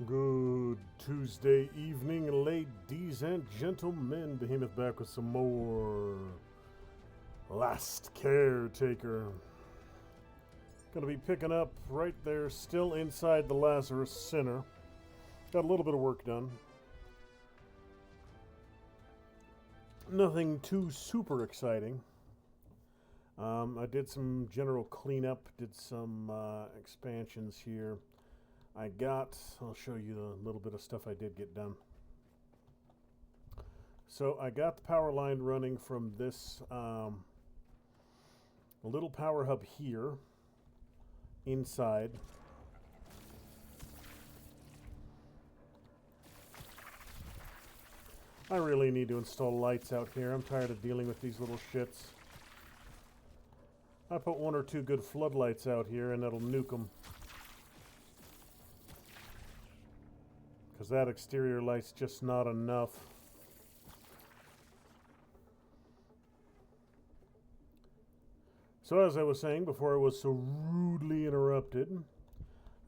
Good Tuesday evening, ladies and gentlemen. Behemoth back with some more Last Caretaker. Gonna be picking up right there, still inside the Lazarus Center. Got a little bit of work done. Nothing too super exciting. I did some general cleanup, did some expansions here. I'll show you a little bit of stuff I did get done. So I got the power line running from this little power hub here inside. I really need to install lights out here. I'm tired of dealing with these little shits. I put one or two good floodlights out here and that'll nuke them. Because that exterior light's just not enough. So as I was saying before I was so rudely interrupted,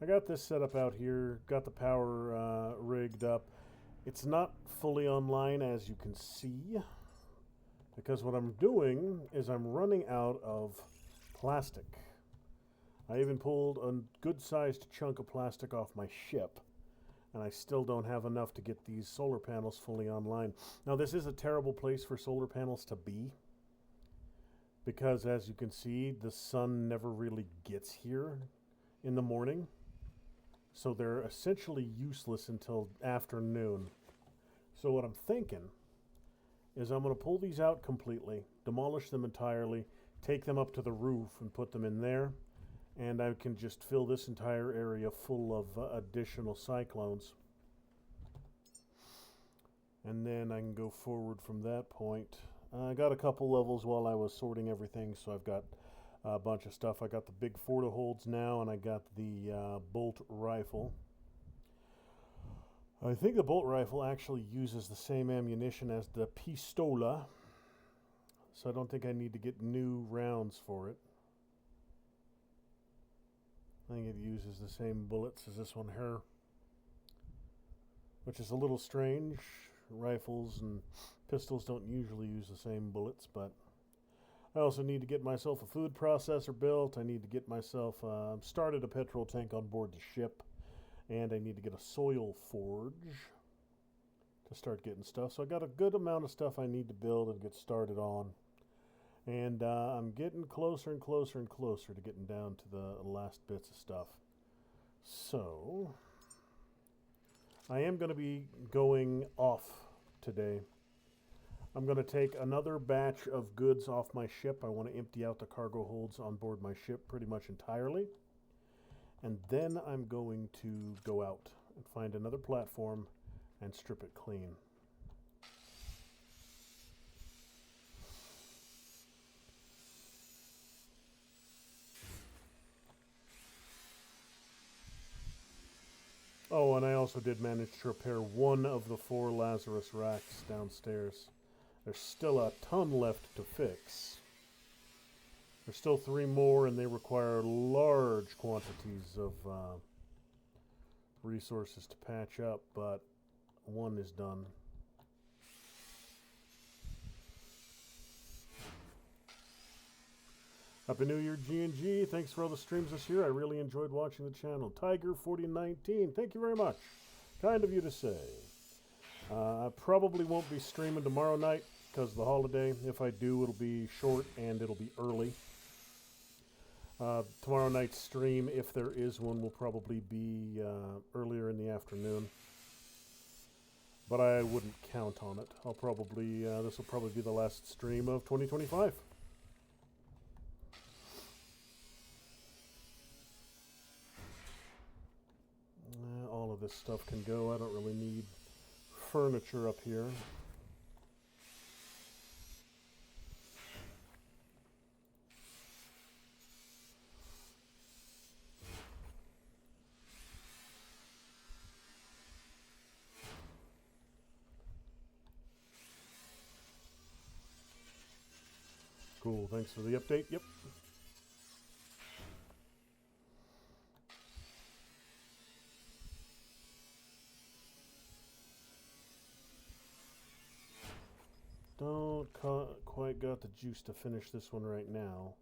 I got this set up out here, got the power rigged up. It's not fully online, as you can see, because what I'm doing is I'm running out of plastic. I even pulled a good-sized chunk of plastic off my ship, and I still don't have enough to get these solar panels fully online. Now, this is a terrible place for solar panels to be, because as you can see, the sun never really gets here in the morning. So they're essentially useless until afternoon. So what I'm thinking is I'm going to pull these out completely, demolish them entirely, take them up to the roof and put them in there, and I can just fill this entire area full of additional cyclones. And then I can go forward from that point. I got a couple levels while I was sorting everything, so I've got a bunch of stuff. I got the big Fortiholds now, and I got the bolt rifle. I think the bolt rifle actually uses the same ammunition as the pistola, so I don't think I need to get new rounds for it. I think it uses the same bullets as this one here, which is a little strange. Rifles and pistols don't usually use the same bullets, but I also need to get myself a food processor built. I need to get myself started a petrol tank on board the ship, and I need to get a soil forge to start getting stuff. So I got a good amount of stuff I need to build and get started on. And I'm getting closer and closer and closer to getting down to the last bits of stuff. So I am going to be going off today. I'm going to take another batch of goods off my ship. I want to empty out the cargo holds on board my ship pretty much entirely. And then I'm going to go out and find another platform and strip it clean. Oh, and I also did manage to repair one of the 4 Lazarus racks downstairs. There's still a ton left to fix. There's still 3 more, and they require large quantities of resources to patch up, but one is done. Happy New Year, G&G. Thanks for all the streams this year. I really enjoyed watching the channel. Tiger4019, thank you very much. Kind of you to say. I probably won't be streaming tomorrow night because of the holiday. If I do, it'll be short and it'll be early. Tomorrow night's stream, if there is one, will probably be earlier in the afternoon. But I wouldn't count on it. This will probably be the last stream of 2025. All of this stuff can go. I don't really need furniture up here. Cool, thanks for the update. Yep. got the juice to finish this one right now.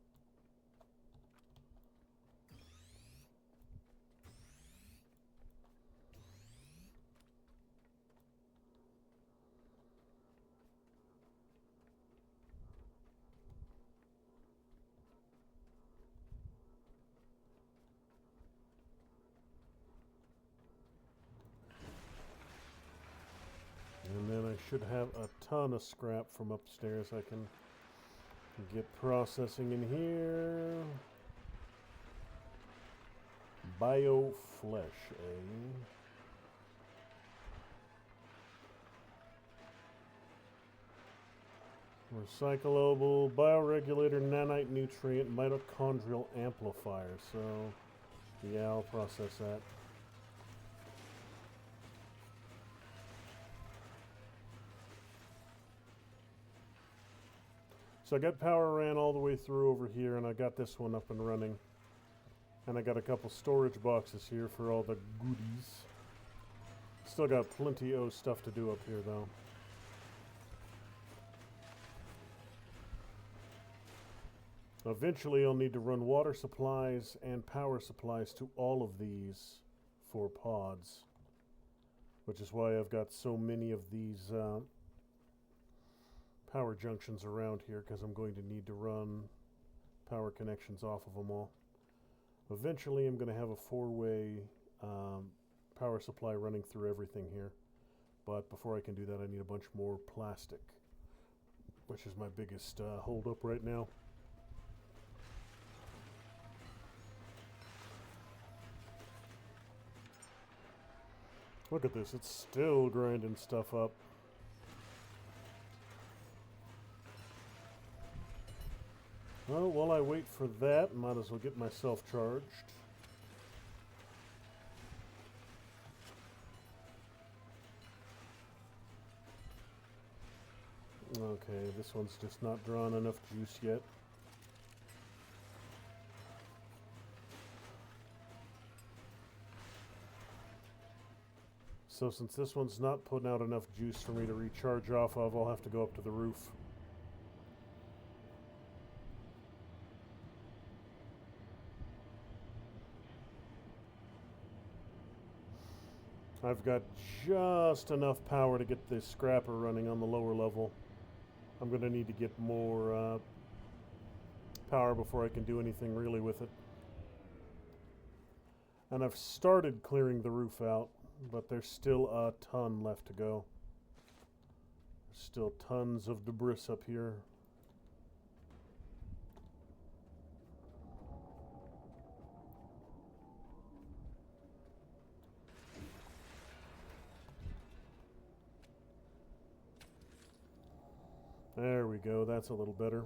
And then I should have a ton of scrap from upstairs I can get processing in here. Bio flesh, eh? Recyclable, bioregulator, nanite nutrient, mitochondrial amplifier. So, yeah, I'll process that. So I got power ran all the way through over here, and I got this one up and running. And I got a couple storage boxes here for all the goodies. Still got plenty of stuff to do up here, though. Eventually, I'll need to run water supplies and power supplies to all of these for pods, which is why I've got so many of these power junctions around here, because I'm going to need to run power connections off of them all. Eventually, I'm going to have a four-way power supply running through everything here. But before I can do that, I need a bunch more plastic, which is my biggest hold-up right now. Look at this, it's still grinding stuff up. Well, while I wait for that, might as well get myself charged. Okay, this one's just not drawing enough juice yet. So since this one's not putting out enough juice for me to recharge off of, I'll have to go up to the roof. I've got just enough power to get this scrapper running on the lower level. I'm going to need to get more power before I can do anything really with it. And I've started clearing the roof out, but there's still a ton left to go. There's still tons of debris up here. There we go, that's a little better.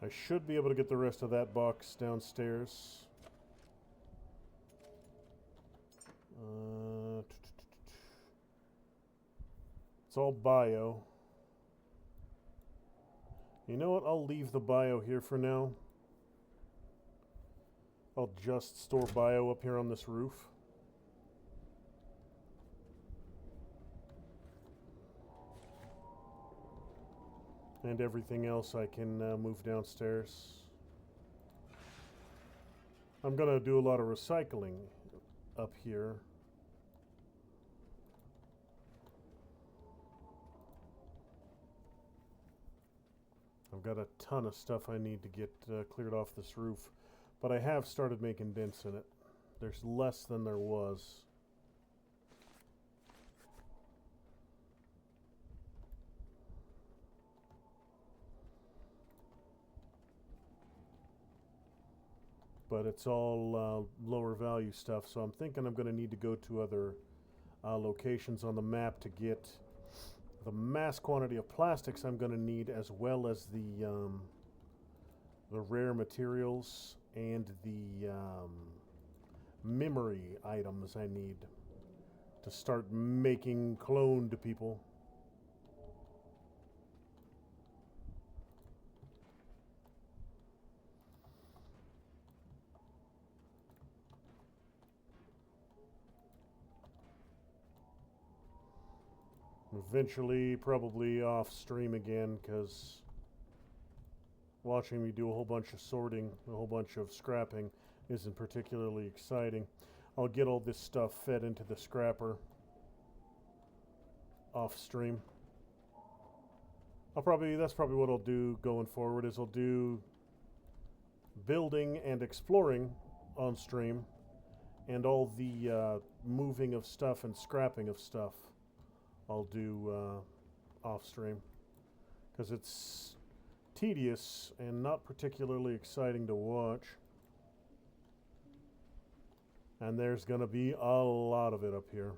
I should be able to get the rest of that box downstairs. It's all bio. You know what? I'll leave the bio here for now. I'll just store bio up here on this roof. And everything else I can move downstairs. I'm going to do a lot of recycling up here. I've got a ton of stuff I need to get cleared off this roof, but I have started making dents in it. There's less than there was. But it's all lower value stuff, so I'm thinking I'm going to need to go to other locations on the map to get the mass quantity of plastics I'm going to need, as well as the rare materials and the memory items I need to start making cloned people. Eventually, probably off stream again, because watching me do a whole bunch of sorting, a whole bunch of scrapping, isn't particularly exciting. I'll get all this stuff fed into the scrapper off stream. That's probably what I'll do going forward, is I'll do building and exploring on stream, and all the moving of stuff and scrapping of stuff I'll do off stream, because it's tedious and not particularly exciting to watch. And there's going to be a lot of it up here.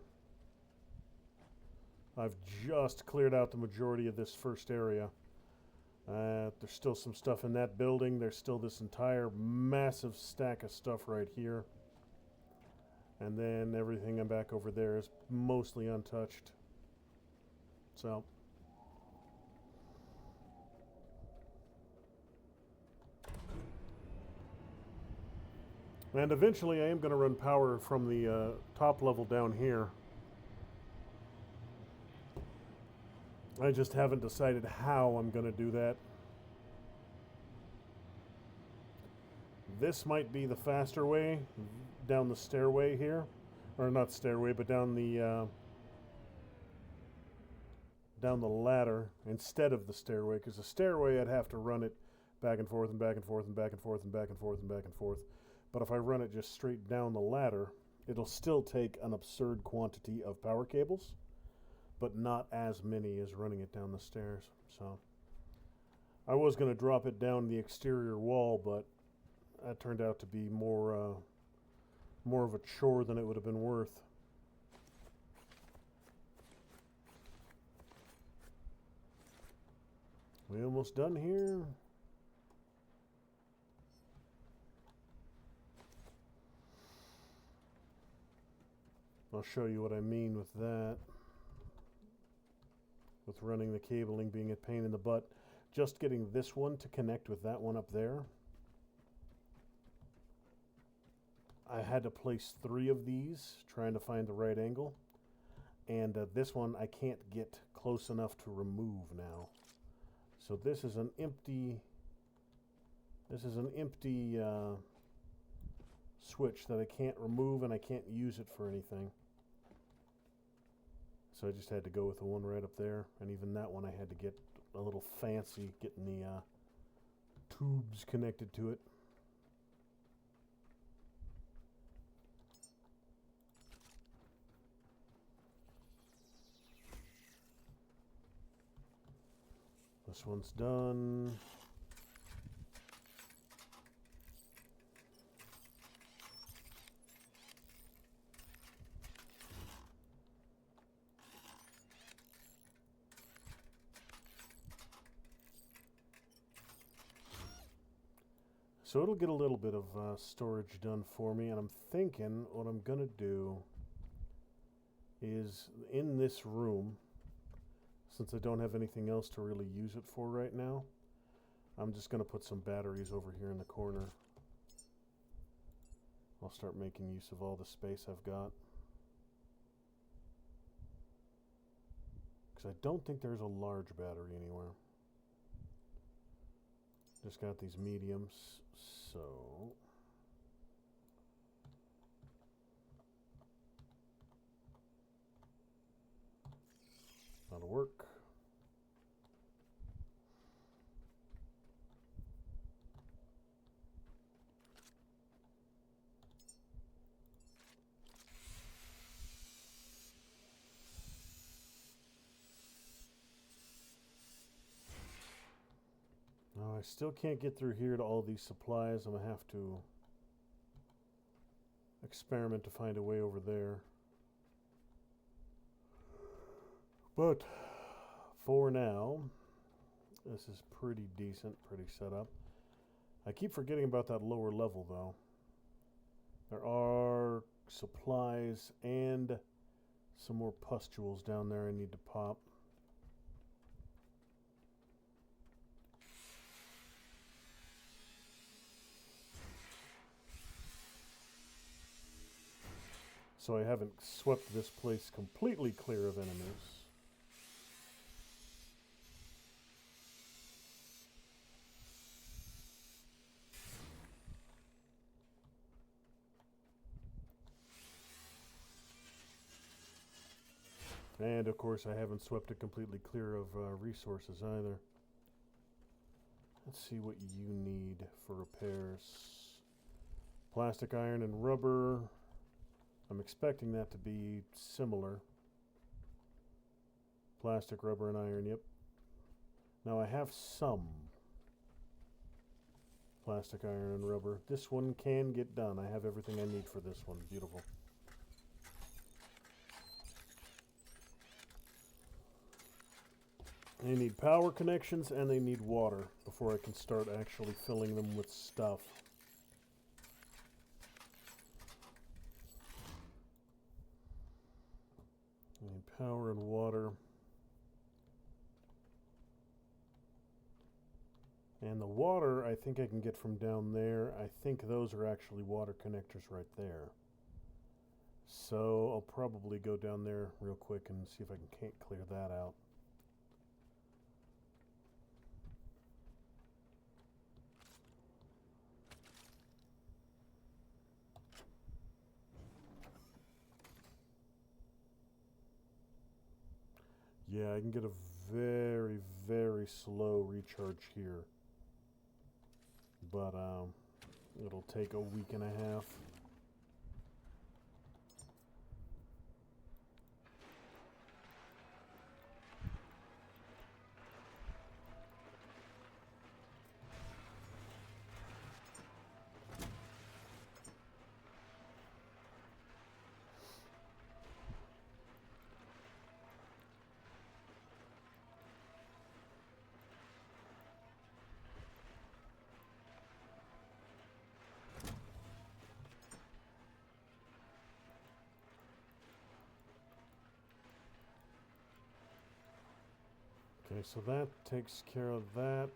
I've just cleared out the majority of this first area. There's still some stuff in that building. There's still this entire massive stack of stuff right here. And then everything I'm back over there is mostly untouched. So and eventually I am going to run power from the top level down here. I just haven't decided how I'm going to do that. This might be the faster way down the stairway here. Or not stairway, but down the ladder instead of the stairway. Because the stairway, I'd have to run it back and forth and back and forth and back and forth and back and forth and back and forth. But if I run it just straight down the ladder, it'll still take an absurd quantity of power cables, but not as many as running it down the stairs. So I was going to drop it down the exterior wall, but that turned out to be more of a chore than it would have been worth. We almost done here. I'll show you what I mean with that. With running the cabling being a pain in the butt. Just getting this one to connect with that one up there. I had to place 3 of these, trying to find the right angle. And this one I can't get close enough to remove now. So this is an empty switch that I can't remove, and I can't use it for anything. So I just had to go with the one right up there, and even that one I had to get a little fancy, getting the tubes connected to it. This one's done. So it'll get a little bit of storage done for me, and I'm thinking what I'm going to do is in this room, since I don't have anything else to really use it for right now, I'm just going to put some batteries over here in the corner. I'll start making use of all the space I've got. Because I don't think there's a large battery anywhere. Just got these mediums, so that'll work. I still can't get through here to all these supplies. I'm going to have to experiment to find a way over there. But for now, this is pretty decent, pretty set up. I keep forgetting about that lower level, though. There are supplies and some more pustules down there I need to pop. So I haven't swept this place completely clear of enemies. And of course I haven't swept it completely clear of resources either. Let's see what you need for repairs. Plastic, iron, and rubber. I'm expecting that to be similar. Plastic, rubber, and iron, yep. Now I have some plastic, iron, and rubber. This one can get done. I have everything I need for this one. Beautiful. They need power connections and they need water before I can start actually filling them with stuff. I need power and water. And the water I think I can get from down there. I think those are actually water connectors right there. So I'll probably go down there real quick and see if I can't clear that out. Yeah, I can get a very, very slow recharge here. But it'll take a week and a half. Okay, so that takes care of that.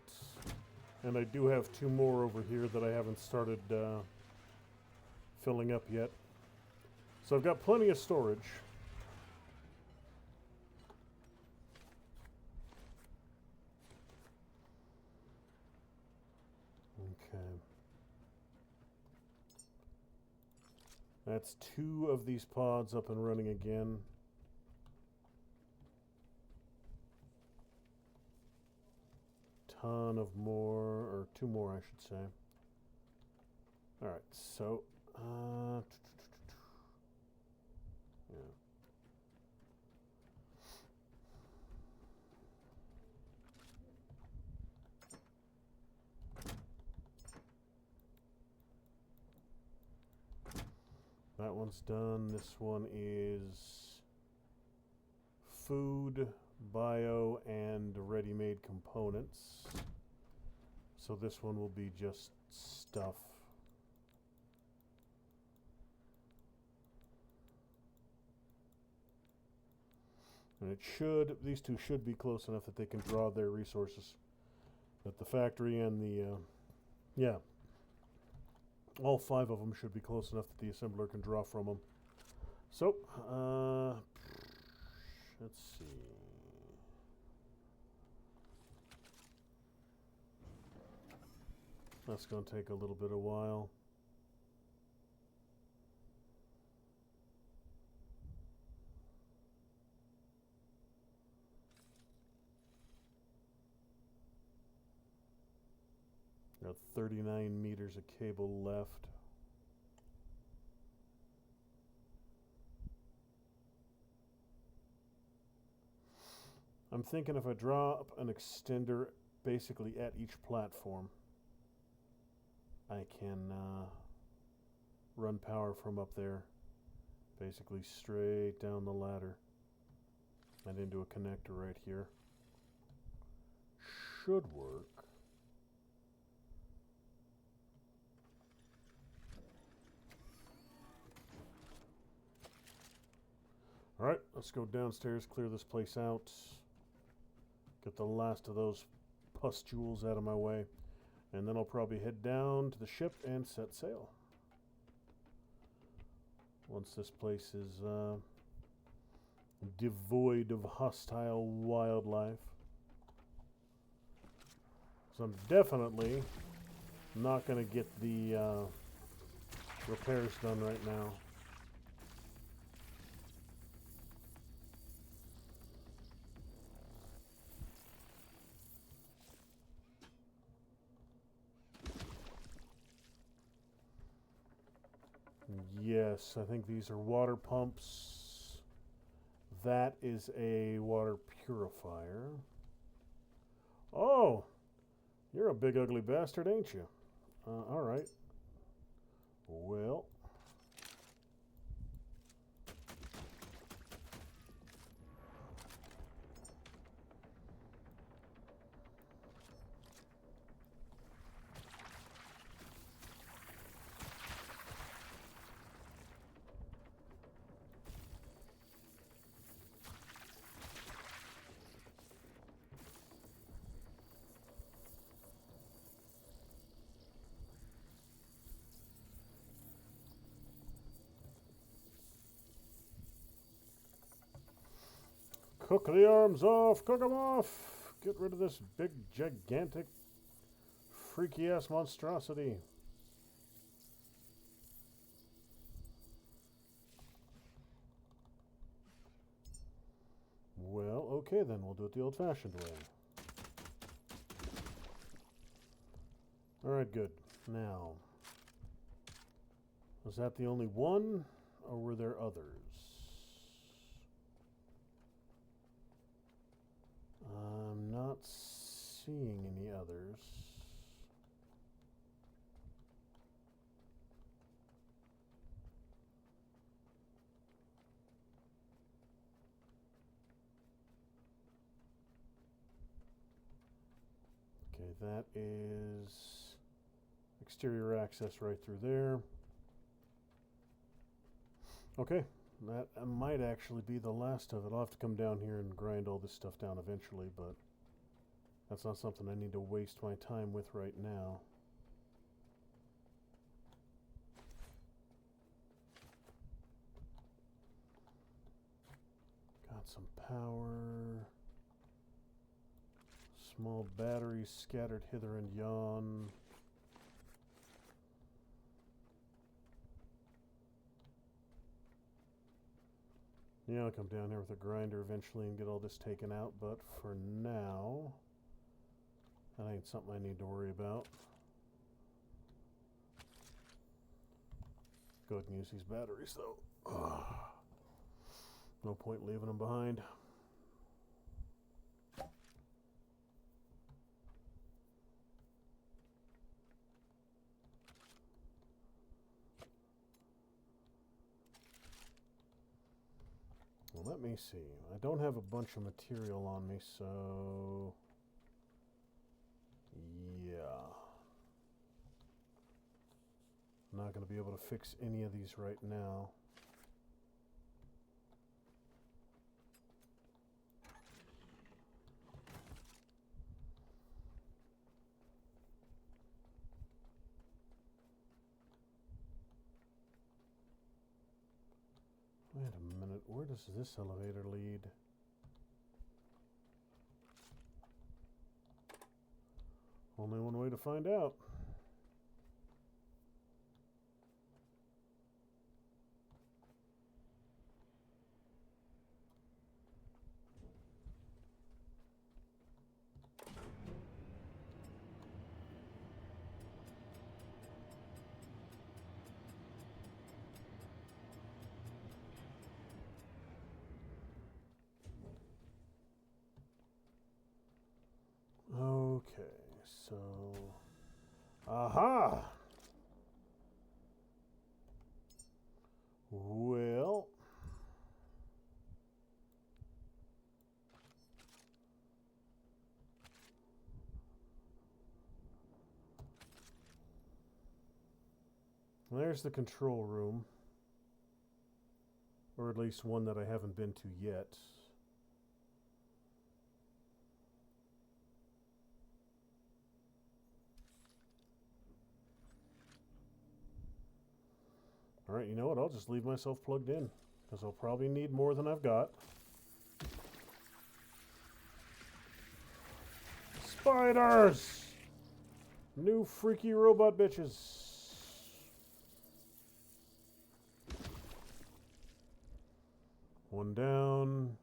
And I do have two more over here that I haven't started filling up yet. So I've got plenty of storage. Okay. That's two of these pods up and running again. Ton of more, or two more I should say. Alright, so yeah. That one's done. This one is food, bio, and ready-made components. So this one will be just stuff. And it should, these two should be close enough that they can draw their resources. But the factory and the, yeah, all five of them should be close enough that the assembler can draw from them. So, let's see. That's going to take a little bit of while. Got 39 meters of cable left. I'm thinking if I drop an extender basically at each platform, I can run power from up there, basically straight down the ladder and into a connector right here. Should work. Alright, let's go downstairs, clear this place out. Get the last of those pustules out of my way. And then I'll probably head down to the ship and set sail. Once this place is devoid of hostile wildlife. So I'm definitely not going to get the repairs done right now. Yes, I think these are water pumps. That is a water purifier. Oh, you're a big ugly bastard, ain't you? All right. Well. Cook the arms off! Cook them off! Get rid of this big, gigantic, freaky-ass monstrosity. Well, okay then. We'll do it the old-fashioned way. Alright, good. Now, was that the only one, or were there others? I'm not seeing any others. Okay, that is exterior access right through there. Okay, that might actually be the last of it. I'll have to come down here and grind all this stuff down eventually, but that's not something I need to waste my time with right now. Got some power. Small batteries scattered hither and yon. Yeah, I'll come down here with a grinder eventually and get all this taken out, but for now, that ain't something I need to worry about. Go ahead and use these batteries, though. Ugh. No point leaving them behind. Well, let me see. I don't have a bunch of material on me, so yeah. I'm not going to be able to fix any of these right now. Wait a minute, where does this elevator lead? Only one way to find out. Okay, so... Aha! Well... There's the control room. Or at least one that I haven't been to yet. Alright, you know what? I'll just leave myself plugged in, because I'll probably need more than I've got. Spiders! New freaky robot bitches. One down.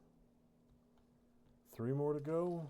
3 more to go.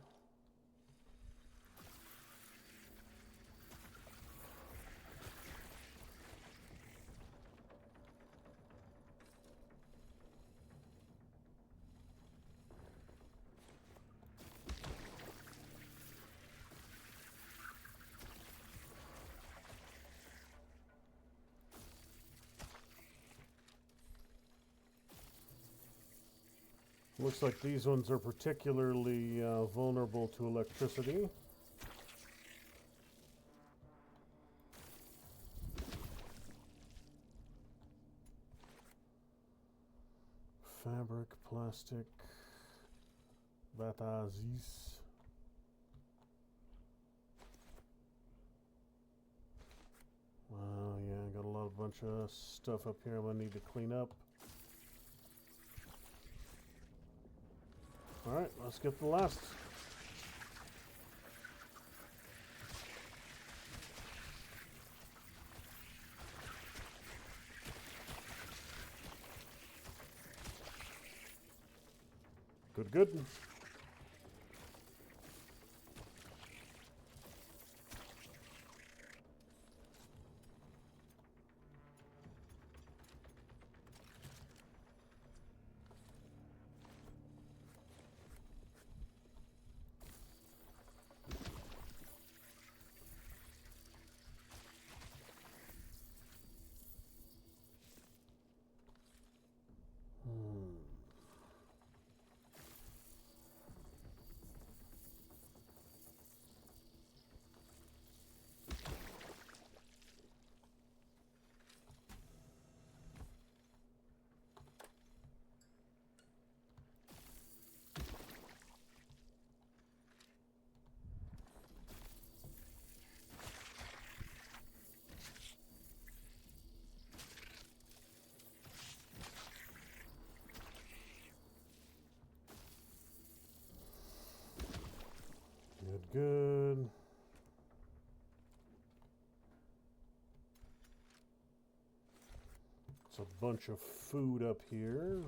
Looks like these ones are particularly vulnerable to electricity. Fabric, plastic, batazis. Yeah, I got a bunch of stuff up here I'm gonna need to clean up. Alright, let's get the last. Good, good. Good, good. It's a bunch of food up here.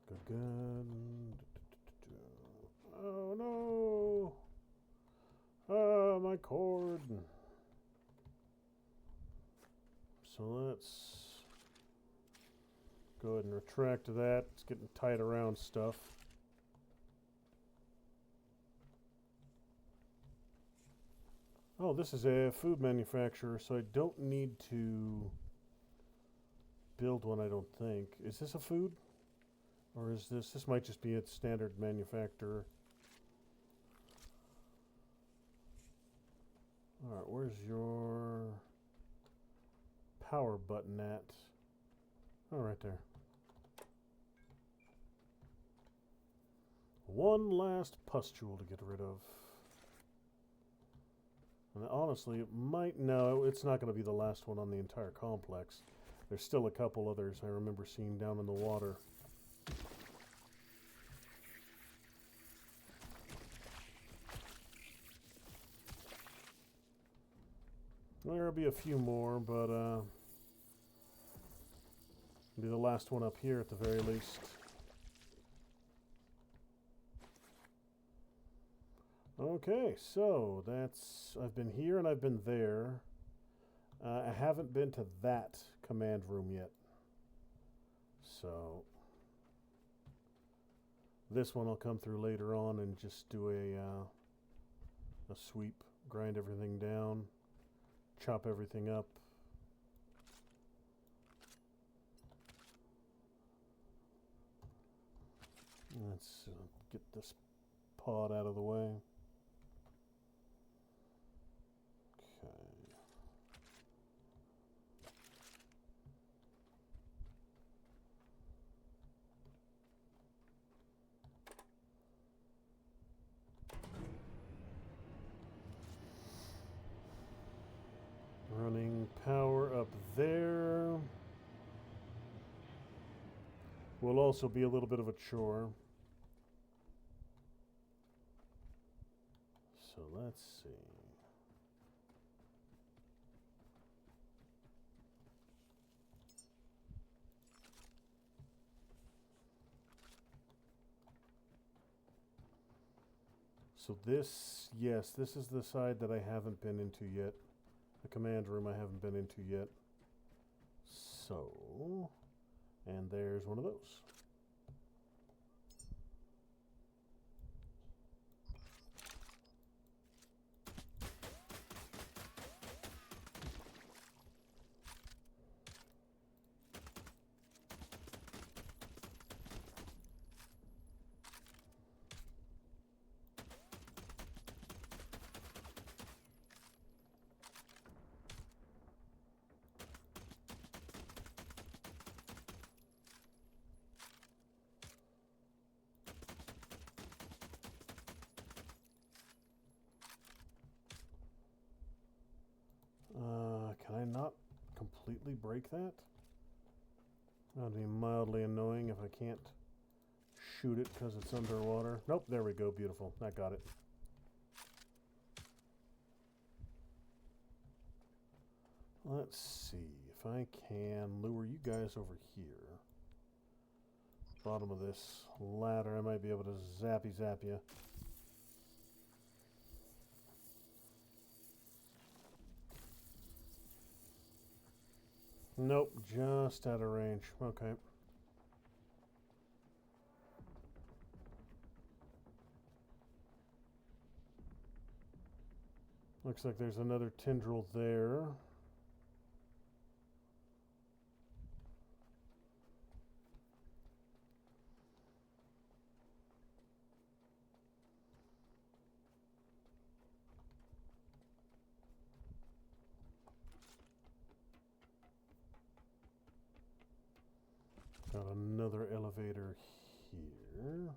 Good, good. Oh no! Ah, my cord. So let's go ahead and retract that. It's getting tight around stuff. Oh, this is a food manufacturer, so I don't need to build one, I don't think. Is this a food? Or is this might just be a standard manufacturer. Alright, where's your power button at? Oh, right there. One last pustule to get rid of. And honestly, it might... No, it's not going to be the last one on the entire complex. There's still a couple others I remember seeing down in the water. There'll be a few more, but it'll be the last one up here at the very least. Okay, so that's... I've been here and I've been there. I haven't been to that command room yet. So this one I'll come through later on and just do a sweep, grind everything down, chop everything up. Let's get this pod out of the way. Okay. will also be a little bit of a chore. So let's see. So this, yes, this is the side that I haven't been into yet. The command room I haven't been into yet. So, and there's one of those. Can I not completely break that? That'd be mildly annoying if I can't shoot it because it's underwater. Nope, there we go. Beautiful. I got it. Let's see if I can lure you guys over here. Bottom of this ladder, I might be able to zap you. Nope, just out of range. Okay. Looks like there's another tendril there. Got another elevator here.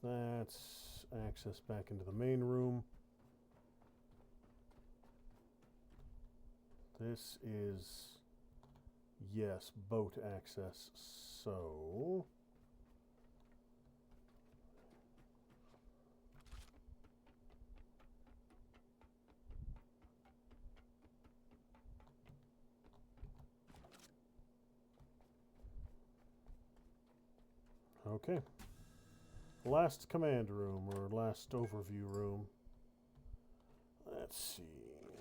That's access back into the main room. This is, yes, boat access. So okay. Last command room, or last overview room. Let's see.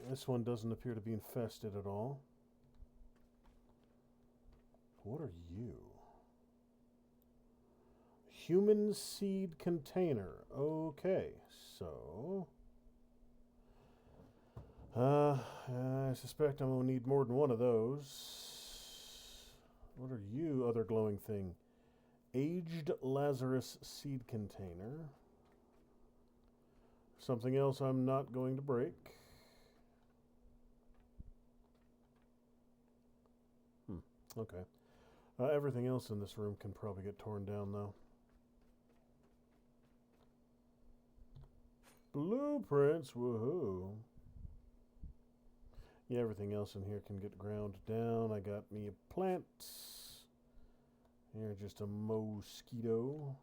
This one doesn't appear to be infested at all. What are you? Human seed container. Okay, so I suspect I'm gonna need more than one of those. What are you, other glowing thing? Aged Lazarus seed container. Something else I'm not going to break. Okay. Everything else in this room can probably get torn down, though. Blueprints, woohoo. Yeah, everything else in here can get ground down. I got me a plant. Here, just a mosquito.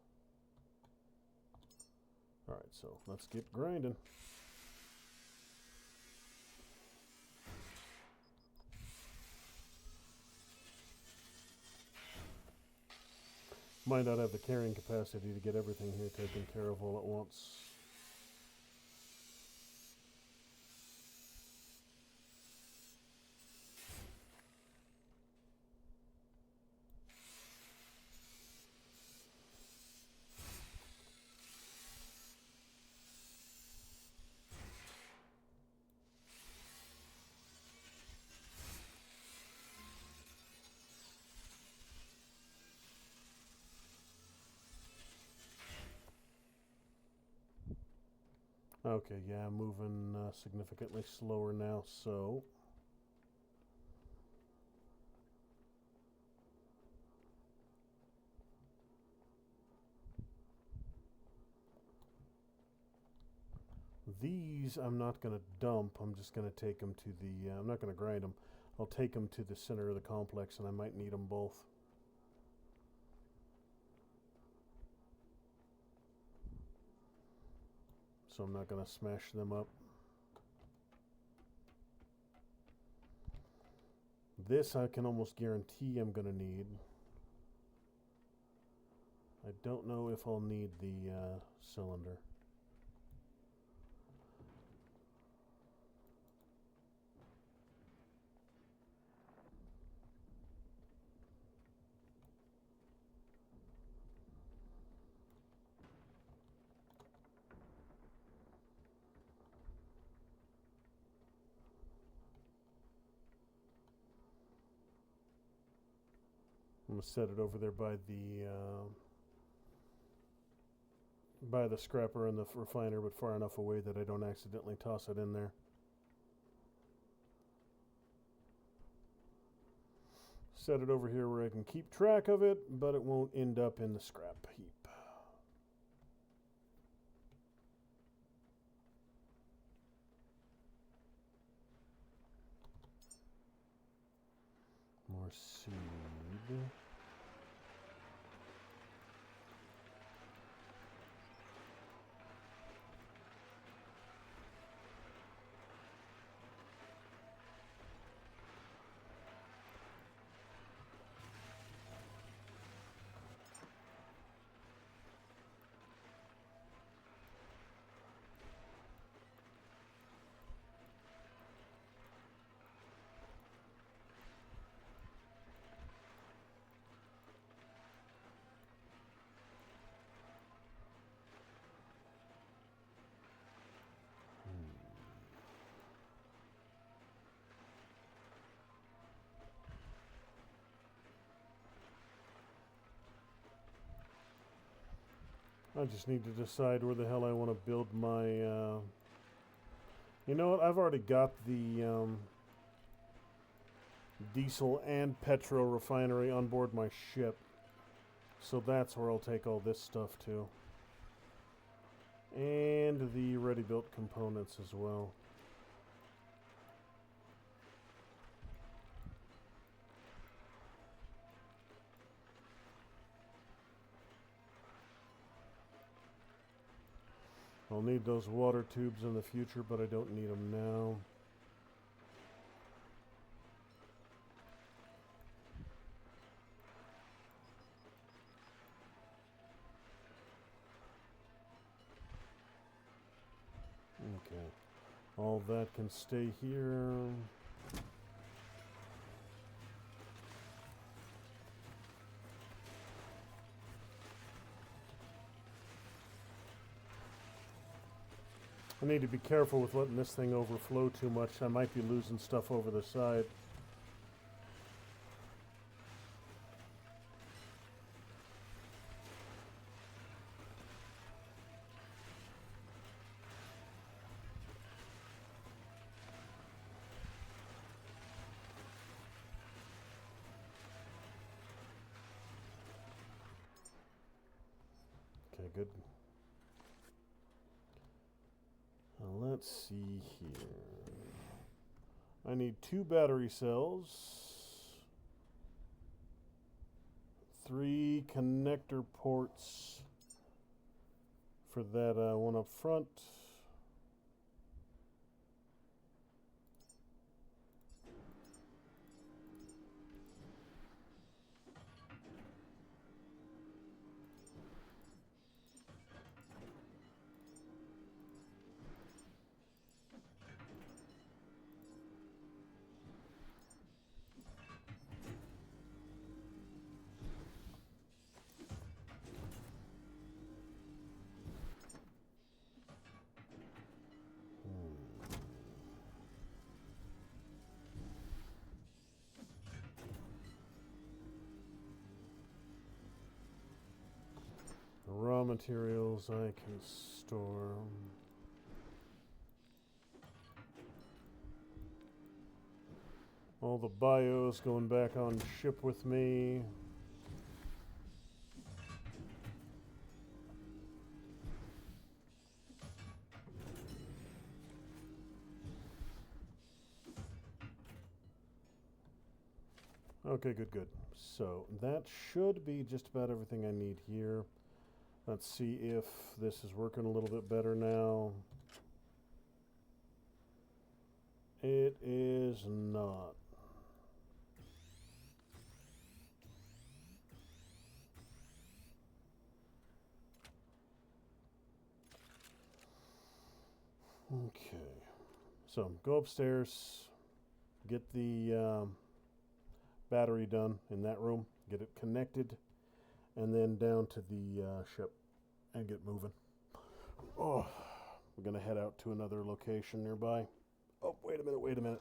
Alright, so let's get grinding. Might not have the carrying capacity to get everything here taken care of all at once. Okay, yeah, I'm moving significantly slower now, so these I'm not going to dump. I'm just going to take them to the, I'm not going to grind them. I'll take them to the center of the complex, and I might need them both. So I'm not going to smash them up. This I can almost guarantee I'm going to need. I don't know if I'll need the cylinder. I'm going to set it over there by the scrapper and the refiner, but far enough away that I don't accidentally toss it in there. Set it over here where I can keep track of it, but it won't end up in the scrap heap. More seed. I just need to decide where the hell I want to build my, you know what, I've already got the diesel and petro refinery on board my ship. So that's where I'll take all this stuff to. And the ready-built components as well. I'll need those water tubes in the future, but I don't need them now. Okay. All that can stay here. I need to be careful with letting this thing overflow too much. I might be losing stuff over the side. Okay, good. Let's see here. I need 2 battery cells, 3 connector ports for that one up front. Raw materials I can store. All the bios going back on ship with me. Okay, good, good. So that should be just about everything I need here. Let's see if this is working a little bit better now. It is not. Okay. So go upstairs, get the battery done in that room, get it connected, and then down to the ship and get moving. Oh, we're going to head out to another location nearby. Oh, wait a minute.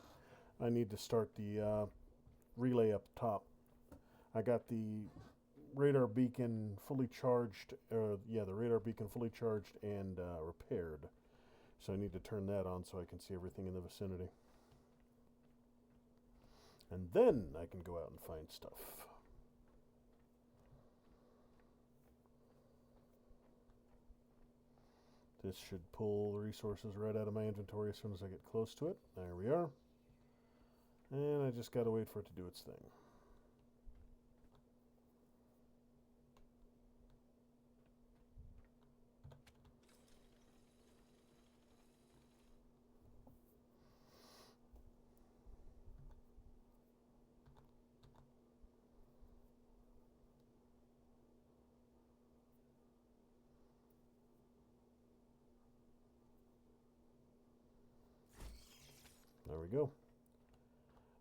I need to start the relay up top. I got the radar beacon fully charged, the radar beacon fully charged and repaired. So I need to turn that on so I can see everything in the vicinity. And then I can go out and find stuff. This should pull resources right out of my inventory as soon as I get close to it. There we are. And I just gotta wait for it to do its thing. There we go.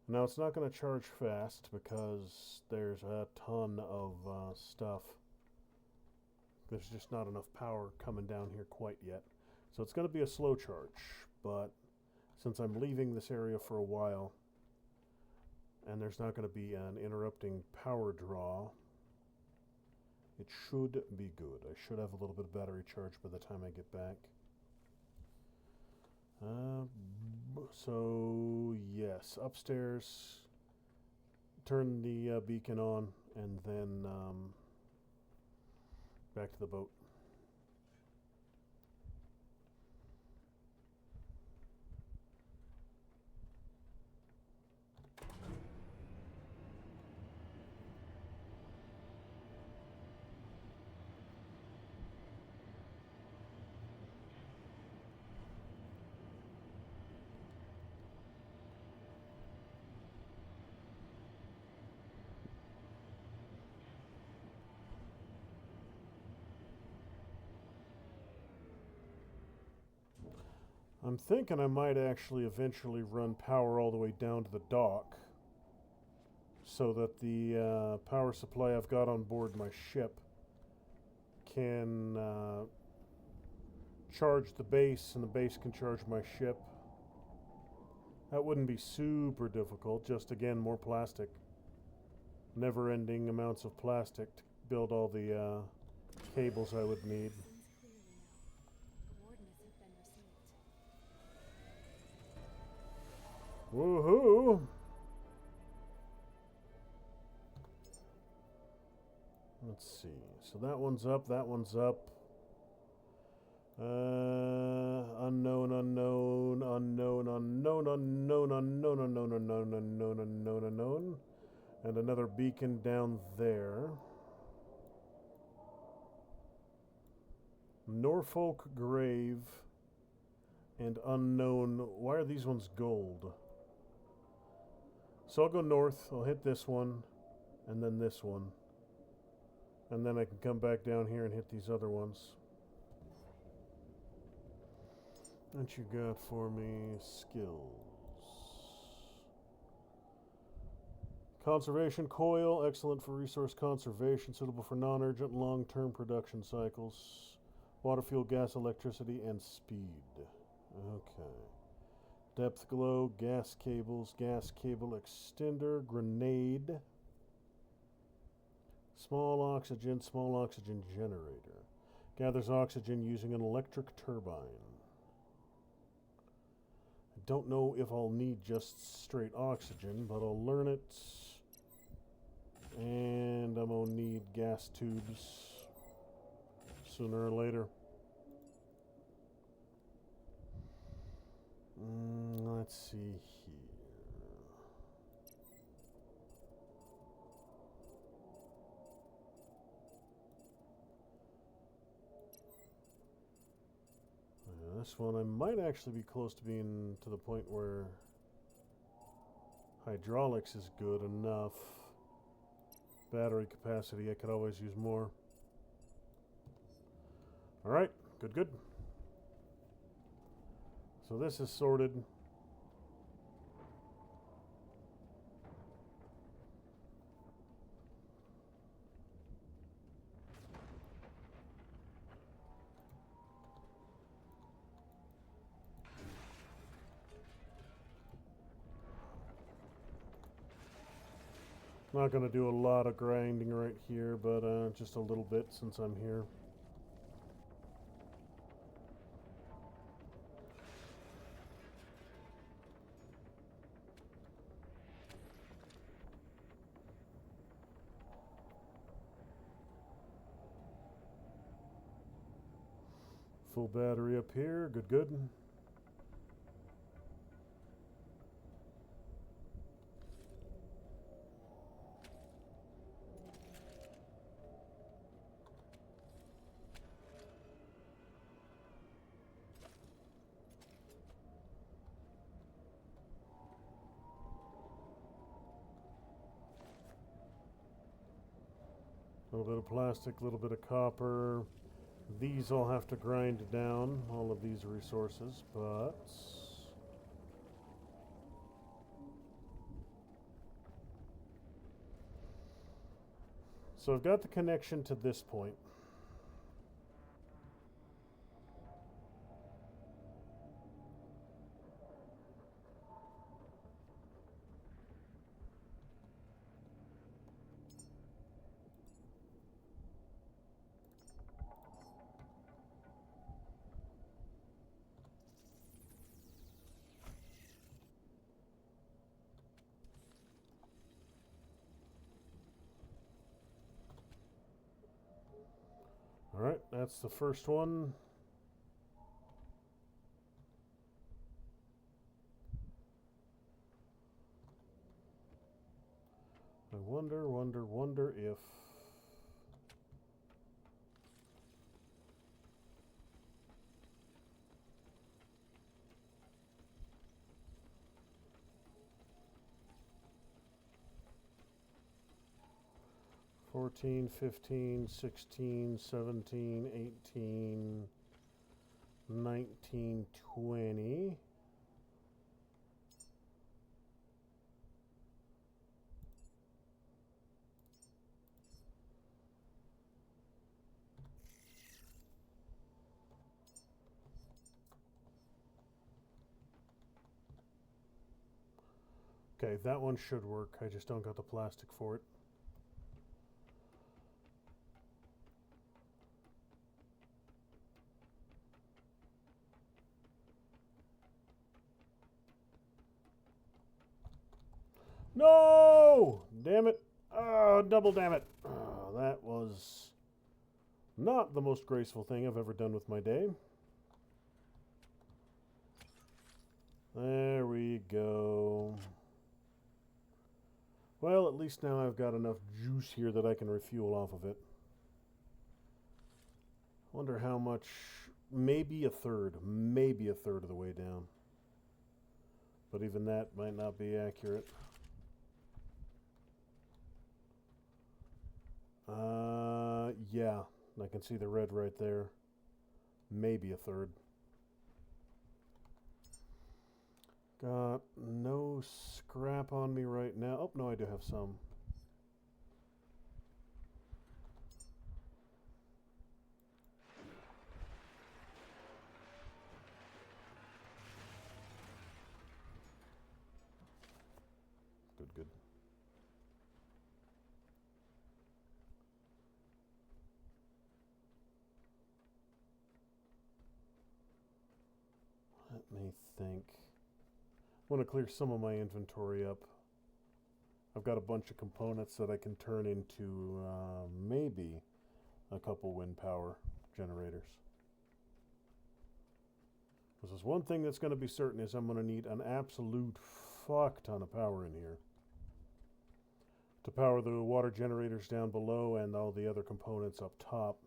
Now it's not going to charge fast because there's a ton of stuff. There's just not enough power coming down here quite yet. So it's going to be a slow charge, but since I'm leaving this area for a while and there's not going to be an interrupting power draw, it should be good. I should have a little bit of battery charge by the time I get back. So yes, upstairs, turn the beacon on, and then back to the boat. I'm thinking I might actually eventually run power all the way down to the dock so that the power supply I've got on board my ship can charge the base and the base can charge my ship. That wouldn't be super difficult, just again more plastic. Never-ending amounts of plastic to build all the cables I would need. Woohoo! Let's see. So that one's up, that one's up. Unknown, unknown, unknown, unknown, unknown, unknown, unknown, unknown, unknown, unknown, unknown. And another beacon down there. Norfolk Grave and unknown. Why are these ones gold? So I'll go north, I'll hit this one, and then this one. And then I can come back down here and hit these other ones. What you got for me? Skills. Conservation coil, excellent for resource conservation, suitable for non-urgent long-term production cycles. Water, fuel, gas, electricity, and speed. Okay. Depth glow, gas cables, gas cable extender, grenade. Small oxygen generator. Gathers oxygen using an electric turbine. I don't know if I'll need just straight oxygen, but I'll learn it. And I'm gonna need gas tubes sooner or later. Let's see here. This one I might actually be close to being to the point where hydraulics is good enough. Battery capacity, I could always use more. Alright, good, good. So this is sorted. Not going to do a lot of grinding right here, but just a little bit since I'm here. Full battery up here, good, good. A little bit of plastic, a little bit of copper. These all have to grind down, all of these resources, but... So I've got the connection to this point. Alright, that's the first one. I wonder if... $14, $15, $16, $17, $18, $19, $20. Okay, that one should work. I just don't got the plastic for it. No! Damn it. Oh, double damn it. Oh, that was not the most graceful thing I've ever done with my day. There we go. Well, at least now I've got enough juice here that I can refuel off of it. Wonder how much... Maybe a third of the way down. But even that might not be accurate. Yeah, I can see the red right there. Maybe a third. Got no scrap on me right now. Oh, no, I do have some. Good, good. Let me think. I want to clear some of my inventory up. I've got a bunch of components that I can turn into maybe a couple wind power generators. Because there's one thing that's going to be certain is I'm going to need an absolute fuck ton of power in here to power the water generators down below and all the other components up top.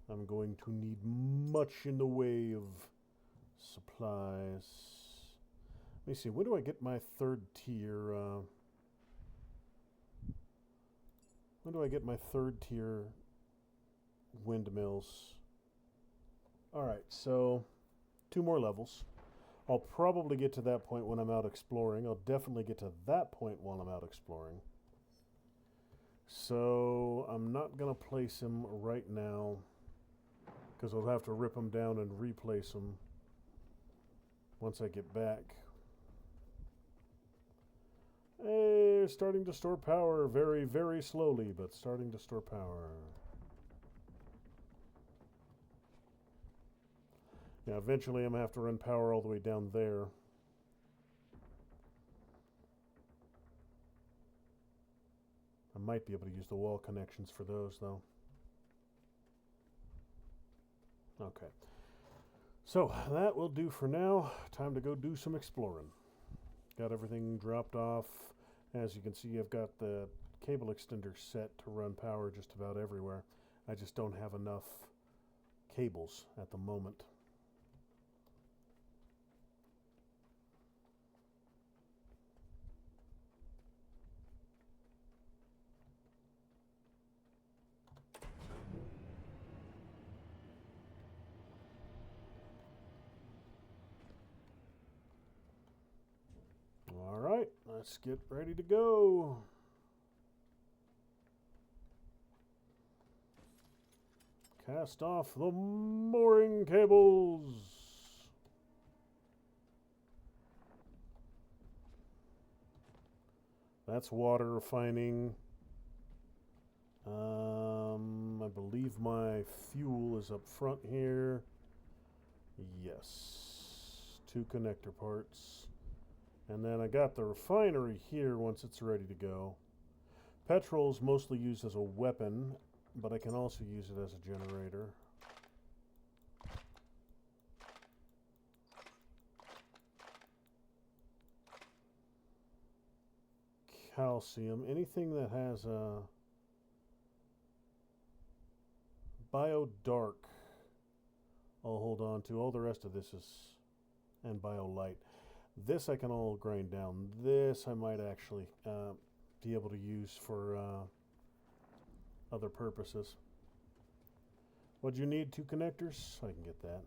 I'm going to need much in the way of supplies. Let me see, when do I get my third tier? When do I get my third tier windmills? Alright, so 2 more levels. I'll probably get to that point when I'm out exploring. I'll definitely get to that point while I'm out exploring. So I'm not going to place him right now, because I'll have to rip them down and replace them once I get back. Hey, starting to store power very, very slowly, but starting to store power. Yeah, eventually I'm going to have to run power all the way down there. I might be able to use the wall connections for those, though. Okay. So, that will do for now. Time to go do some exploring. Got everything dropped off. As you can see, I've got the cable extender set to run power just about everywhere. I just don't have enough cables at the moment. All right, let's get ready to go. Cast off the mooring cables. That's water refining. I believe my fuel is up front here. Yes. 2 connector parts. And then I got the refinery here once it's ready to go. Petrol is mostly used as a weapon, but I can also use it as a generator. Calcium, anything that has a bio dark, I'll hold on to. All the rest of this is, and bio light. This I can all grind down. This I might actually be able to use for other purposes. What'd you need? 2 connectors? I can get that.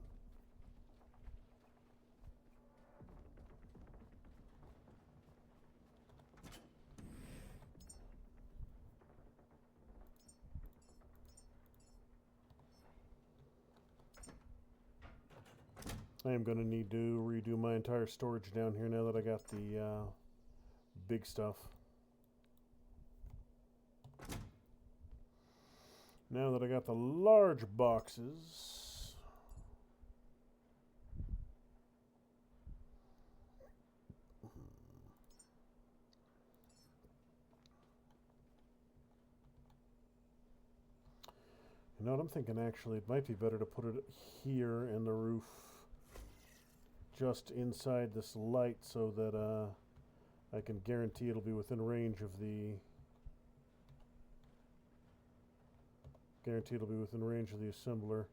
I am going to need to redo my entire storage down here now that I got the big stuff. Now that I got the large boxes, you know what I'm thinking, actually it might be better to put it here in the roof, just inside this light, so that I can guarantee it'll be within range of the assembler.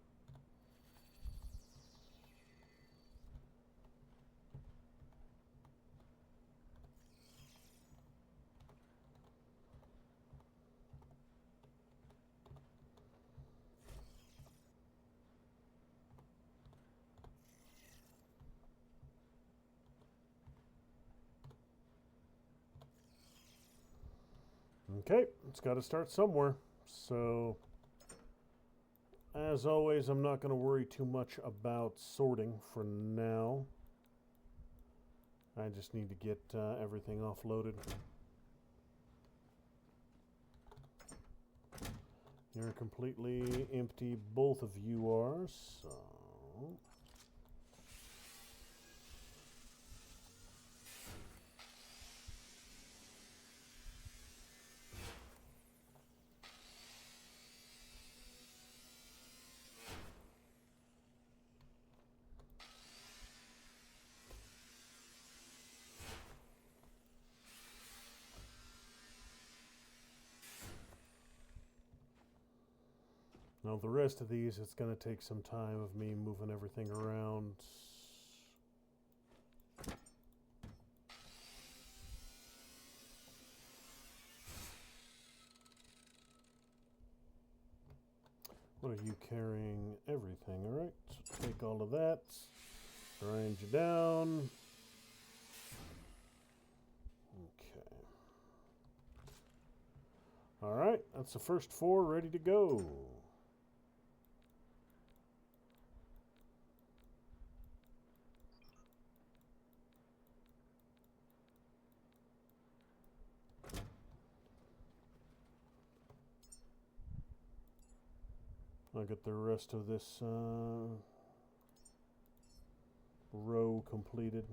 Okay, it's got to start somewhere. So, as always, I'm not going to worry too much about sorting for now. I just need to get everything offloaded. You're completely empty, both of you are, so... Now the rest of these, it's going to take some time of me moving everything around. What are you carrying? Everything, alright. So take all of that. Grind you down. Okay. Alright, that's the first 4 ready to go. I'll get the rest of this row completed.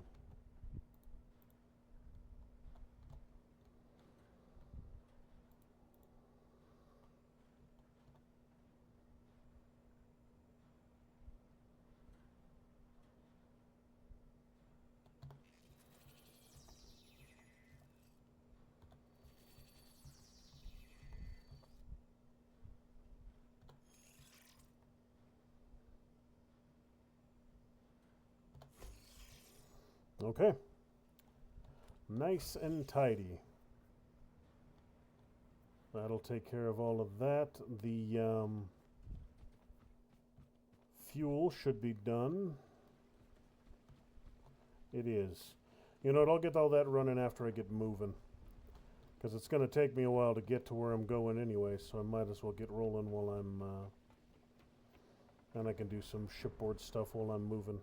Okay. Nice and tidy. That'll take care of all of that. The fuel should be done. It is. You know what, I'll get all that running after I get moving. Because it's going to take me a while to get to where I'm going anyway, so I might as well get rolling while I'm... and I can do some shipboard stuff while I'm moving.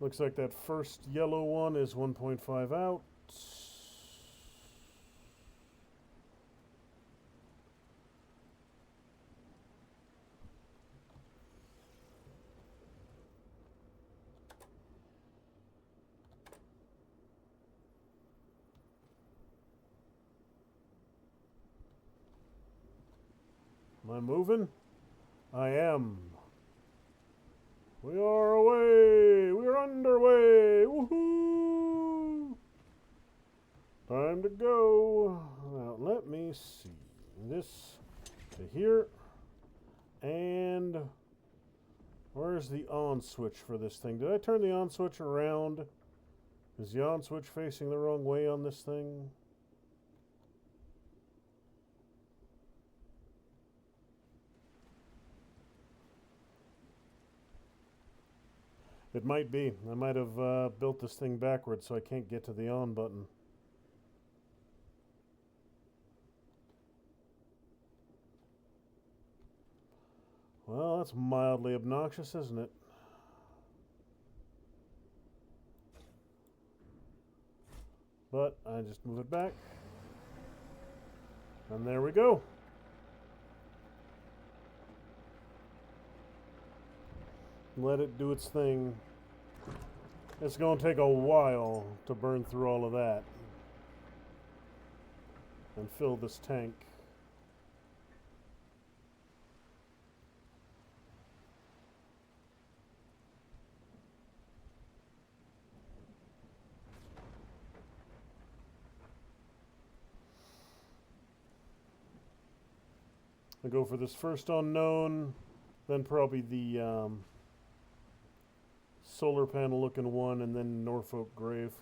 Looks like that first yellow one is 1.5 out. Am I moving? I am. We are away! We're underway! Woohoo! Time to go. Now, let me see. This to here. And where's the on switch for this thing? Did I turn the on switch around? Is the on switch facing the wrong way on this thing? It might be. I might have built this thing backwards so I can't get to the on button. Well, that's mildly obnoxious, isn't it? But I just move it back. And there we go. Let it do its thing. It's going to take a while to burn through all of that and fill this tank. I'll go for this first unknown, then probably the solar panel looking one, and then Norfolk Grave.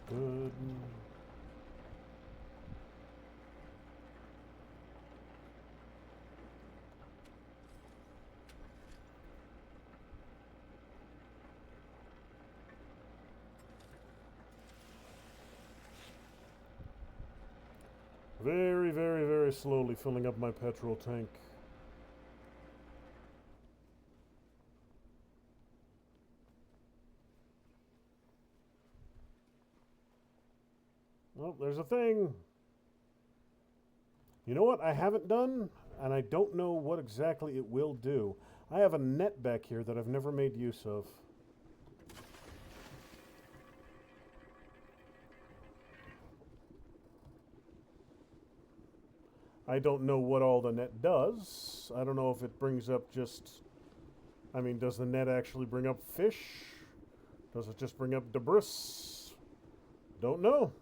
Good. Very, very, very slowly filling up my petrol tank. Well, there's a thing. You know what I haven't done? And I don't know what exactly it will do. I have a net back here that I've never made use of. I don't know what all the net does. I don't know if it brings up just... I mean, does the net actually bring up fish? Does it just bring up debris? Don't know.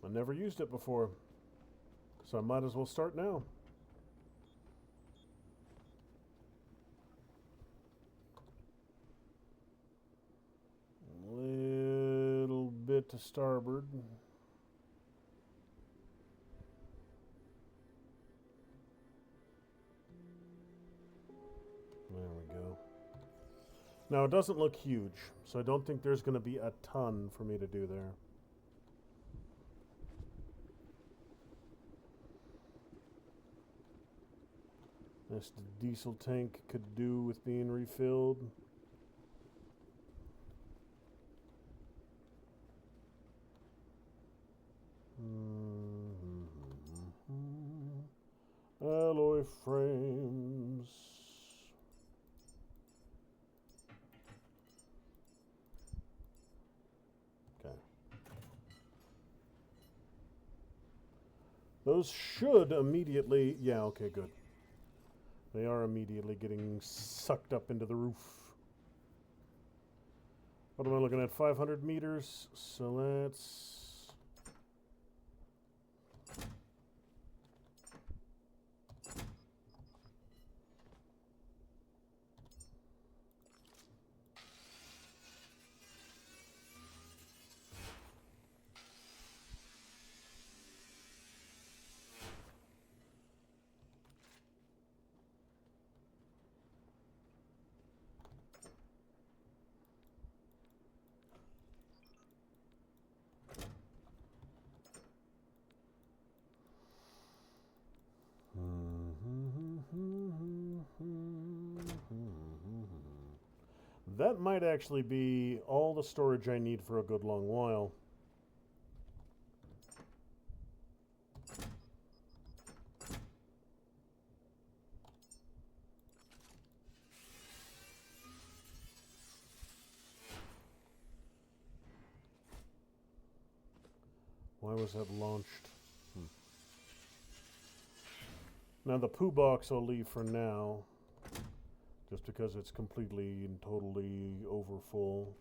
I never used it before, so I might as well start now. A little bit to starboard. There we go. Now, it doesn't look huge, so I don't think there's going to be a ton for me to do there. This diesel tank could do with being refilled. Alloy frames. Okay. Those should immediately... Yeah, okay, good. They are immediately getting sucked up into the roof. What am I looking at? 500 meters. So that's... That might actually be all the storage I need for a good long while. Why was that launched? Now the poo box I'll leave for now, just because it's completely and totally over full.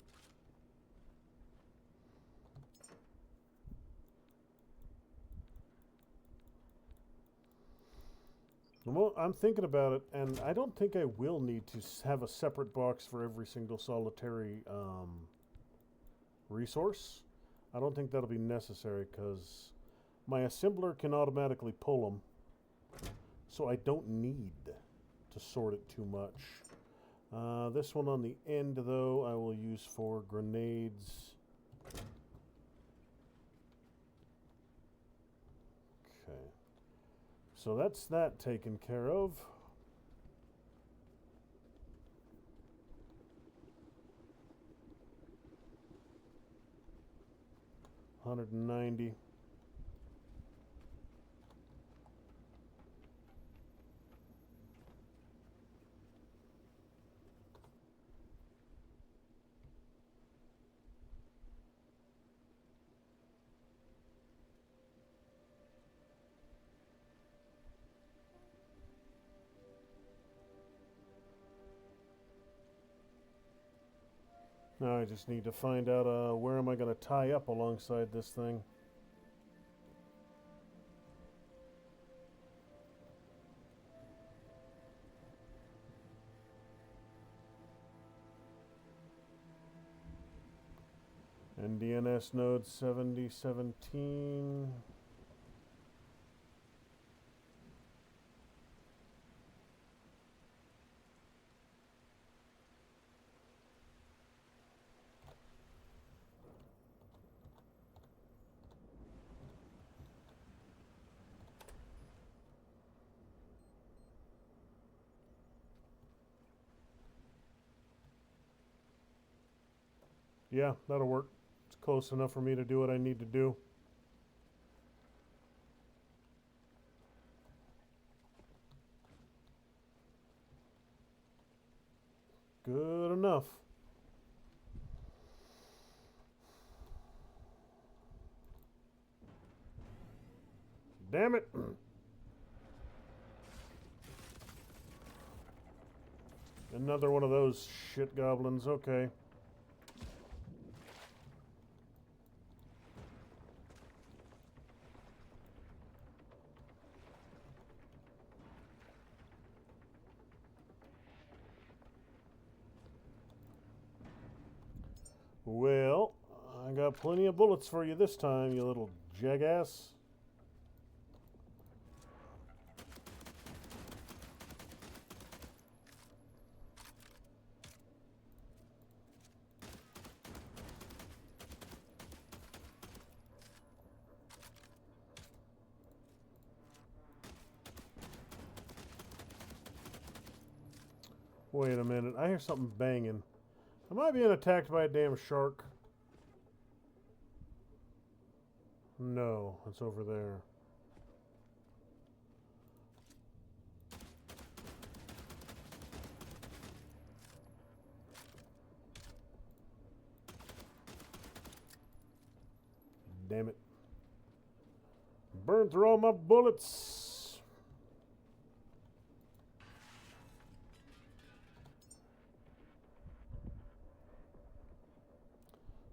Well, I'm thinking about it, and I don't think I will need to have a separate box for every single solitary resource. I don't think that'll be necessary, because my assembler can automatically pull them, so I don't need to sort it too much. This one on the end, though, I will use for grenades. Okay. So that's that taken care of. $190. Now I just need to find out where am I going to tie up alongside this thing. NDNS node 7017. Yeah, that'll work. It's close enough for me to do what I need to do. Good enough. Damn it. Another one of those shit goblins. Okay. Well, I got plenty of bullets for you this time, you little jackass. Wait a minute, I hear something banging. Am I being attacked by a damn shark? No, it's over there. Damn it. Burned through all my bullets.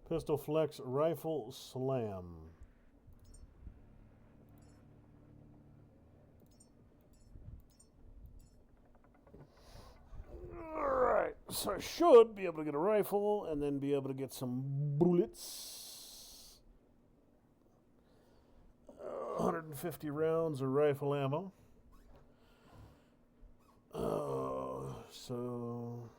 Pistol flex, rifle slam. Alright, so I should be able to get a rifle and then be able to get some bullets. 150 rounds of rifle ammo. So...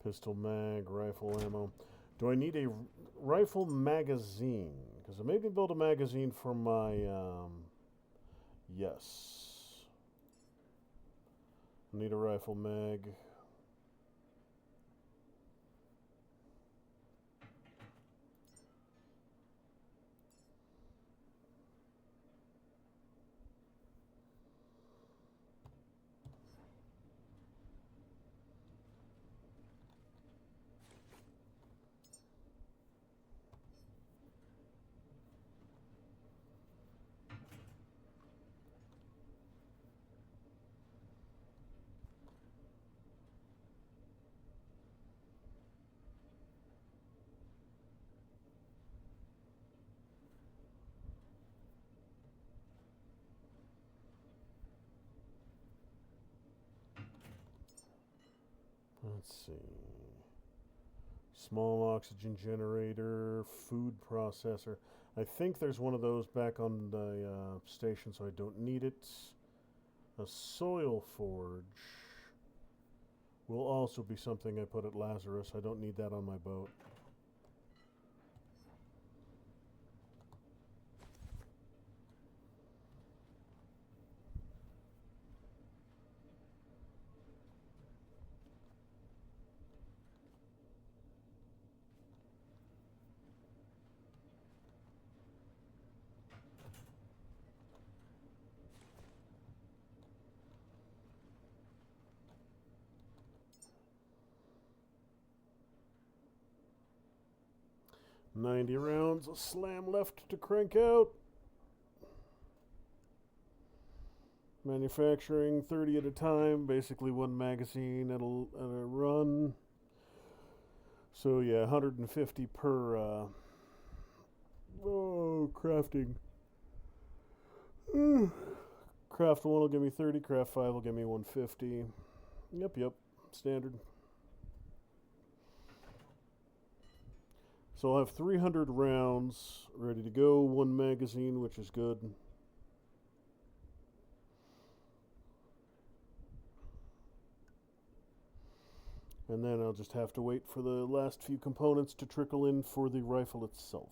Pistol mag, rifle ammo. Do I need a rifle magazine? Because I maybe build a magazine for my, yes. I need a rifle mag. Let's see. Small oxygen generator, food processor. I think there's one of those back on the station, so I don't need it. A soil forge will also be something I put at Lazarus. I don't need that on my boat. $90 rounds of slam left to crank out. Manufacturing 30 at a time, basically one magazine at a run. So yeah, 150 per crafting. Craft 1 will give me 30, craft 5 will give me 150. Yep, standard. So I'll have 300 rounds ready to go, one magazine, which is good. And then I'll just have to wait for the last few components to trickle in for the rifle itself.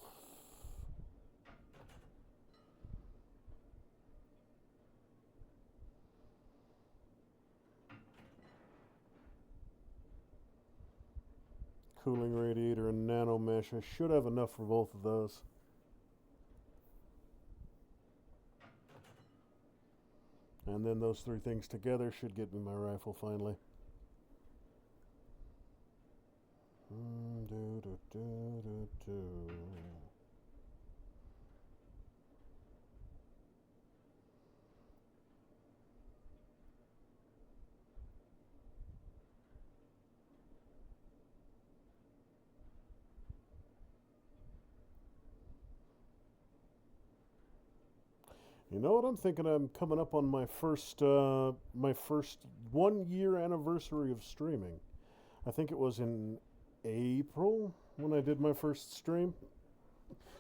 Cooling radiator and nano mesh. I should have enough for both of those. And then those three things together should get me my rifle finally. You know what I'm thinking? I'm coming up on my first 1 year anniversary of streaming. I think it was in April when I did my first stream.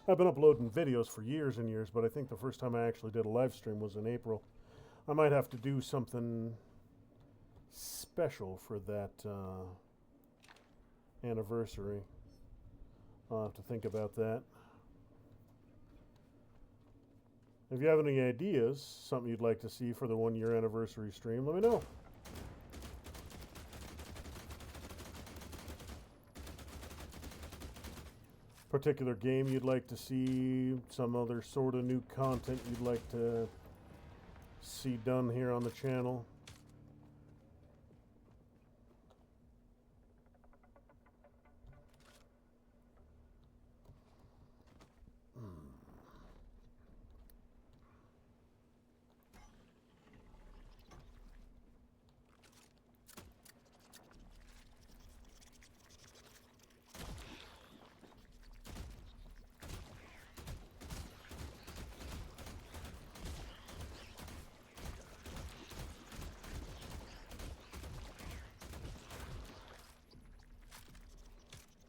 I've been uploading videos for years and years, but I think the first time I actually did a live stream was in April. I might have to do something special for that anniversary. I'll have to think about that. If you have any ideas, something you'd like to see for the 1 year anniversary stream, let me know. Particular game you'd like to see, some other sort of new content you'd like to see done here on the channel.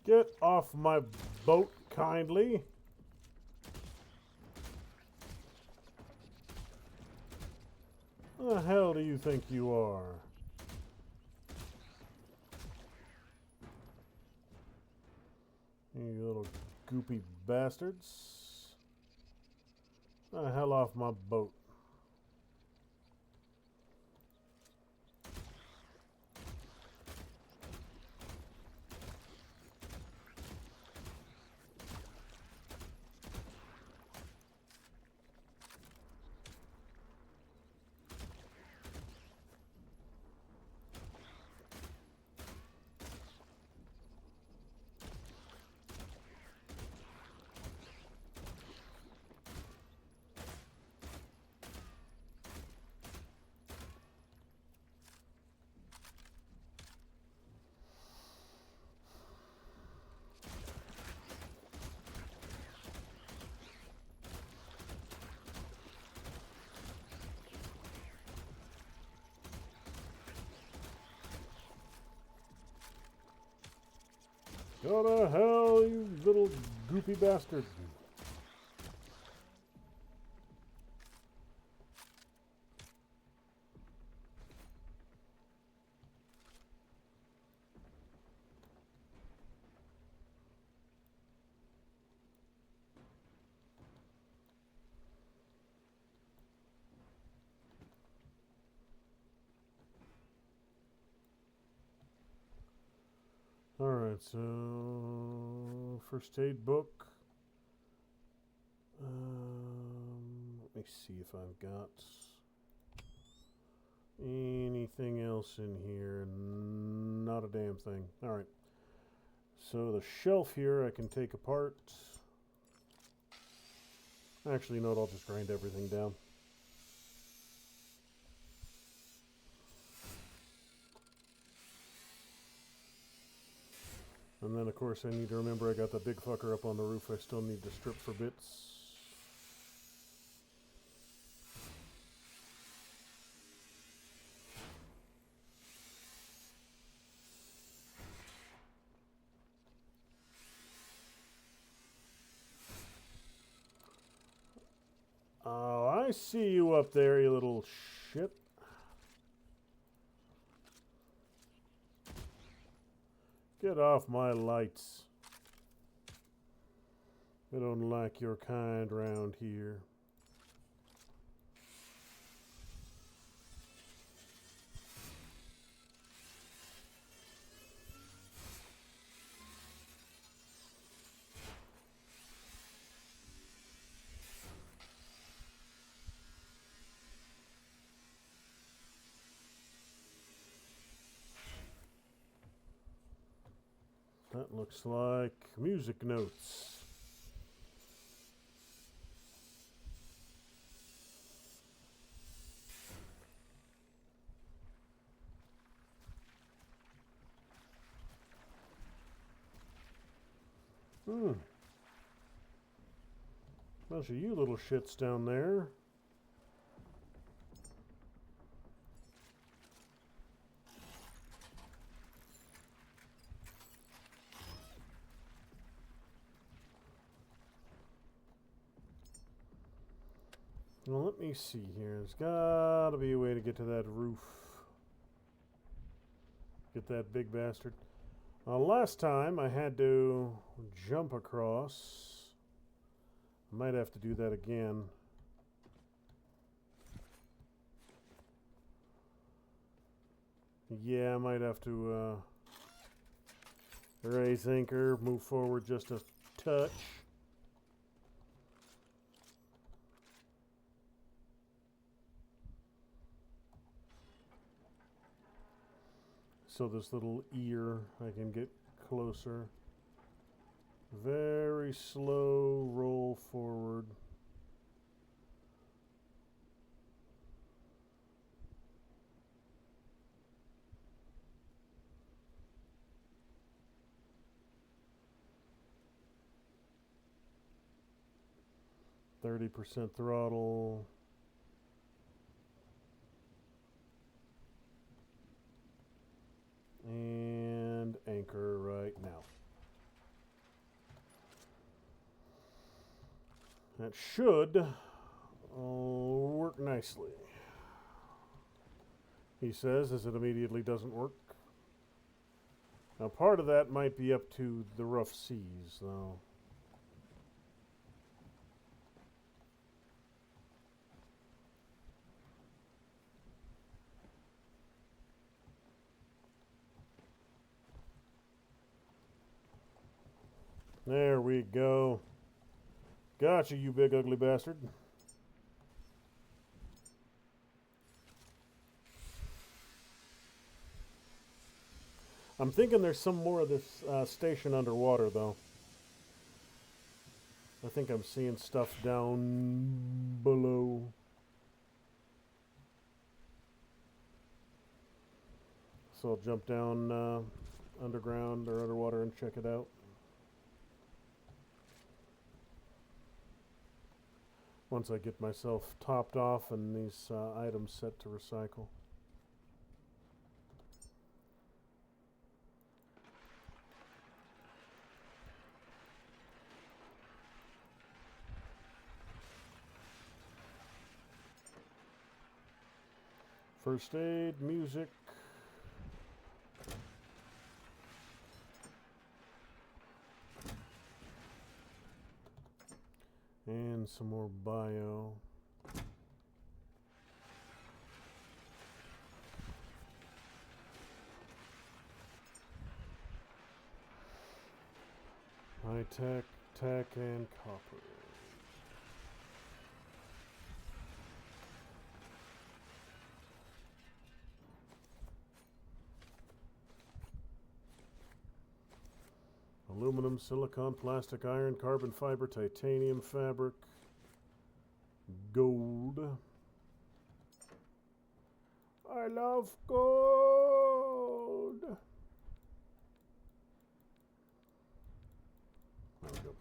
Get off my boat, kindly. Who the hell do you think you are? You little goopy bastards. The hell off my boat. Go to hell, you little goopy bastard. Alright, so first aid book. Let me see if I've got anything else in here. Not a damn thing. Alright, so the shelf here I can take apart. Actually, you know what, I'll just grind everything down. And then, of course, I need to remember I got that big fucker up on the roof I still need to strip for bits. Oh, I see you up there, you little shit. Get off my lights. I don't like your kind round here. That looks like music notes. Bunch of you little shits down there. Well, let me see here. There's got to be a way to get to that roof. Get that big bastard. Last time I had to jump across. I might have to do that again. Yeah, I might have to raise anchor, move forward just a touch. So this little ear, I can get closer. Very slow roll forward. %30 throttle. And anchor right now. That should work nicely. He says, as it immediately doesn't work. Now, part of that might be up to the rough seas, though. There we go. Gotcha, you big ugly bastard. I'm thinking there's some more of this station underwater, though. I think I'm seeing stuff down below. So I'll jump down underground or underwater and check it out. Once I get myself topped off and these items set to recycle. First aid, music. And some more bio. High tech, tech, and copper. Aluminum, silicon, plastic, iron, carbon fiber, titanium fabric, gold. I love gold. There we go.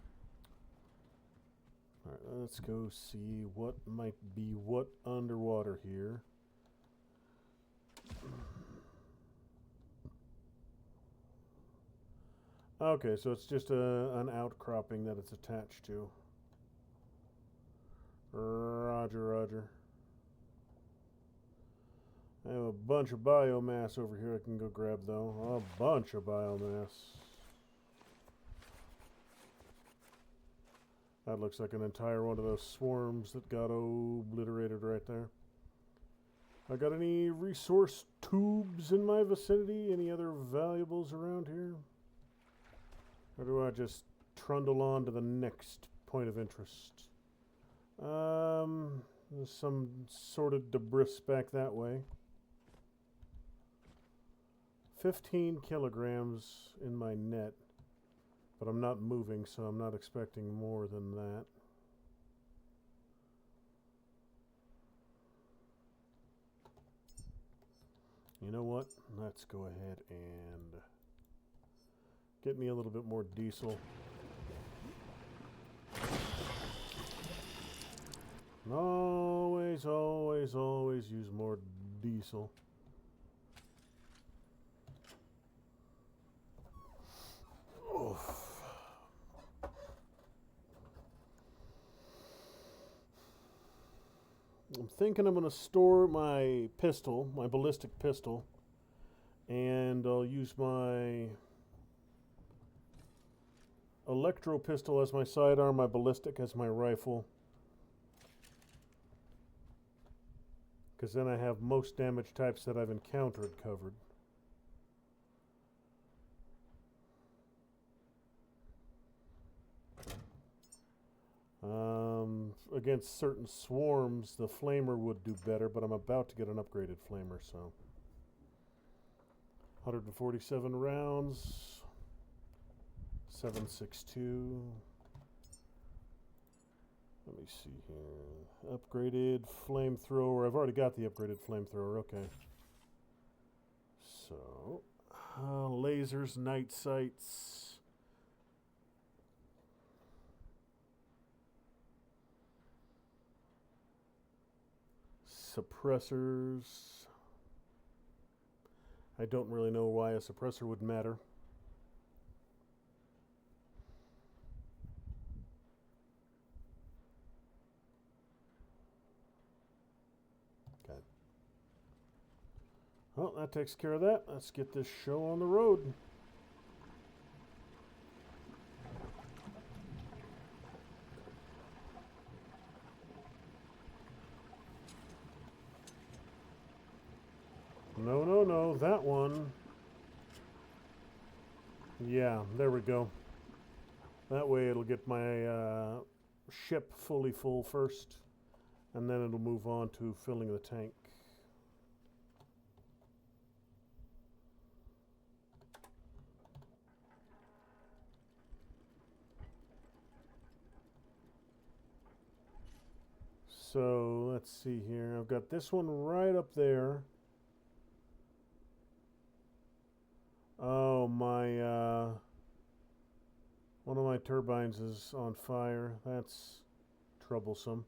Alright, let's go see what might be what underwater here. Okay, so it's just an outcropping that it's attached to. Roger, roger. I have a bunch of biomass over here I can go grab, though. A bunch of biomass. That looks like an entire one of those swarms that got obliterated right there. I got any resource tubes in my vicinity? Any other valuables around here? Or do I just trundle on to the next point of interest? There's some sort of debris back that way. 15 kilograms in my net, but I'm not moving, so I'm not expecting more than that. You know what? Let's go ahead and get me a little bit more diesel. And always, always, always use more diesel. I'm thinking I'm going to store my pistol, my ballistic pistol, and I'll use my electro pistol as my sidearm, my ballistic as my rifle. Because then I have most damage types that I've encountered covered. Against certain swarms, the flamer would do better, but I'm about to get an upgraded flamer, so. 147 rounds. 7.62. Let me see here. Upgraded flamethrower. I've already got the upgraded flamethrower. Okay. So, lasers, night sights. Suppressors. I don't really know why a suppressor would matter. Okay. Well, that takes care of that. Let's get this show on the road. No, no, no, that one. Yeah, there we go. That way it'll get my ship fully full first, and then it'll move on to filling the tank. So, let's see here. I've got this one right up there. Oh, my, one of my turbines is on fire. That's troublesome.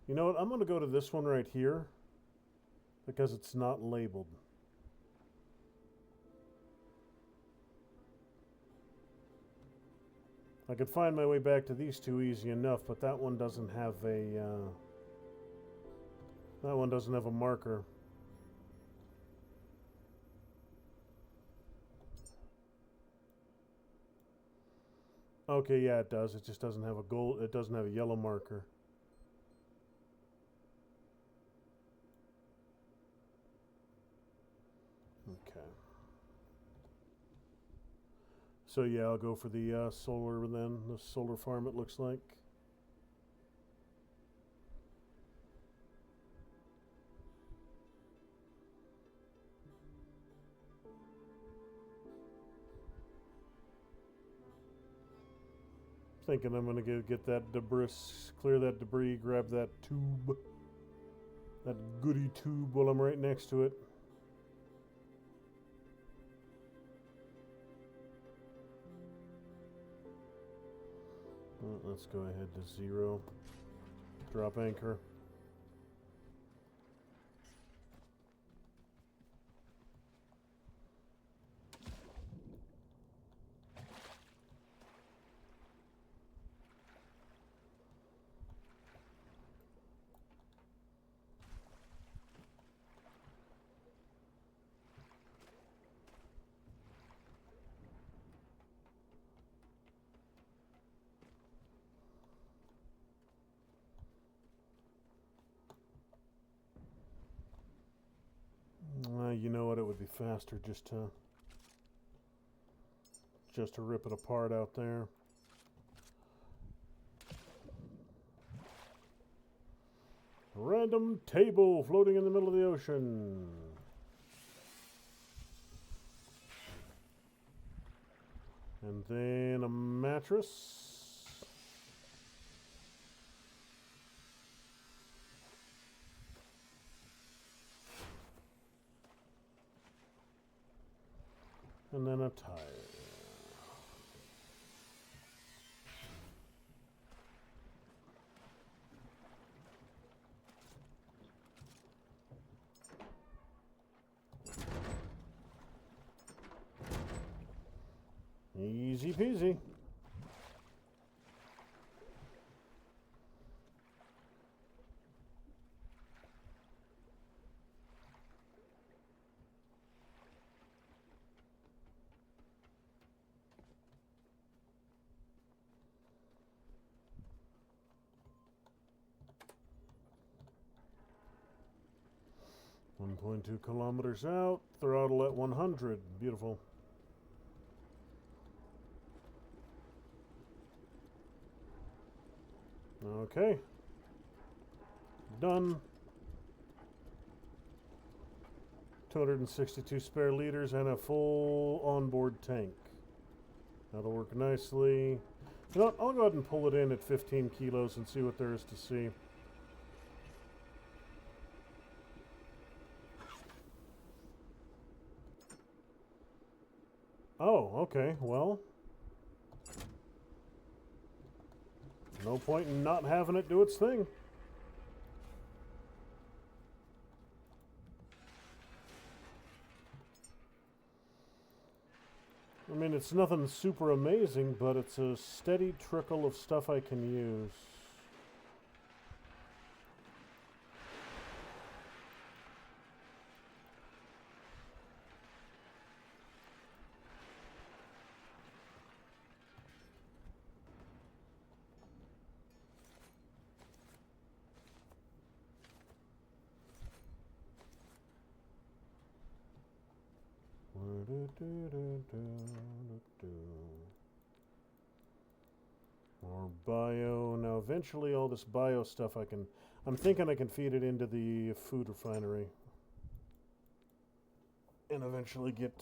You know what? I'm going to go to this one right here because it's not labeled. I could find my way back to these two easy enough, but that one doesn't have a, marker. Okay, yeah, it does. It just doesn't have a gold. It doesn't have a yellow marker. Okay. So yeah, I'll go for the solar then. The solar farm, it looks like. Thinking I'm going to get that debris, clear that debris, grab that tube, that goody tube while I'm right next to it. Well, let's go ahead to 0. Drop anchor. faster just to rip it apart out there. A random table floating in the middle of the ocean. And then a mattress. And then a tire. Easy peasy. .2 kilometers out, throttle at 100. Beautiful. Okay. Done. 262 spare liters and a full onboard tank. That'll work nicely. You know what? I'll go ahead and pull it in at 15 kilos and see what there is to see. Oh, okay. Well, no point in not having it do its thing. I mean, it's nothing super amazing, but it's a steady trickle of stuff I can use. More bio. Now, eventually, all this bio stuff I'm thinking I can feed it into the food refinery. And eventually get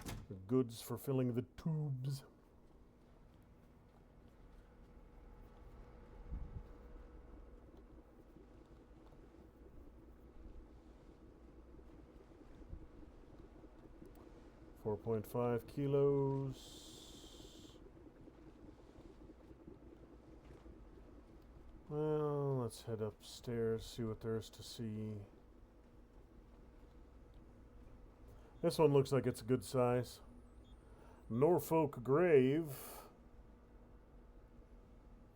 the goods for filling the tubes. .5 kilos. Well, let's head upstairs, see what there is to see. This one looks like it's a good size. Norfolk Grave,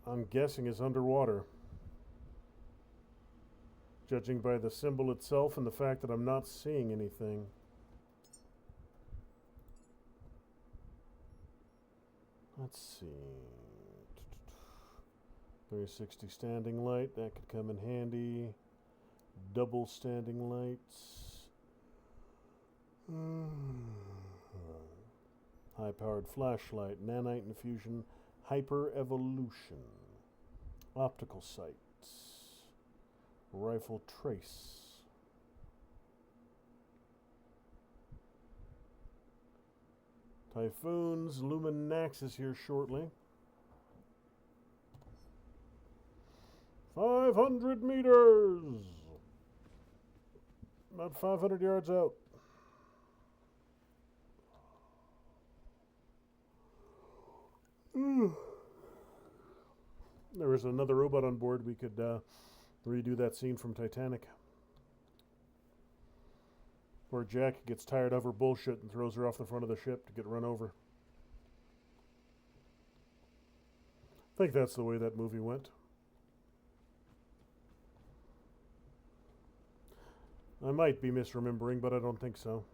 I'm guessing, is underwater. Judging by the symbol itself and the fact that I'm not seeing anything. Let's see. 360 standing light, that could come in handy. Double standing lights. High-powered flashlight, nanite infusion, hyper evolution. Optical sights. Rifle trace. Typhoons, Luminax is here shortly. 500 meters! About 500 yards out. There was another robot on board. We could redo that scene from Titanic. Where Jack gets tired of her bullshit and throws her off the front of the ship to get run over. I think that's the way that movie went. I might be misremembering, but I don't think so.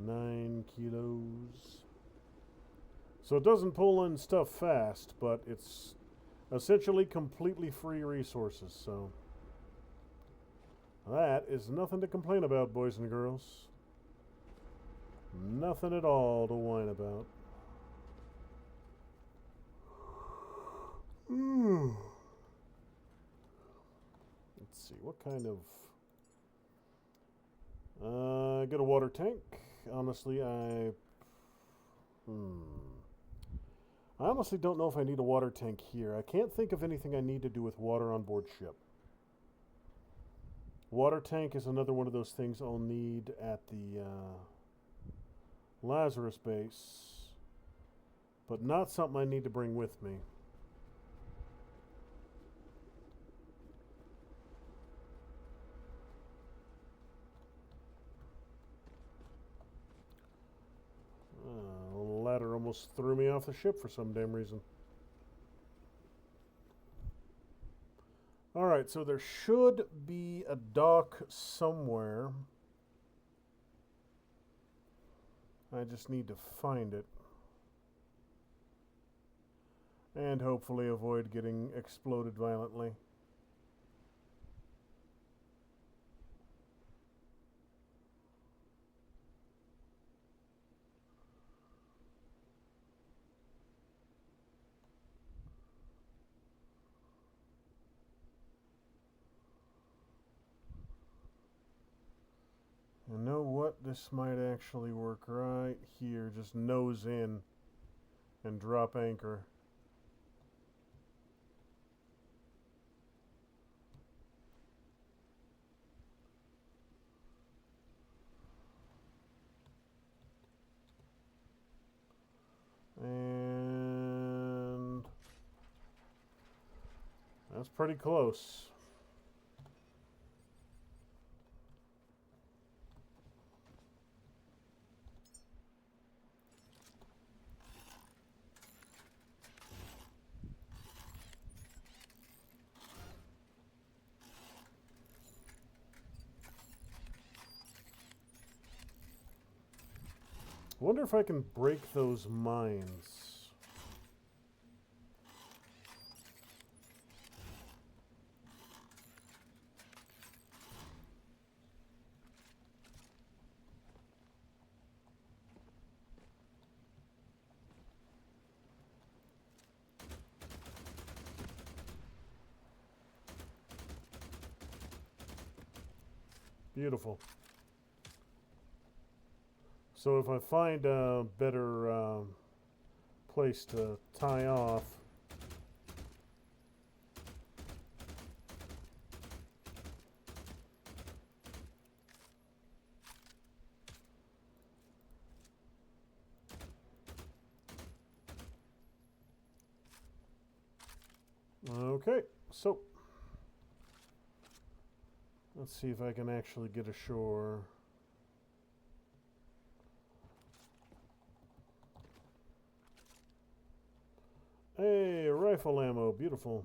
9 kilos. So it doesn't pull in stuff fast, but it's essentially completely free resources, so that is nothing to complain about, boys and girls. Nothing at all to whine about. Let's see, what kind of... get a water tank. Honestly, I honestly don't know if I need a water tank here. I can't think of anything I need to do with water on board ship. Water tank is another one of those things I'll need at the Lazarus base, but not something I need to bring with me. The ladder almost threw me off the ship for some damn reason. Alright, so there should be a dock somewhere. I just need to find it. And hopefully avoid getting exploded violently. You know what? This might actually work right here. Just nose in and drop anchor. And that's pretty close. I wonder if I can break those mines. Beautiful. So if I find a better place to tie off, okay, so let's see if I can actually get ashore. Hey, rifle ammo, beautiful.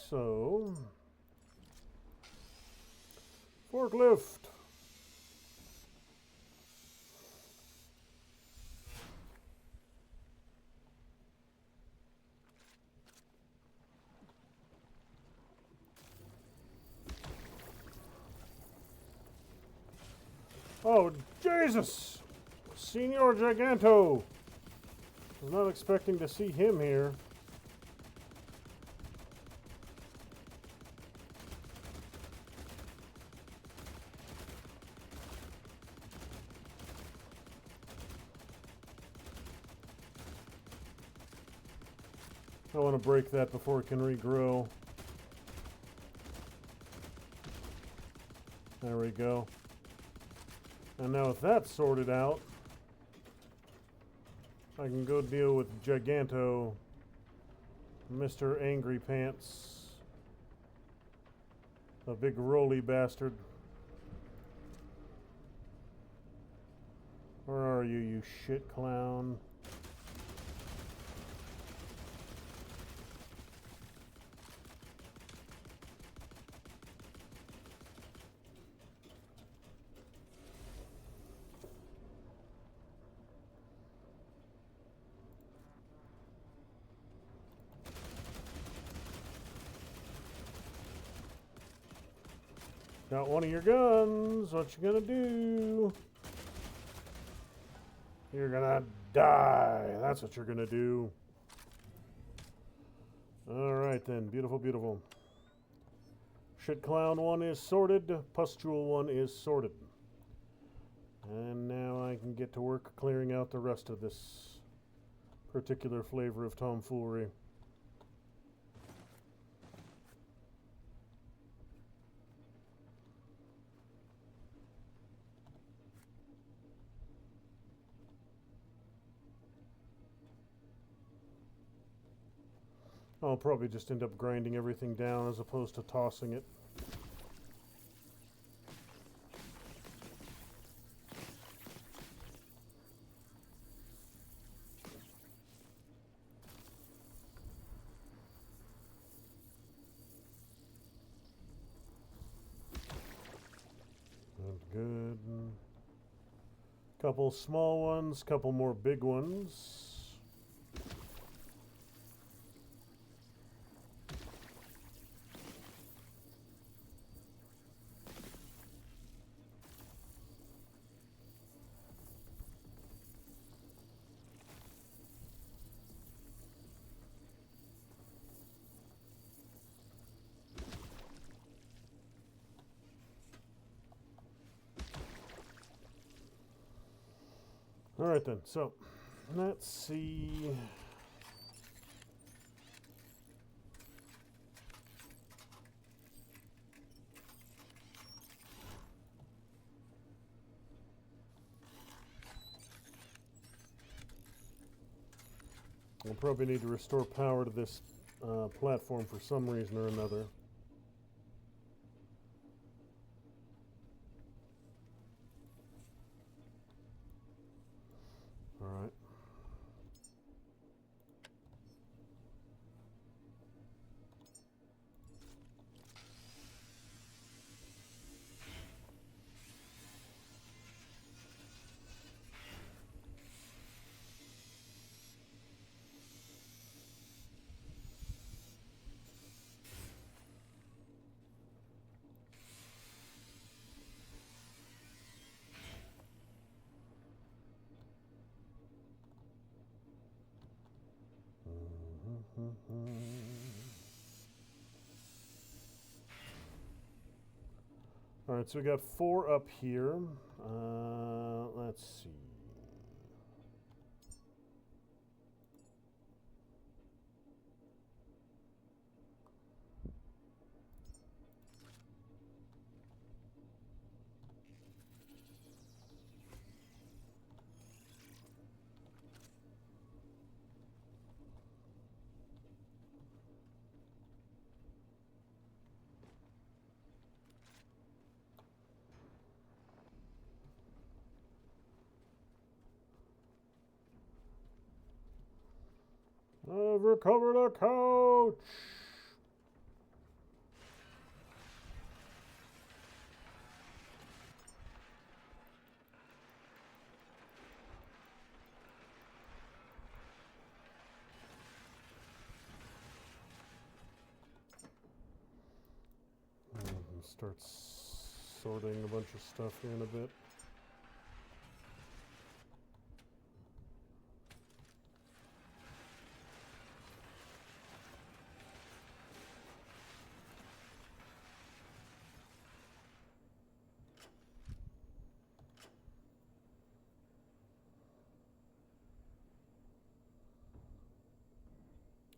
So, forklift. Oh, Jesus! Senor Giganto! I was not expecting to see him here. I want to break that before it can regrow. There we go. And now with that sorted out, I can go deal with Giganto, Mr. Angry Pants. A big roly bastard. Where are you, you shit clown? Got one of your guns. What you gonna do? You're gonna die. That's what you're gonna do. Alright then. Beautiful, beautiful. Shit Clown 1 is sorted. Pustule 1 is sorted. And now I can get to work clearing out the rest of this particular flavor of tomfoolery. I'll probably just end up grinding everything down as opposed to tossing it. That's good. Couple small ones, couple more big ones. All right then, so let's see. We'll probably need to restore power to this platform for some reason or another. All right. All right, so we got 4 up here. Let's see. I've recovered a couch. Start sorting a bunch of stuff here in a bit.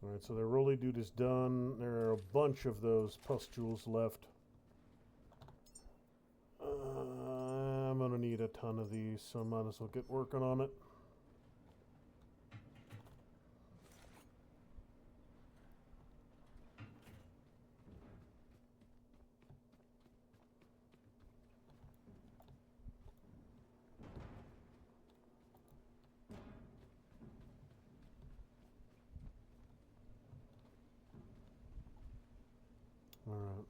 Alright, so their roly dude is done. There are a bunch of those pustules left. I'm gonna need a ton of these, so I might as well get working on it. Alright.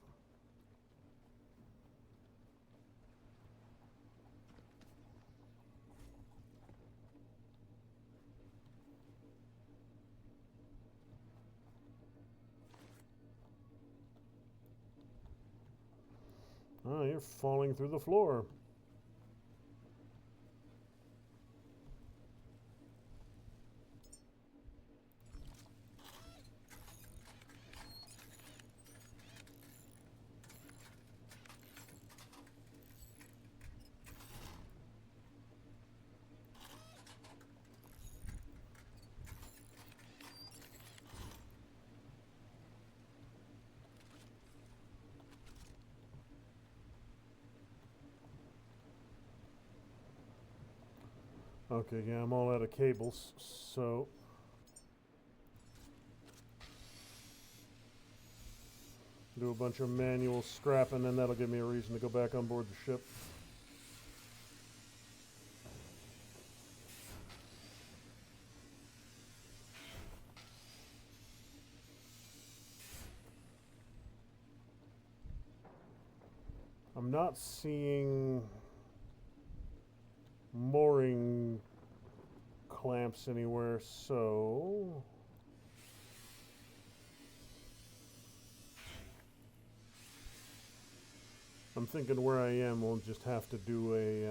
Oh, you're falling through the floor. Okay, yeah, I'm all out of cables, so do a bunch of manual scrapping, and that'll give me a reason to go back on board the ship. I'm not seeing mooring clamps anywhere, so I'm thinking where I am we'll just have to do a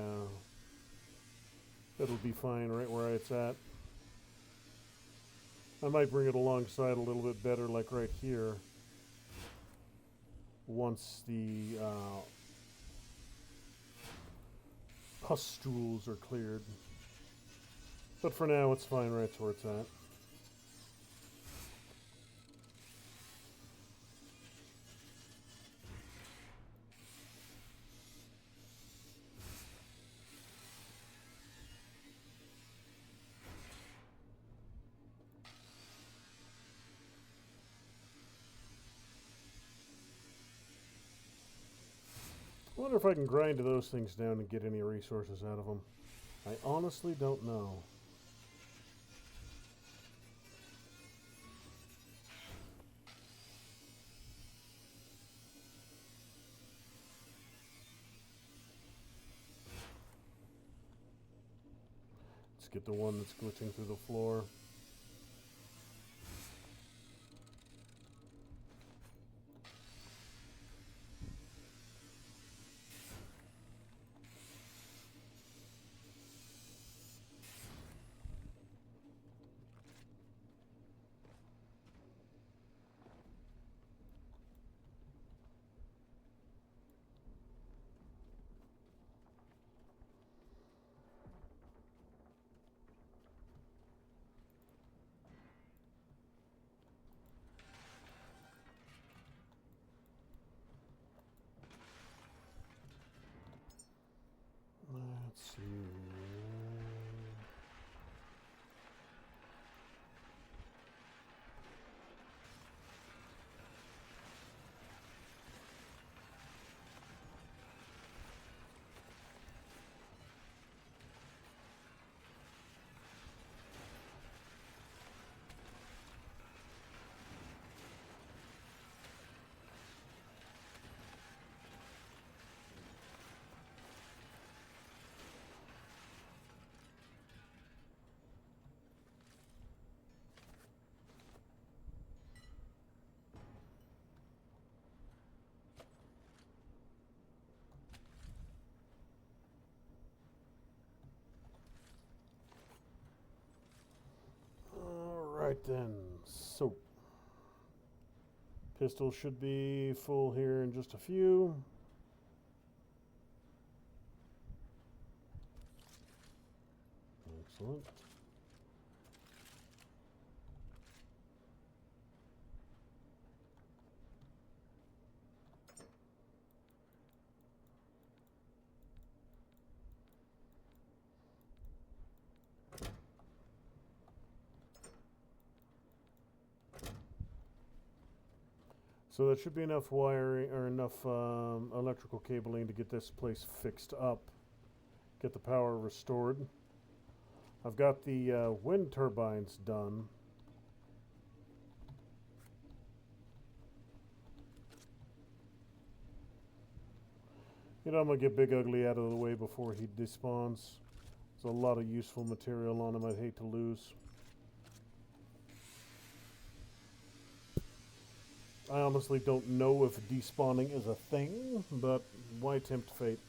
it'll be fine right where it's at. I might bring it alongside a little bit better, like right here, once the pustules are cleared. But for now, it's fine right where it's at. I wonder if I can grind those things down and get any resources out of them. I honestly don't know. Let's get the one that's glitching through the floor. Let's see. Alright then, so pistol should be full here in just a few. Excellent. So that should be enough wiring or enough electrical cabling to get this place fixed up, get the power restored. I've got the wind turbines done. You know, I'm going to get Big Ugly out of the way before he despawns. There's a lot of useful material on him I'd hate to lose. I honestly don't know if despawning is a thing, but why tempt fate?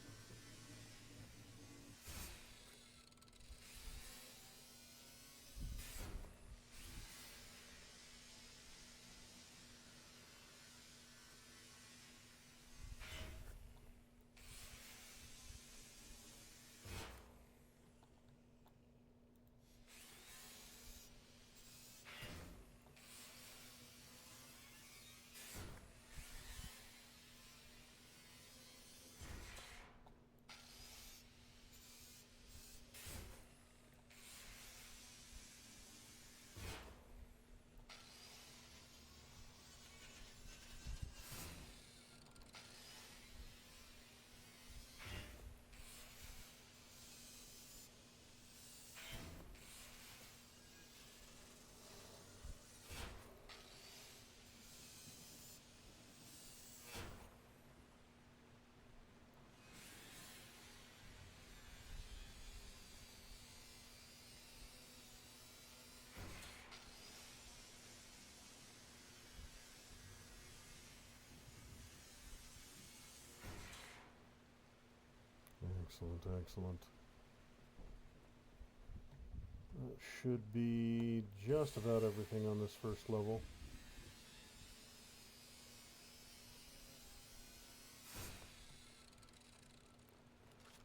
Excellent, excellent. That should be just about everything on this first level.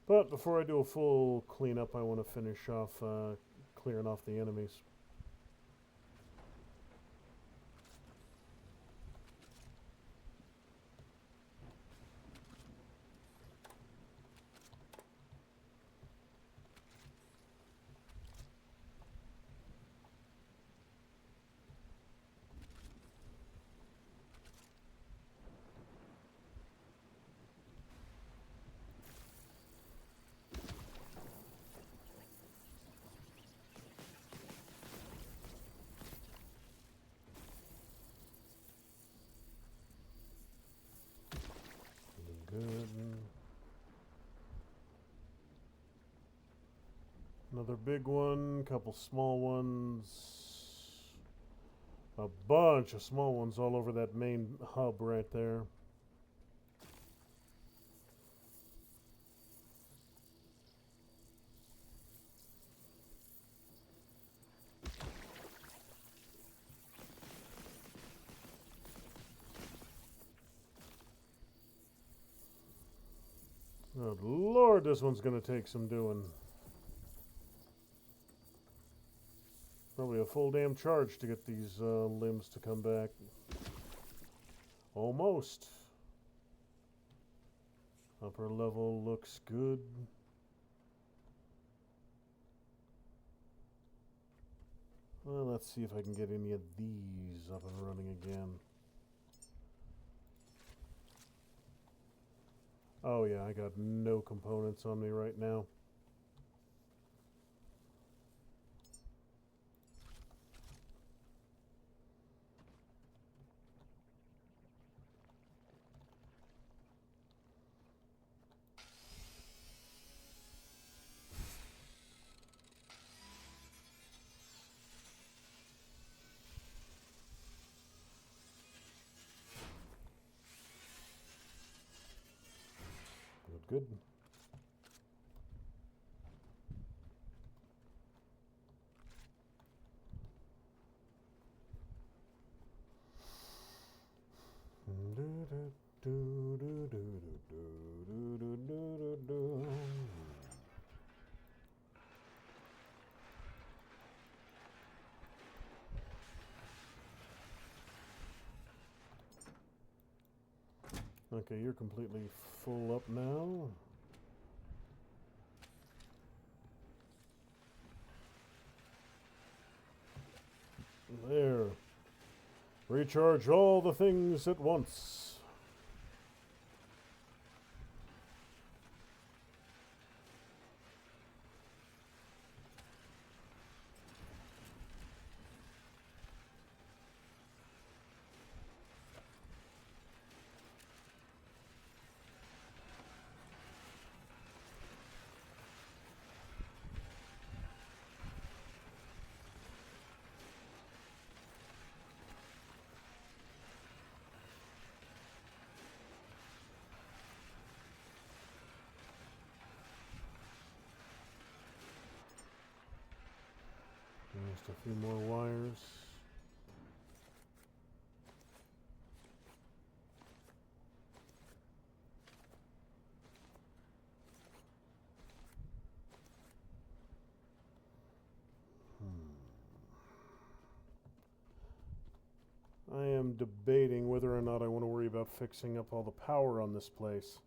But before I do a full cleanup, I want to finish off clearing off the enemies. Good. Another big one, couple small ones, a bunch of small ones all over that main hub right there. Oh Lord, this one's gonna take some doing. Probably a full damn charge to get these limbs to come back. Almost. Upper level looks good. Well, let's see if I can get any of these up and running again. Oh yeah, I got no components on me right now. Good. Okay, you're completely full up now. There. Recharge all the things at once. Just a few more wires. I am debating whether or not I want to worry about fixing up all the power on this place,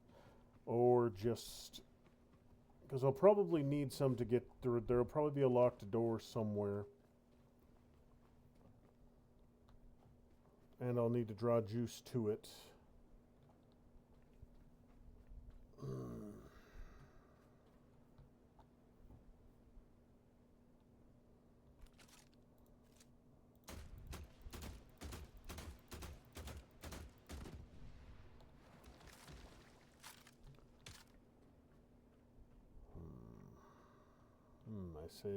or just, because I'll probably need some to get through. There'll probably be a locked door somewhere, and I'll need to draw juice to it. I say,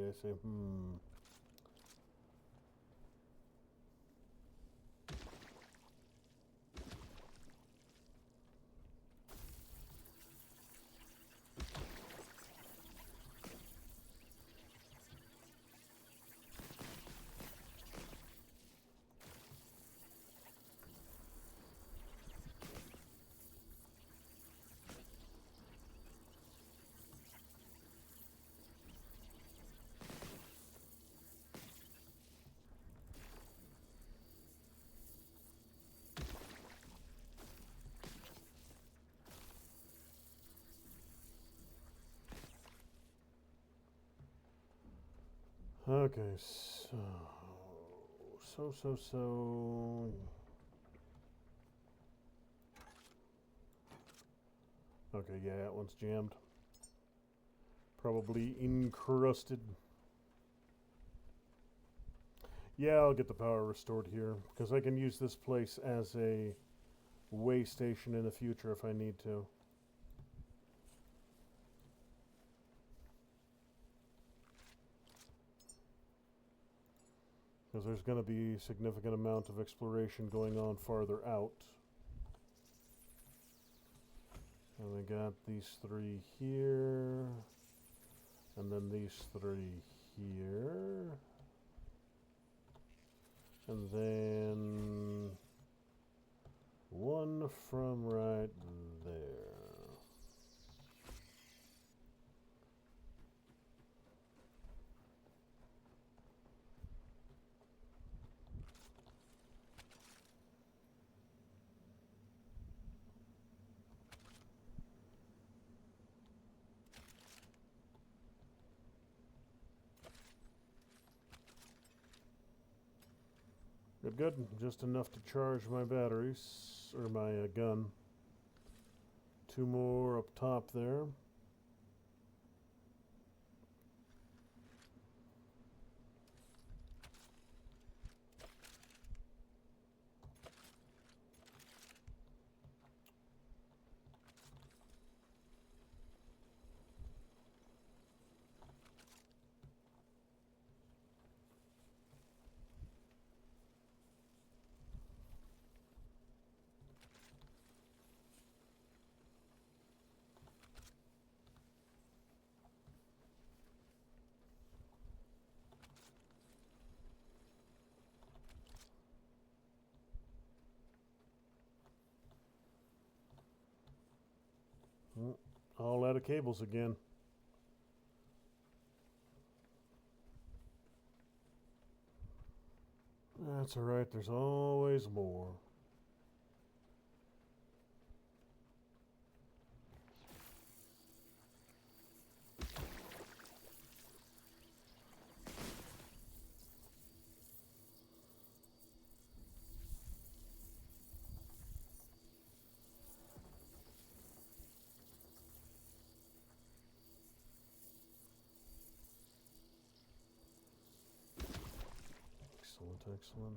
Okay, so. Okay, yeah, that one's jammed. Probably encrusted. Yeah, I'll get the power restored here, because I can use this place as a way station in the future if I need to. Because there's going to be a significant amount of exploration going on farther out. And we got these three here. And then these three here. And then one from right there. Good. Just enough to charge my batteries, or my gun. Two more up top there. All out of cables again. That's alright, there's always more. excellent.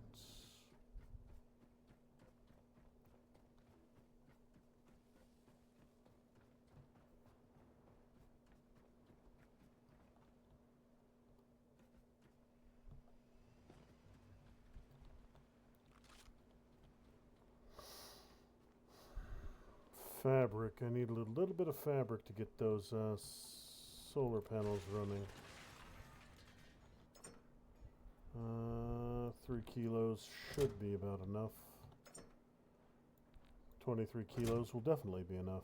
Fabric. I need a little bit of fabric to get those solar panels running. 3 kilos should be about enough. 23 kilos will definitely be enough.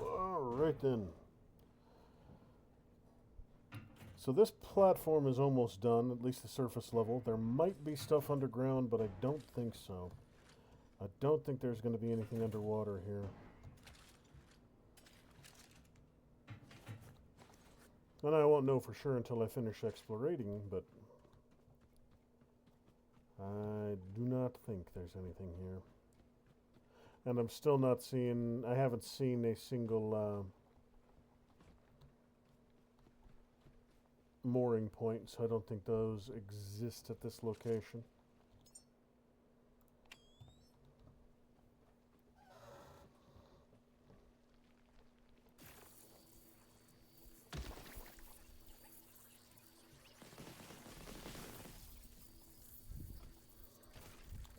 Alright then. So this platform is almost done, at least the surface level. There might be stuff underground, but I don't think so. I don't think there's going to be anything underwater here. And I won't know for sure until I finish explorating, but I do not think there's anything here. And I'm still not seeing, I haven't seen a single mooring point, so I don't think those exist at this location.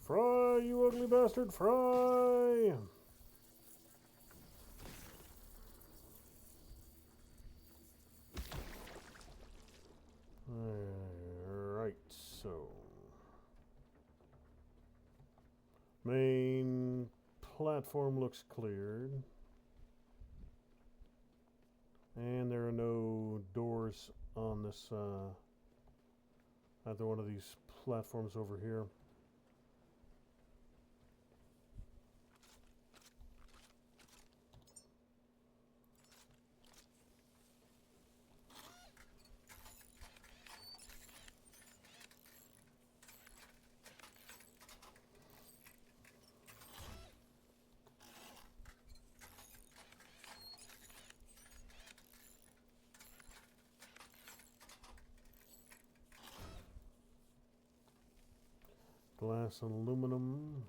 Fry, you ugly bastard, fry! Alright, so main platform looks cleared. And there are no doors on this either one of these platforms over here. Glass and aluminum.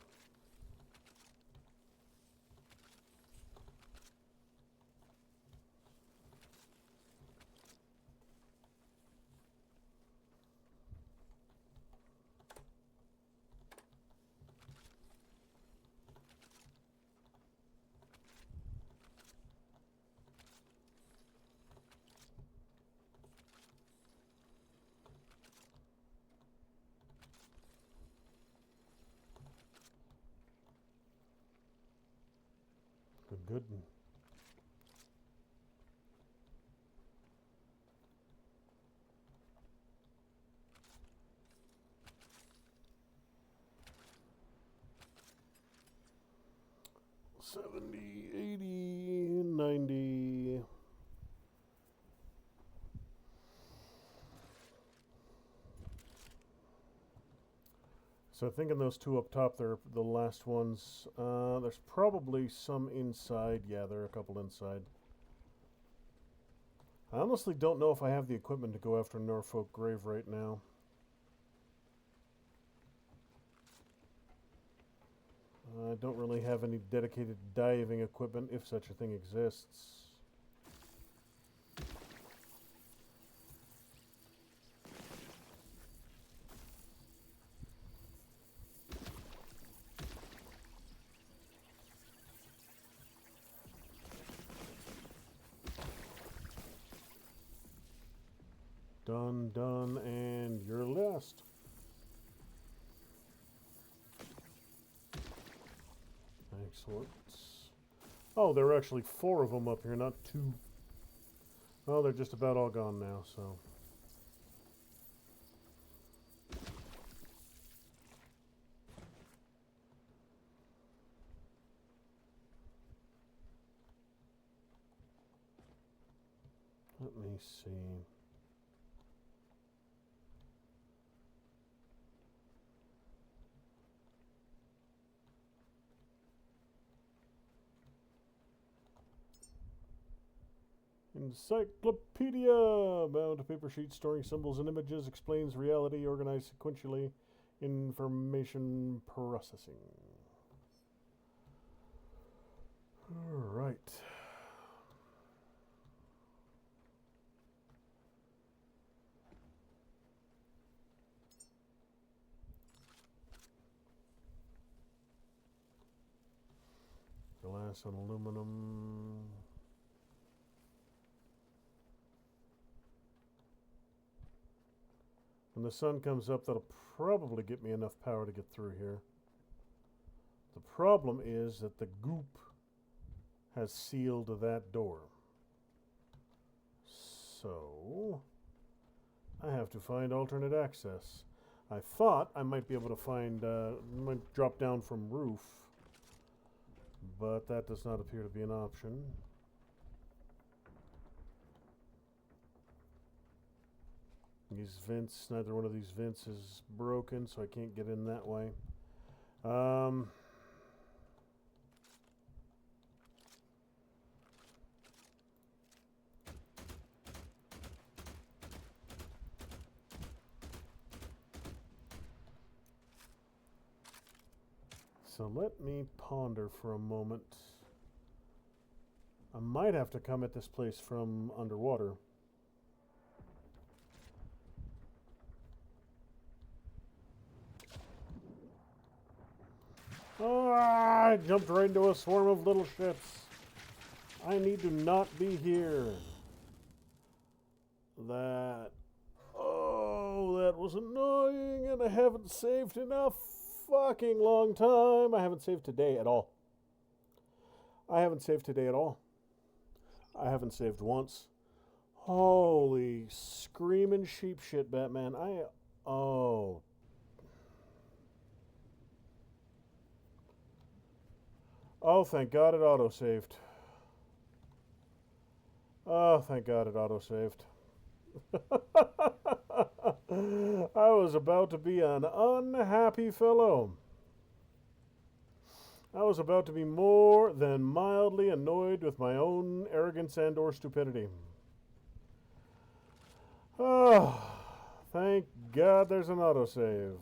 Good. $70, $80, $90. So I think in those two up top, they're the last ones. There's probably some inside. Yeah, there are a couple inside. I honestly don't know if I have the equipment to go after Norfolk Grave right now. I don't really have any dedicated diving equipment, if such a thing exists. Done, and you're last. Excellent. Oh, there are actually 4 of them up here, not 2. Well, they're just about all gone now, so. Let me see. Encyclopedia! Bound to paper sheets storing symbols and images, explains reality, organized sequentially, information processing. Alright. Glass and aluminum. When the sun comes up, that'll probably get me enough power to get through here. The problem is that the goop has sealed that door. So, I have to find alternate access. I thought I might be able to find, might drop down from roof, but that does not appear to be an option. These vents, neither one of these vents is broken, so I can't get in that way. So let me ponder for a moment. I might have to come at this place from underwater. Oh, I jumped right into a swarm of little ships. I need to not be here. That was annoying, and I haven't saved in a fucking long time. I haven't saved today at all. I haven't saved today at all. I haven't saved once. Holy screaming sheep shit, Batman. Oh, thank God it autosaved. Oh, thank God it autosaved. I was about to be an unhappy fellow. I was about to be more than mildly annoyed with my own arrogance and or stupidity. Oh, thank God there's an autosave.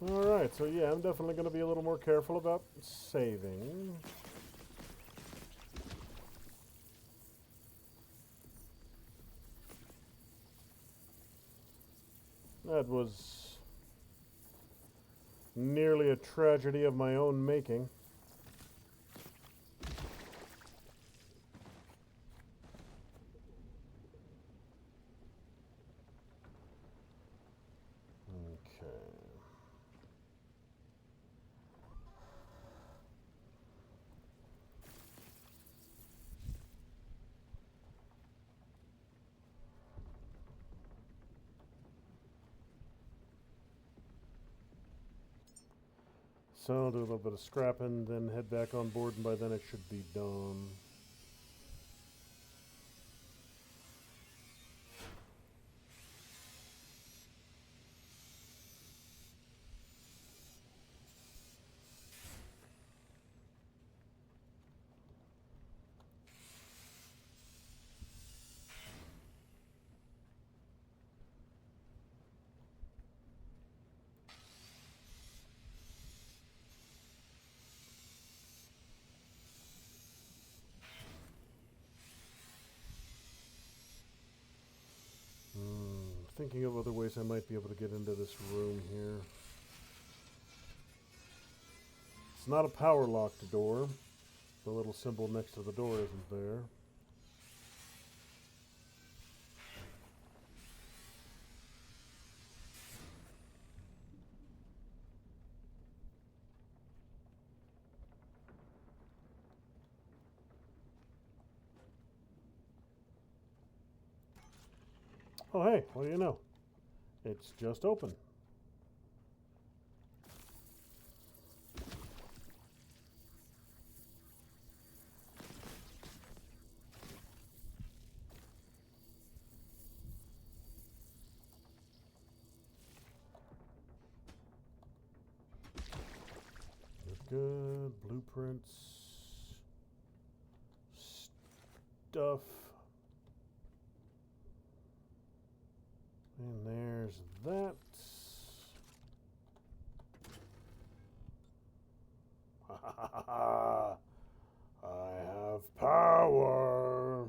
Alright, so yeah, I'm definitely going to be a little more careful about saving. That was nearly a tragedy of my own making. So I'll do a little bit of scrapping, then head back on board, and by then it should be done. Thinking of other ways I might be able to get into this room here. It's not a power locked door. The little symbol next to the door isn't there. Oh, hey, what do you know? It's just open. Good blueprints, stuff, and there's that. I have power.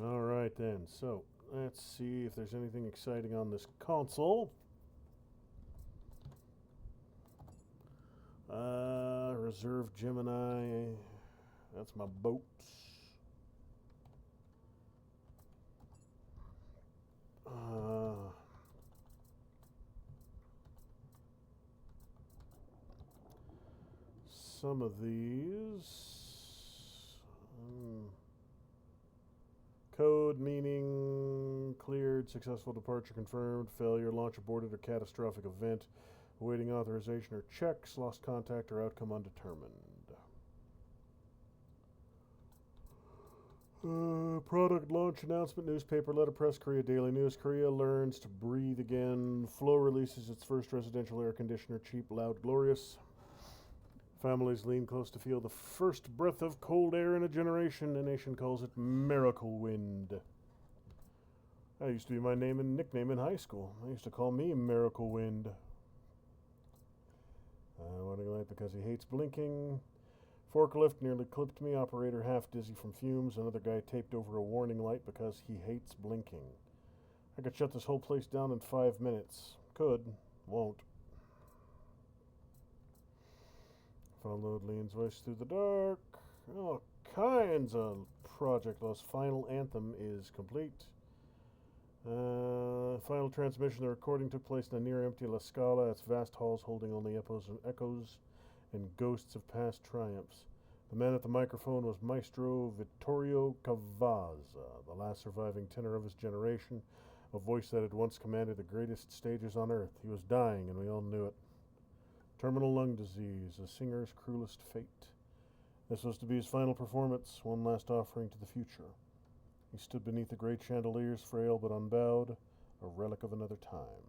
All right then. So let's see if there's anything exciting on this console. Reserve Gemini. That's my boat. Some of these. Code meaning cleared, successful departure confirmed, failure, launch aborted, or catastrophic event. Awaiting authorization or checks, lost contact or outcome undetermined. Product launch announcement, newspaper, letterpress, Korea Daily News. Korea learns to breathe again. Flow releases its first residential air conditioner, cheap, loud, glorious. Families lean close to feel the first breath of cold air in a generation. The nation calls it Miracle Wind. That used to be my name and nickname in high school. They used to call me Miracle Wind. Warning light because he hates blinking. Forklift nearly clipped me. Operator half dizzy from fumes. Another guy taped over a warning light because he hates blinking. I could shut this whole place down in 5 minutes. Could. Won't. Followed Leon's voice through the dark. All kinds of Project Lost. Final anthem is complete. Final transmission. The recording took place in a near-empty La Scala. Its vast halls holding only echoes and ghosts of past triumphs. The man at the microphone was Maestro Vittorio Cavazza, the last surviving tenor of his generation, a voice that had once commanded the greatest stages on earth. He was dying, and we all knew it. Terminal lung disease, a singer's cruelest fate. This was to be his final performance, one last offering to the future. He stood beneath the great chandeliers, frail but unbowed, a relic of another time.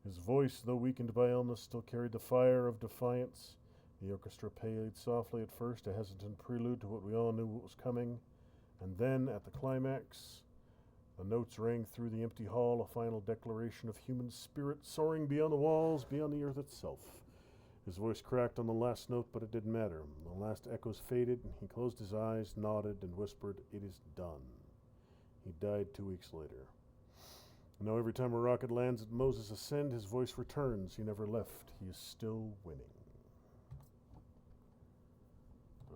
His voice, though weakened by illness, still carried the fire of defiance. The orchestra played softly at first, a hesitant prelude to what we all knew was coming. And then, at the climax, the notes rang through the empty hall, a final declaration of human spirit soaring beyond the walls, beyond the earth itself. His voice cracked on the last note, but it didn't matter. The last echoes faded. He closed his eyes, nodded, and whispered, "It is done." He died 2 weeks later. Now every time a rocket lands at Moses Ascend, his voice returns. He never left. He is still winning.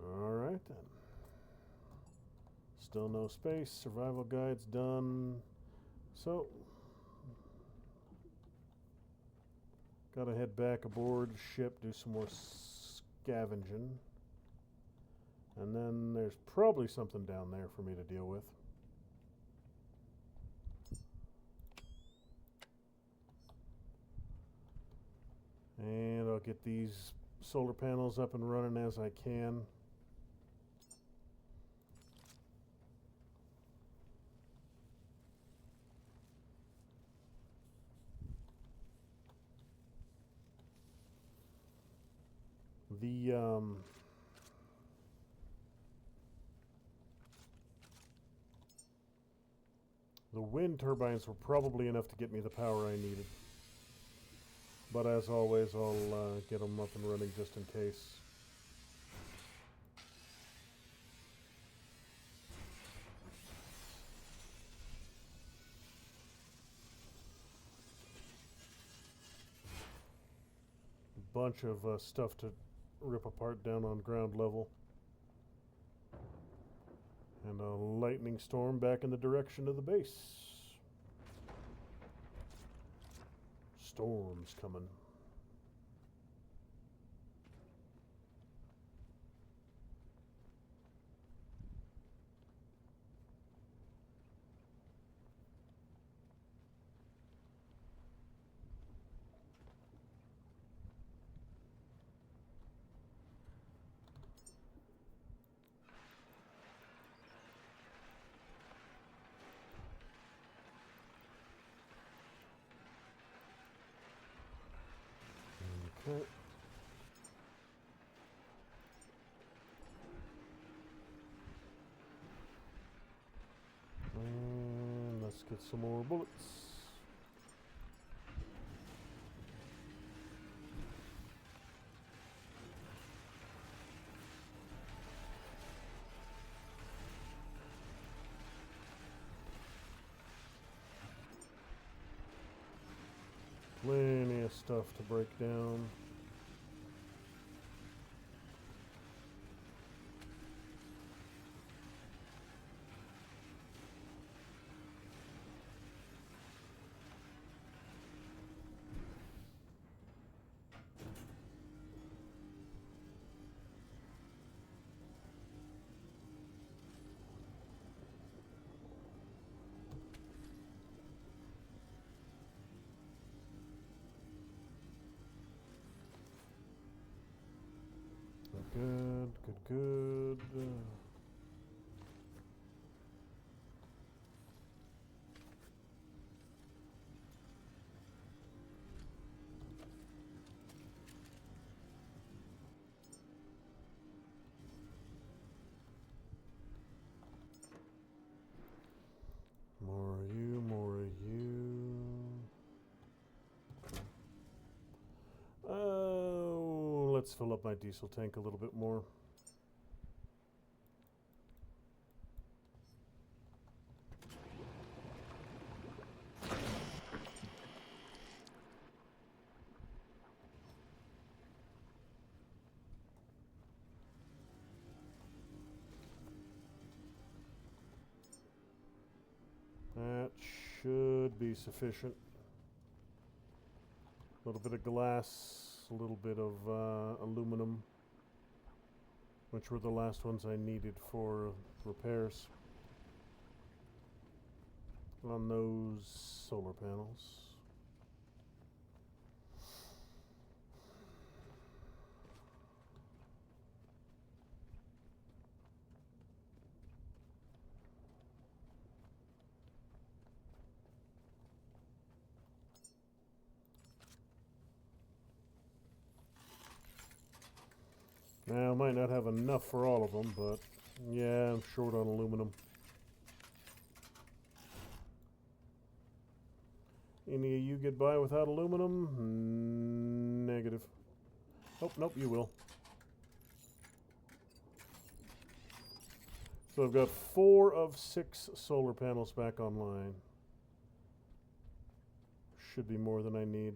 All right, then. Still no space. Survival guide's done. So, gotta head back aboard ship, do some more scavenging. And then there's probably something down there for me to deal with. And I'll get these solar panels up and running as I can. The wind turbines were probably enough to get me the power I needed. But as always, I'll get them up and running just in case. Bunch of stuff to rip apart down on ground level. And a lightning storm back in the direction of the base. Storm's coming. Okay. And let's get some more bullets. Plenty of stuff to break down. Good, good, good. More of you, more of you. Oh, let's fill up my diesel tank a little bit more. That should be sufficient. A little bit of glass, a little bit of aluminum, which were the last ones I needed for repairs on those solar panels. Now, I might not have enough for all of them, but yeah, I'm short on aluminum. Any of you get by without aluminum? Negative. Oh, nope, you will. So I've got 4 of 6 solar panels back online. Should be more than I need.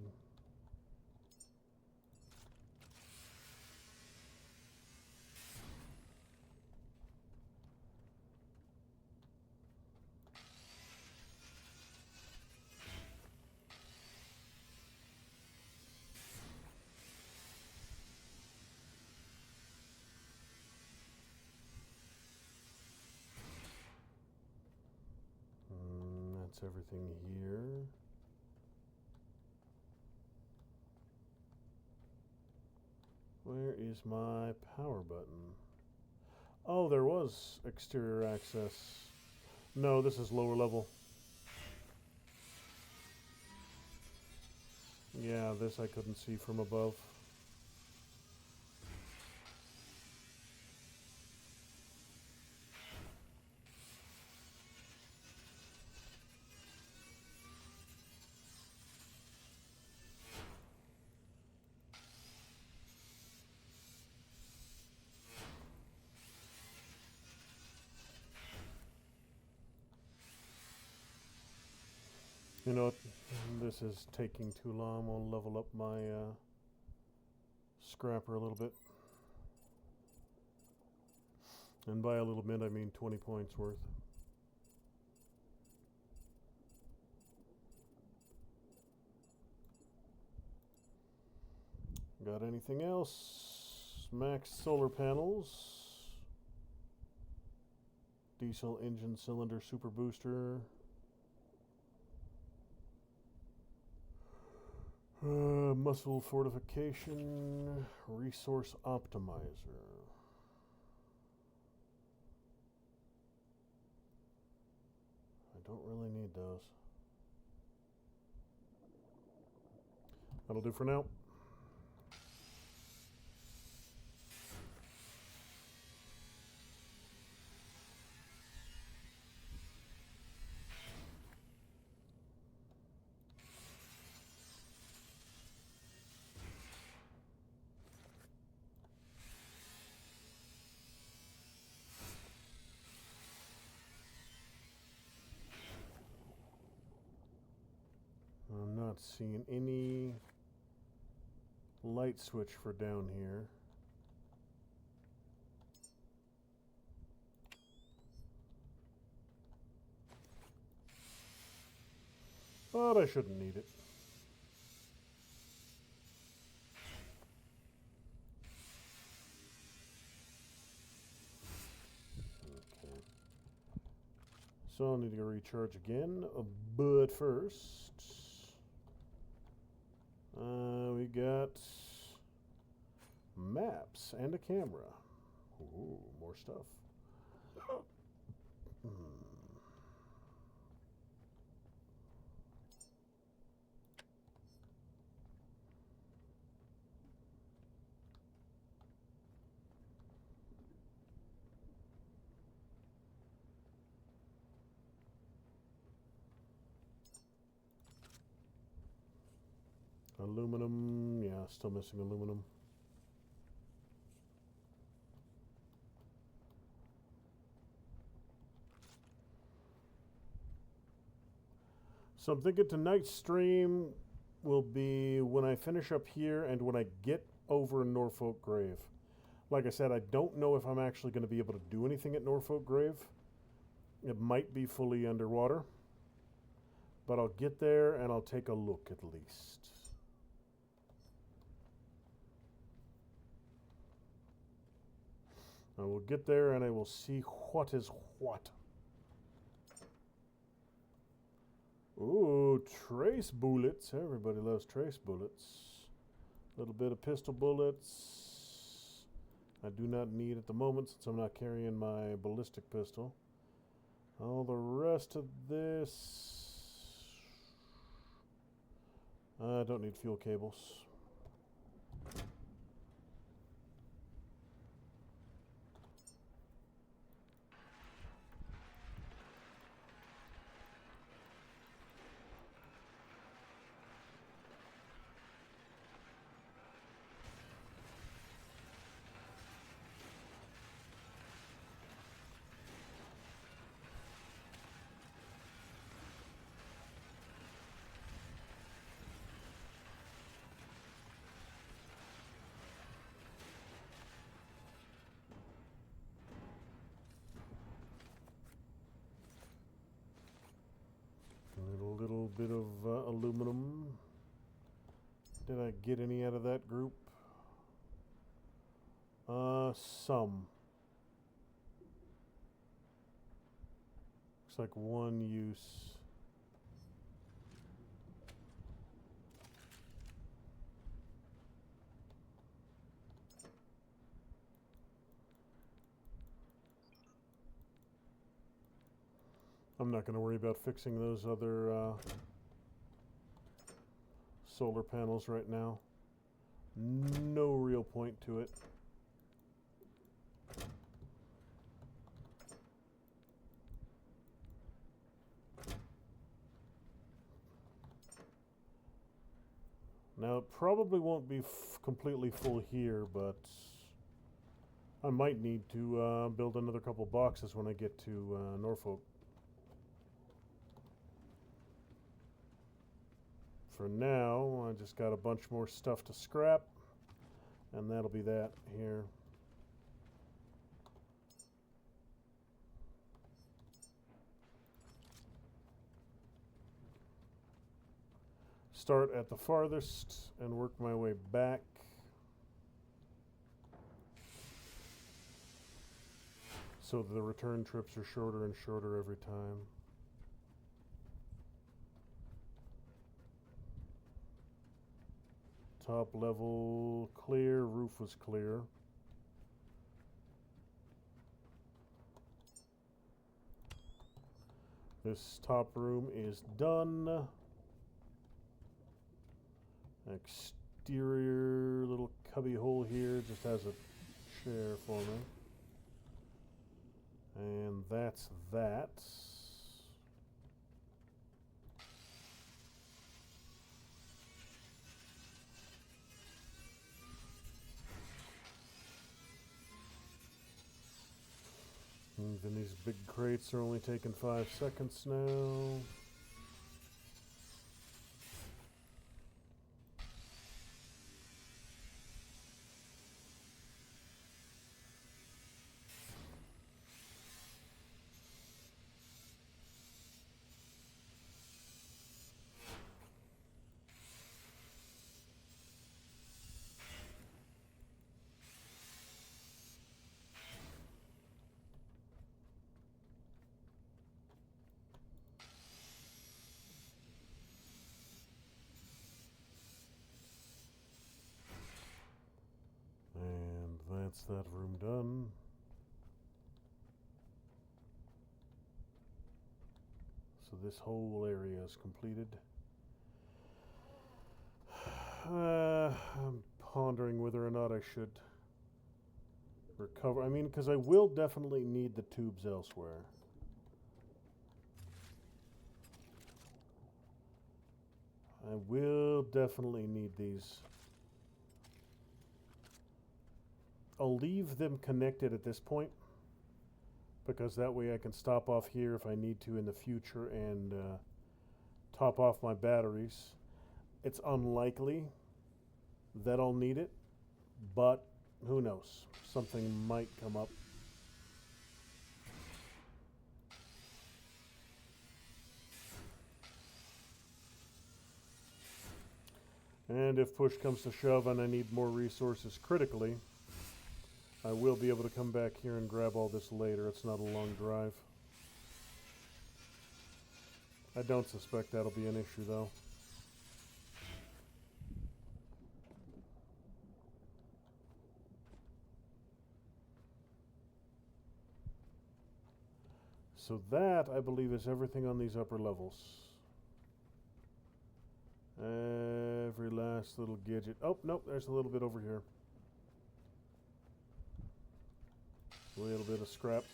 That's everything here. Where is my power button? Oh, there was exterior access. No, this is lower level. Yeah, this I couldn't see from above. You know what? This is taking too long. We'll level up my scrapper a little bit. And by a little bit, I mean 20 points worth. Got anything else? Max solar panels. Diesel engine cylinder super booster. Muscle fortification. Resource optimizer. I don't really need those. That'll do for now. Not seeing any light switch for down here. But I shouldn't need it. Okay. So I'll need to recharge again, but first, we got maps and a camera. Ooh, more stuff. Aluminum, yeah, still missing aluminum. So I'm thinking tonight's stream will be when I finish up here and when I get over Norfolk Grave. Like I said, I don't know if I'm actually going to be able to do anything at Norfolk Grave. It might be fully underwater. But I'll get there and I'll take a look at least. I will get there and I will see what is what. Ooh, trace bullets. Everybody loves trace bullets. A little bit of pistol bullets. I do not need at the moment since I'm not carrying my ballistic pistol. All the rest of this... I don't need fuel cables. A little bit of aluminum. Did I get any out of that group? Some. Looks like one use. I'm not going to worry about fixing those other solar panels right now. No real point to it. Now, it probably won't be completely full here, but I might need to build another couple boxes when I get to Norfolk. For now, I just got a bunch more stuff to scrap, and that'll be that here. Start at the farthest and work my way back. So the return trips are shorter and shorter every time. Top level clear, roof was clear. This top room is done. Exterior little cubby hole here just has a chair for me. And that's that. Even these big crates are only taking 5 seconds now. That's that room done. So this whole area is completed. I'm pondering whether or not I should recover. I mean, because I will definitely need the tubes elsewhere. I will definitely need these. I'll leave them connected at this point, because that way I can stop off here if I need to in the future and top off my batteries. It's unlikely that I'll need it, but who knows? Something might come up. And if push comes to shove and I need more resources critically, I will be able to come back here and grab all this later. It's not a long drive. I don't suspect that'll be an issue, though. So that, I believe, is everything on these upper levels. Every last little gadget. Oh, nope, there's a little bit over here. A little bit of scrap.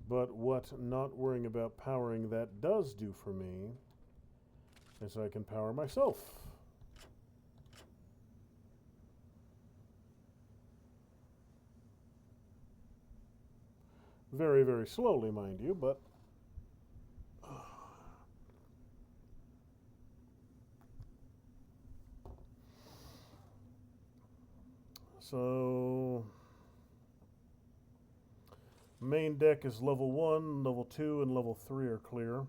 But what not worrying about powering that does do for me is I can power myself. Very, very slowly, mind you, but so main deck is level 1, level 2, and level 3 are clear.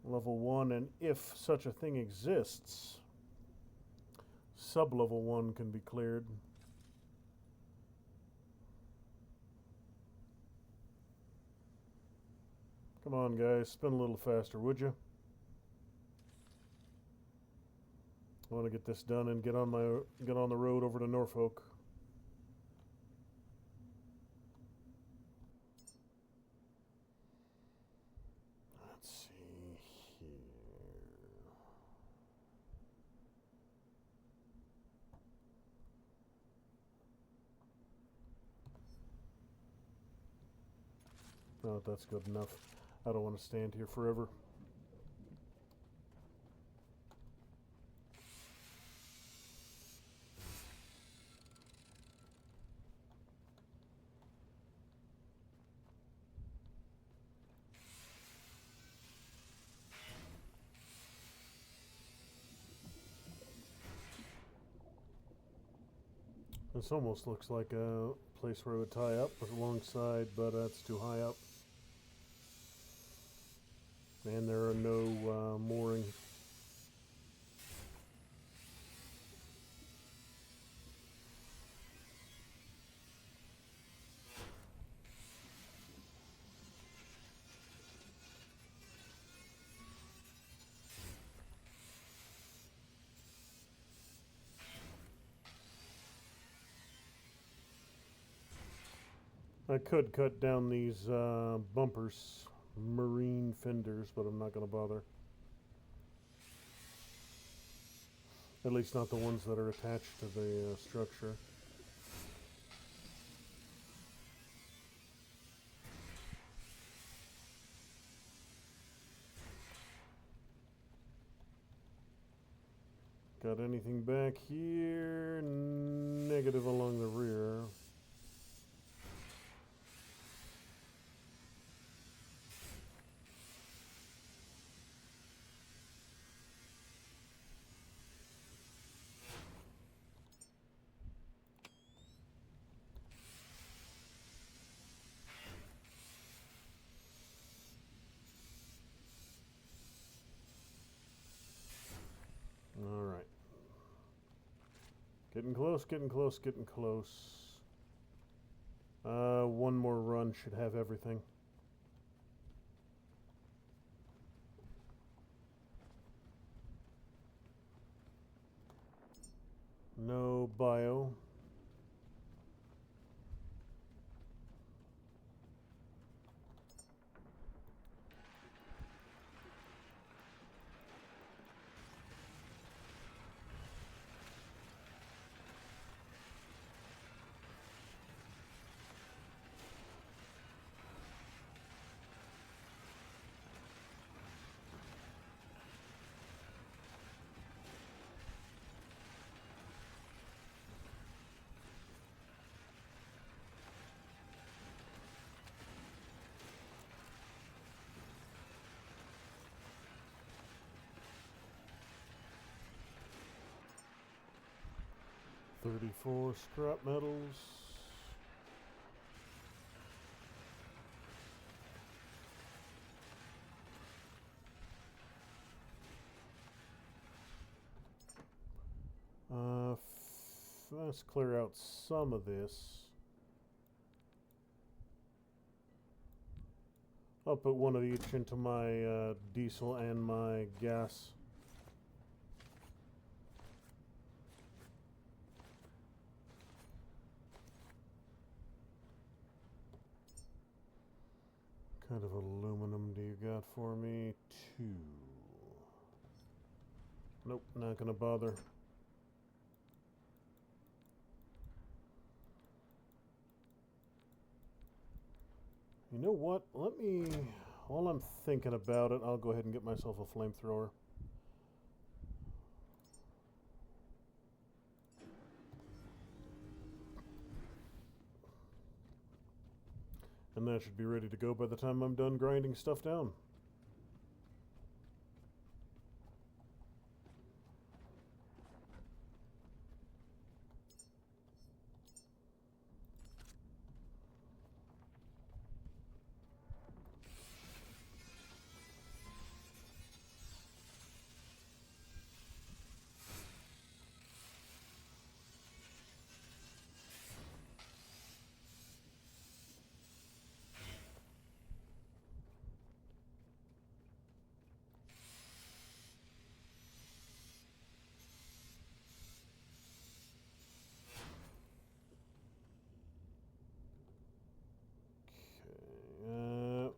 Level 1, and if such a thing exists, sub-level 1 can be cleared. Come on, guys, spin a little faster, would you? I want to get this done and get on the road over to Norfolk. Let's see here. Oh, that's good enough. I don't want to stand here forever. This almost looks like a place where I would tie up alongside, but that's too high up. And there are no mooring. I could cut down these bumpers, marine fenders, but I'm not going to bother. At least not the ones that are attached to the structure. Got anything back here? Negative along the rear. All right. Getting close, getting close, getting close. One more run should have everything. No bio. $34 scrap metals. Let's clear out some of this. I'll put one of each into my diesel and my gas. What kind of aluminum do you got for me? 2. Nope, not gonna bother. You know what? Let me, while I'm thinking about it, I'll go ahead and get myself a flamethrower. And that should be ready to go by the time I'm done grinding stuff down.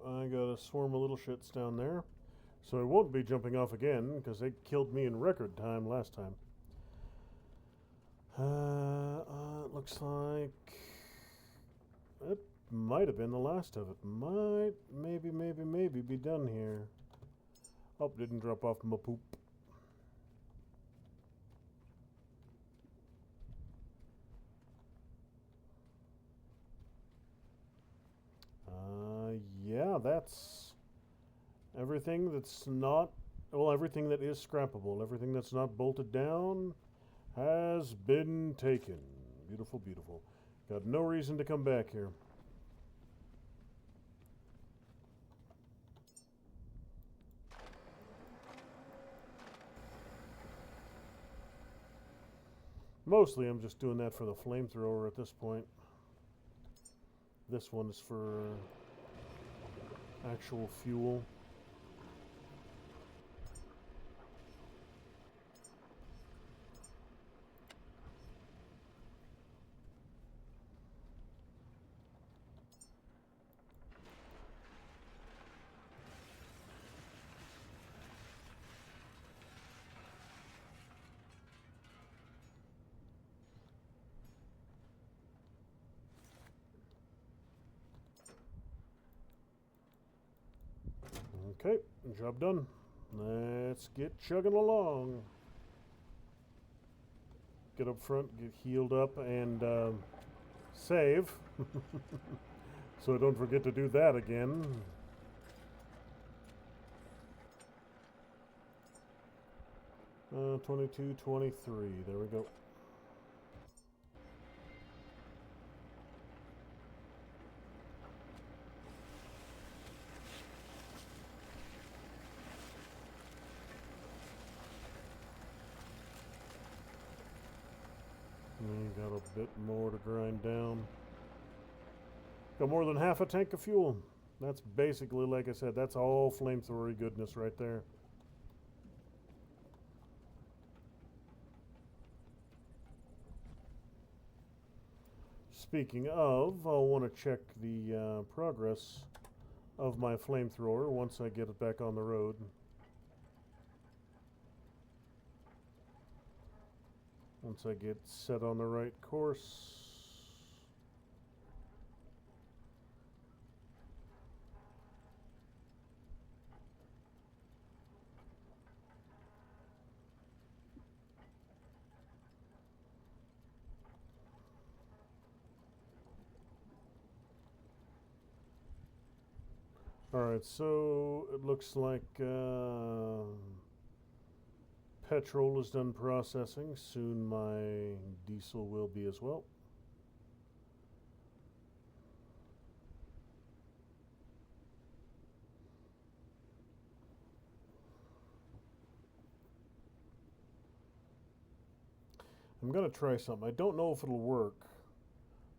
I got a swarm of little shits down there. So I won't be jumping off again, because they killed me in record time last time. It looks like it might have been the last of it. Might, maybe be done here. Oh, didn't drop off my poop. Yeah, that's everything that's not, well, everything that is scrappable, everything that's not bolted down has been taken. Beautiful, beautiful. Got no reason to come back here. Mostly I'm just doing that for the flamethrower at this point. This one is for actual fuel. Okay, job done. Let's get chugging along. Get up front, get healed up, and save. So I don't forget to do that again. Uh, 22, 23. There we go. Got a bit more to grind down. Got more than half a tank of fuel. That's basically, like I said, that's all flamethrower goodness right there. Speaking of, I'll want to check the progress of my flamethrower once I get it back on the road. Once I get set on the right course. Alright, so it looks like petrol is done processing. Soon my diesel will be as well. I'm going to try something. I don't know if it'll work,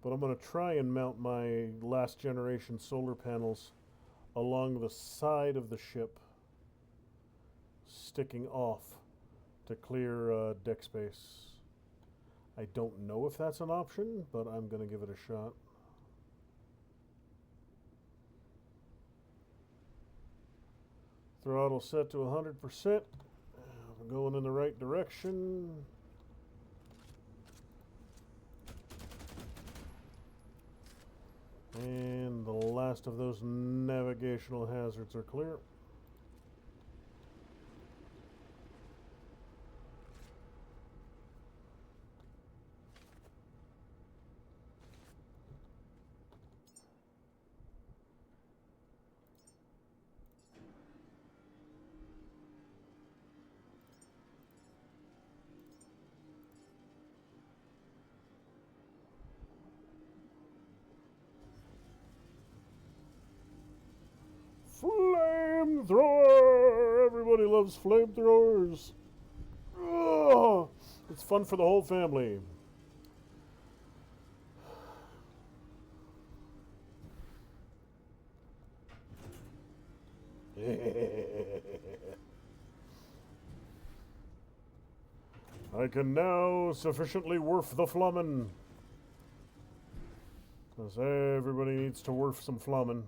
but I'm going to try and mount my last generation solar panels along the side of the ship, sticking off to clear deck space. I don't know if that's an option, but I'm going to give it a shot. Throttle set to 100%. I'm going in the right direction. And the last of those navigational hazards are clear. Flamethrower! Everybody loves flamethrowers. Oh, it's fun for the whole family. I can now sufficiently wharf the flamen. Because everybody needs to wharf some flamen.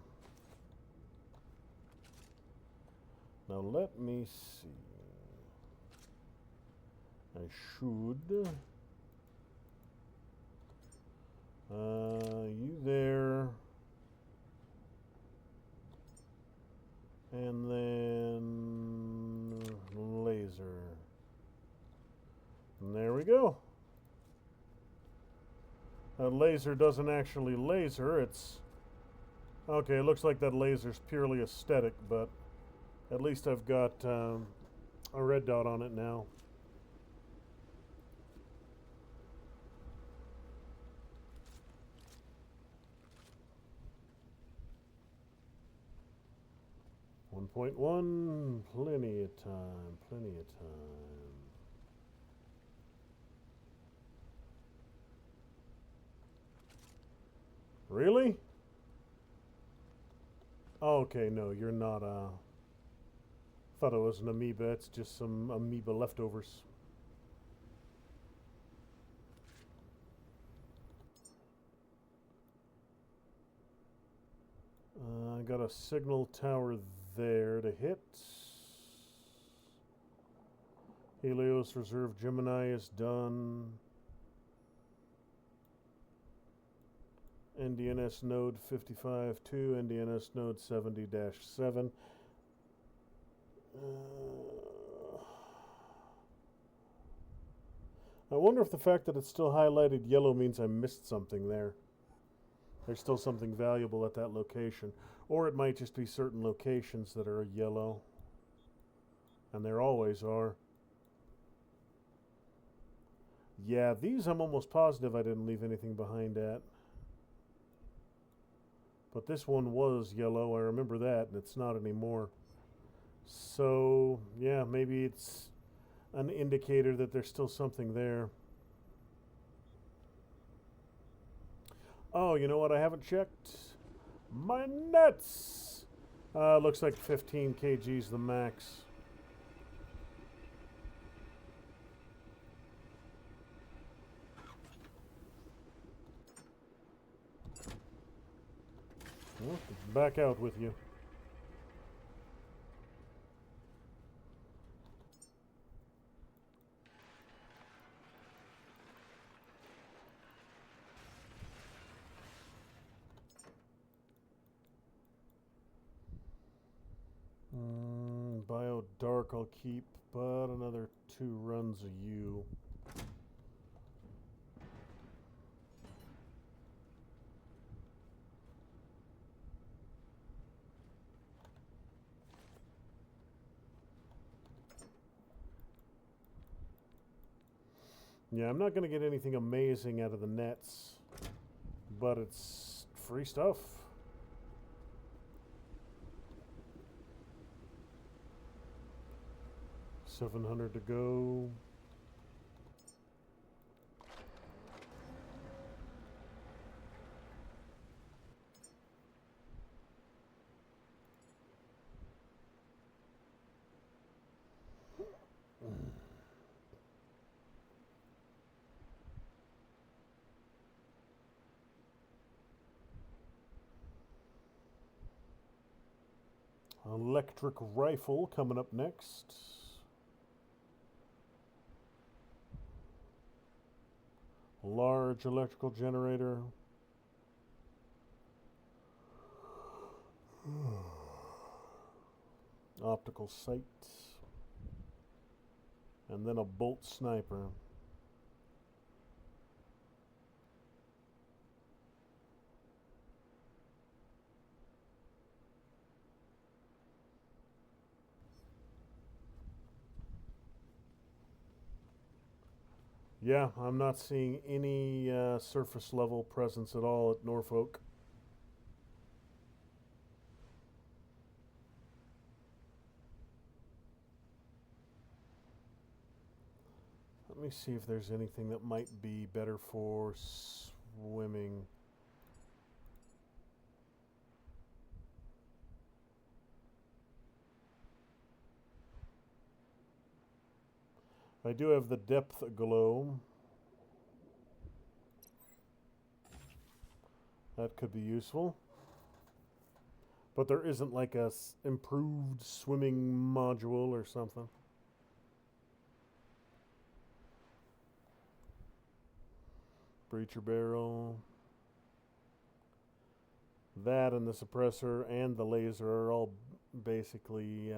Now let me see. I should. You there. And then laser. And there we go. That laser doesn't actually laser, it's... Okay, it looks like that laser's purely aesthetic, but at least I've got a red dot on it now. .1, plenty of time, plenty of time. Really? Oh, okay, no, you're not thought it was an amoeba, it's just some amoeba leftovers. I got a signal tower there to hit. Helios Reserve Gemini is done. NDNS node 55-2, NDNS node 70-7. I wonder if the fact that it's still highlighted yellow means I missed something there. There's still something valuable at that location. Or it might just be certain locations that are yellow. And there always are. Yeah, these I'm almost positive I didn't leave anything behind at. But this one was yellow, I remember that, and it's not anymore. So, yeah, maybe it's an indicator that there's still something there. Oh, you know what? I haven't checked my nets. Looks like 15 kgs the max. Well, back out with you. Bio Dark I'll keep, but another 2 runs of you. Yeah, I'm not going to get anything amazing out of the nets, but it's free stuff. $700 to go. Electric rifle coming up next. Large electrical generator. Optical sight. And then a bolt sniper. Yeah, I'm not seeing any surface level presence at all at Norfolk. Let me see if there's anything that might be better for swimming. I do have the depth glow. That could be useful. But there isn't like a improved swimming module or something. Breacher barrel. That and the suppressor and the laser are all basically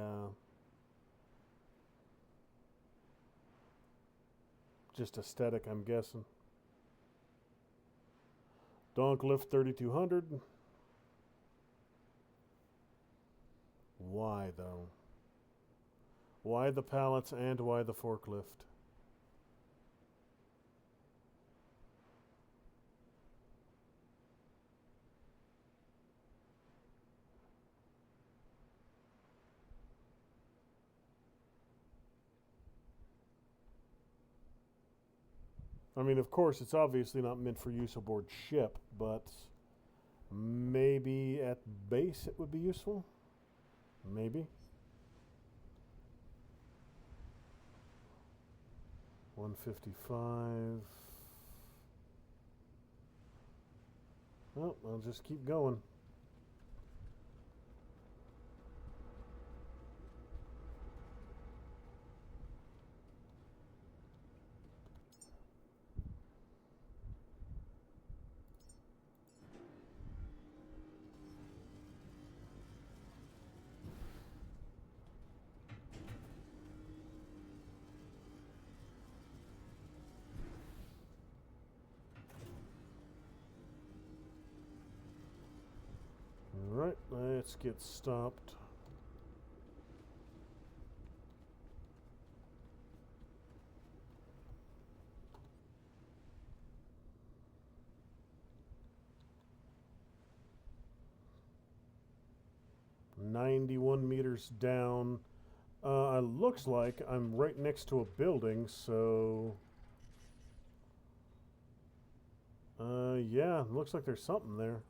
just aesthetic, I'm guessing. Donk lift 3200. Why though? Why the pallets and why the forklift? I mean, of course, it's obviously not meant for use aboard ship, but maybe at base it would be useful? Maybe. 155. Well, I'll just keep going. Alright, let's get stopped. $91 meters down. It looks like I'm right next to a building, so Yeah, looks like there's something there.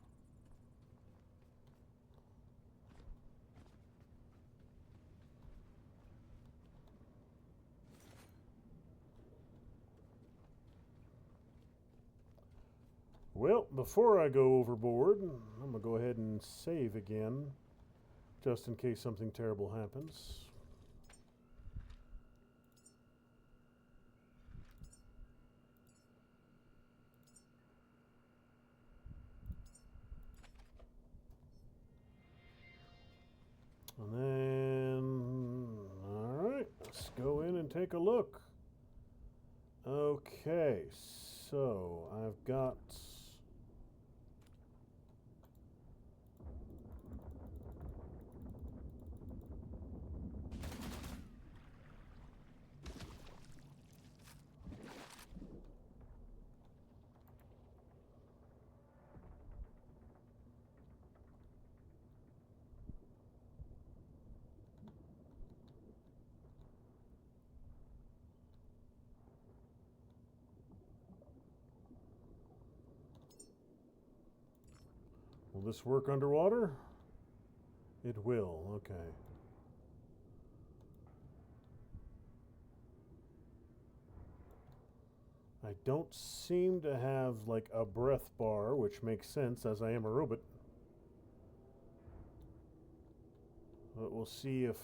Well, before I go overboard, I'm going to go ahead and save again, just in case something terrible happens. And then, alright, let's go in and take a look. Okay, so I've got... Will this work underwater? It will, okay. I don't seem to have like a breath bar, which makes sense as I am a robot. But we'll see if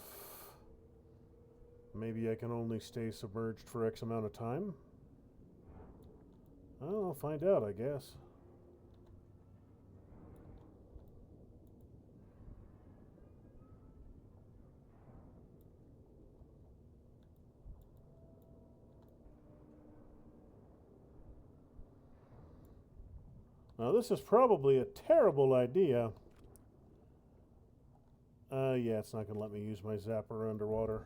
maybe I can only stay submerged for X amount of time. Well, I'll find out, I guess. Now, this is probably a terrible idea. Yeah, it's not going to let me use my zapper underwater.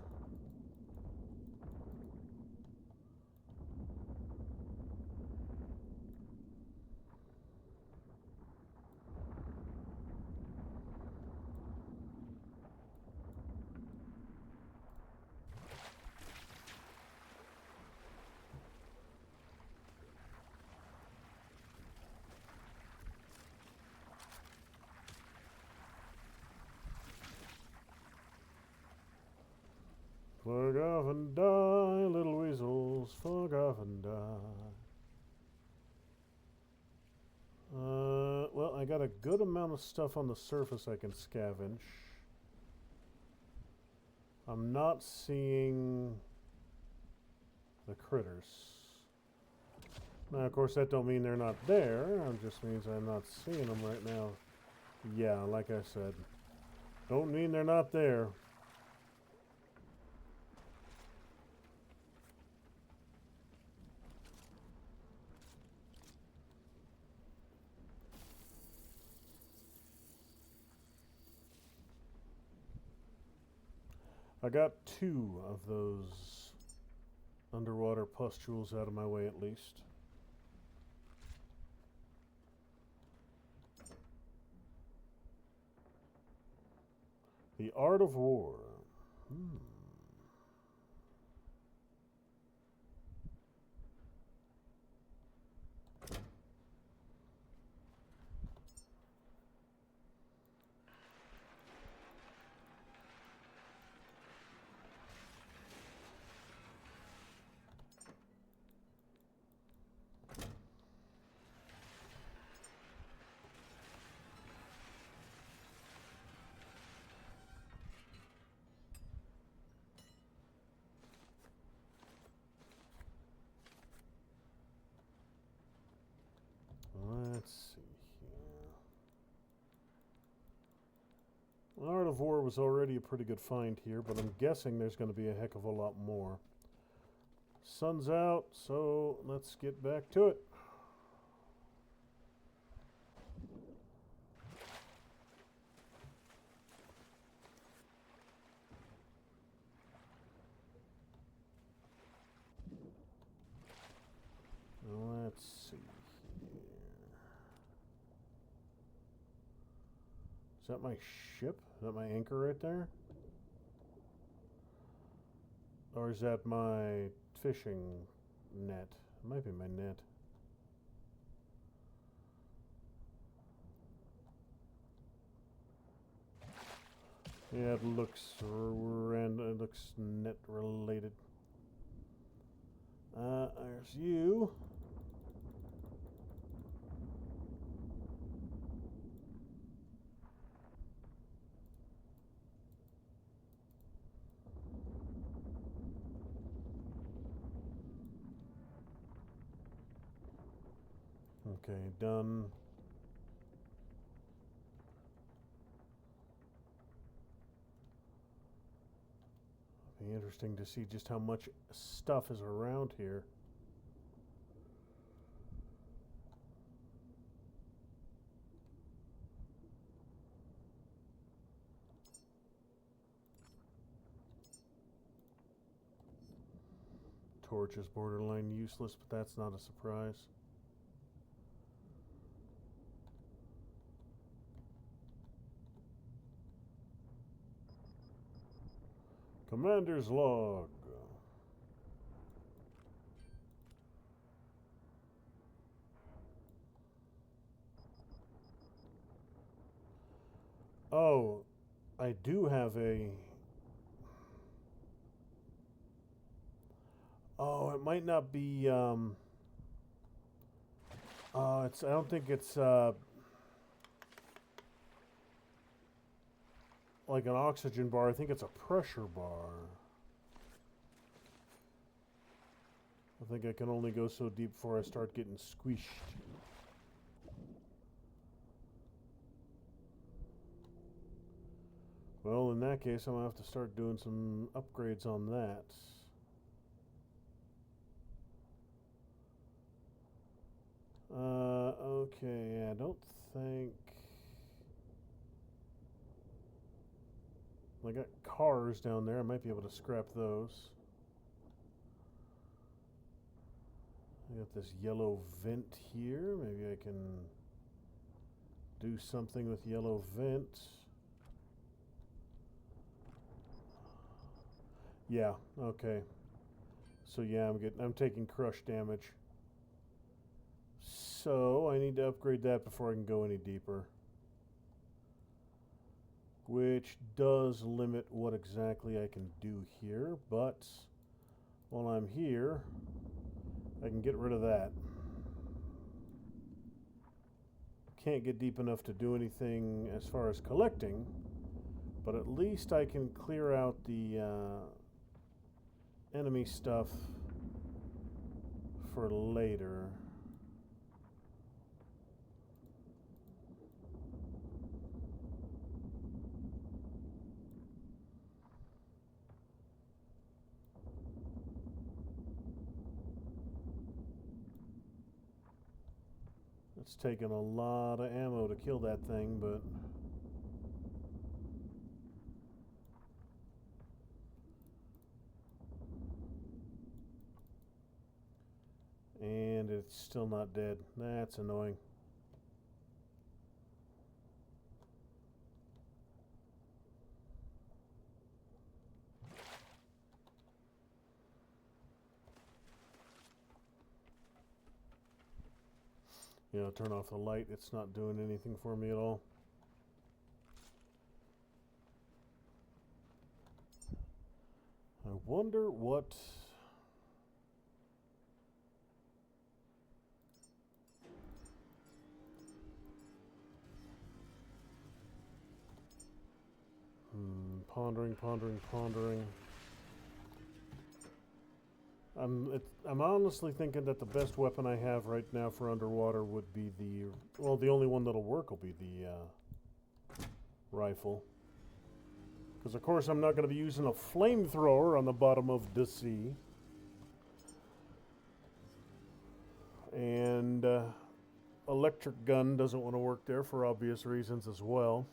Fuck off and die, little weasels. Fuck off and die. Well, I got a good amount of stuff on the surface I can scavenge. I'm not seeing the critters. Now, of course, that don't mean they're not there. It just means I'm not seeing them right now. Yeah, like I said. Don't mean they're not there. I got 2 of those underwater pustules out of my way at least. The art of war. Let's see here. Art of War was already a pretty good find here, but I'm guessing there's going to be a heck of a lot more. Sun's out, so let's get back to it. Let's see here. Is that my ship? Is that my anchor right there? Or is that my fishing net? It might be my net. Yeah, it looks random. It looks net related. There's you. Okay, done. Be interesting to see just how much stuff is around here. Torch is borderline useless, but that's not a surprise. Commander's log. Oh, I do have a... Oh, it might not be, I don't think it's, like an oxygen bar. I think it's a pressure bar. I think I can only go so deep before I start getting squished. Well, in that case, I'm going to have to start doing some upgrades on that. Okay, I don't think... I got cars down there. I might be able to scrap those. I got this yellow vent here. Maybe I can do something with yellow vent. Yeah, okay. So yeah, I'm taking crush damage. So I need to upgrade that before I can go any deeper. Which does limit what exactly I can do here, but while I'm here, I can get rid of that. Can't get deep enough to do anything as far as collecting, but at least I can clear out the enemy stuff for later. It's taken a lot of ammo to kill that thing, but and it's still not dead. That's annoying. You know, turn off the light. It's not doing anything for me at all. I wonder what... Pondering. I'm honestly thinking that the best weapon I have right now for underwater would be the... Well, the only one that'll work will be the rifle. Because, of course, I'm not going to be using a flamethrower on the bottom of the sea. And electric gun doesn't want to work there for obvious reasons as well.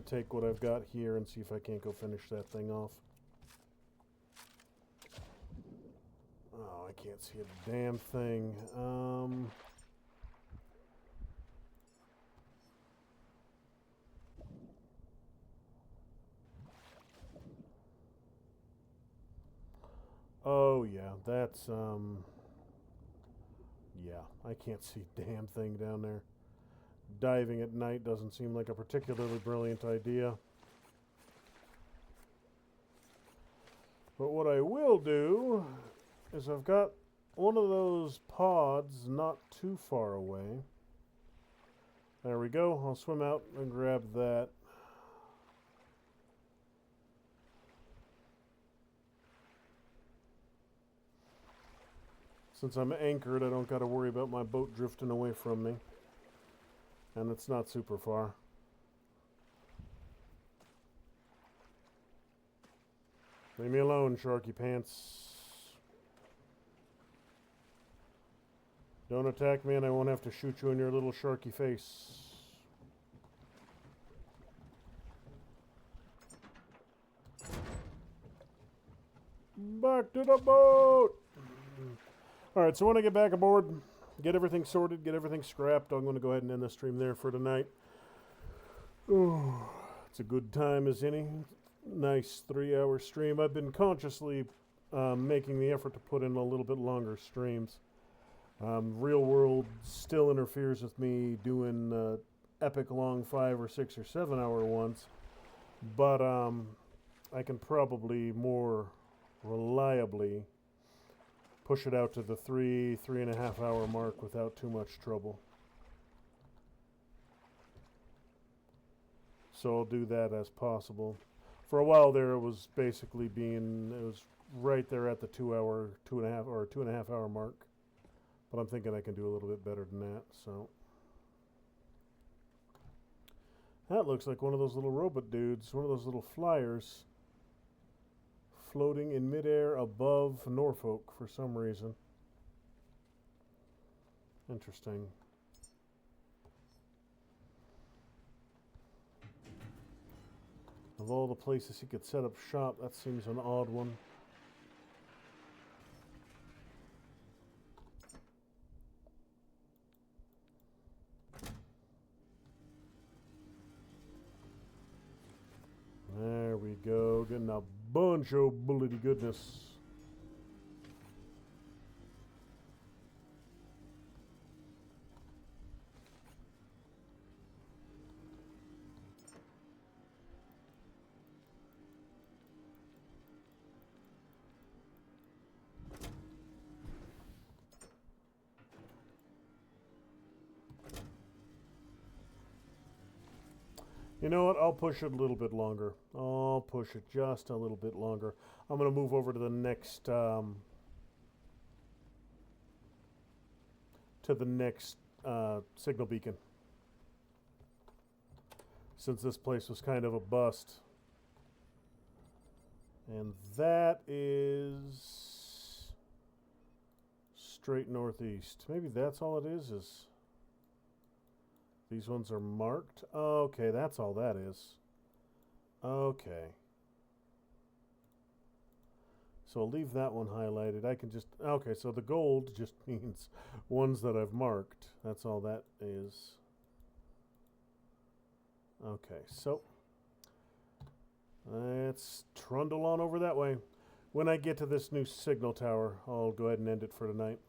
take what I've got here and see if I can't go finish that thing off. Oh, I can't see a damn thing. Oh, yeah, that's, yeah, I can't see a damn thing down there. Diving at night doesn't seem like a particularly brilliant idea. But what I will do is I've got one of those pods not too far away. There we go. I'll swim out and grab that. Since I'm anchored, I don't got to worry about my boat drifting away from me. And it's not super far. Leave me alone, Sharky Pants. Don't attack me and I won't have to shoot you in your little sharky face. Back to the boat! Alright, so when I get back aboard, get everything sorted, get everything scrapped, I'm going to go ahead and end the stream there for tonight. Oh, it's a good time as any. Nice 3-hour stream. I've been consciously making the effort to put in a little bit longer streams. Real world still interferes with me doing epic long 5 or 6 or 7 hour ones, but I can probably more reliably push it out to the 3.5 hour mark without too much trouble. So I'll do that as possible. For a while there, it was basically it was right there at the 2.5 hour mark. But I'm thinking I can do a little bit better than that, so. That looks like one of those little robot dudes, one of those little flyers floating in midair above Norfolk for some reason. Interesting. Of all the places he could set up shop, that seems an odd one. There we go, getting a bunch of bullety goodness. You know what? I'll push it a little bit longer. I'll push it just a little bit longer. I'm going to move over to the next signal beacon, since this place was kind of a bust. And that is straight northeast. Maybe that's all it is. These ones are marked. Okay, that's all that is. Okay. So I'll leave that one highlighted. I can just... Okay, so the gold just means ones that I've marked. That's all that is. Okay, so let's trundle on over that way. When I get to this new signal tower, I'll go ahead and end it for tonight.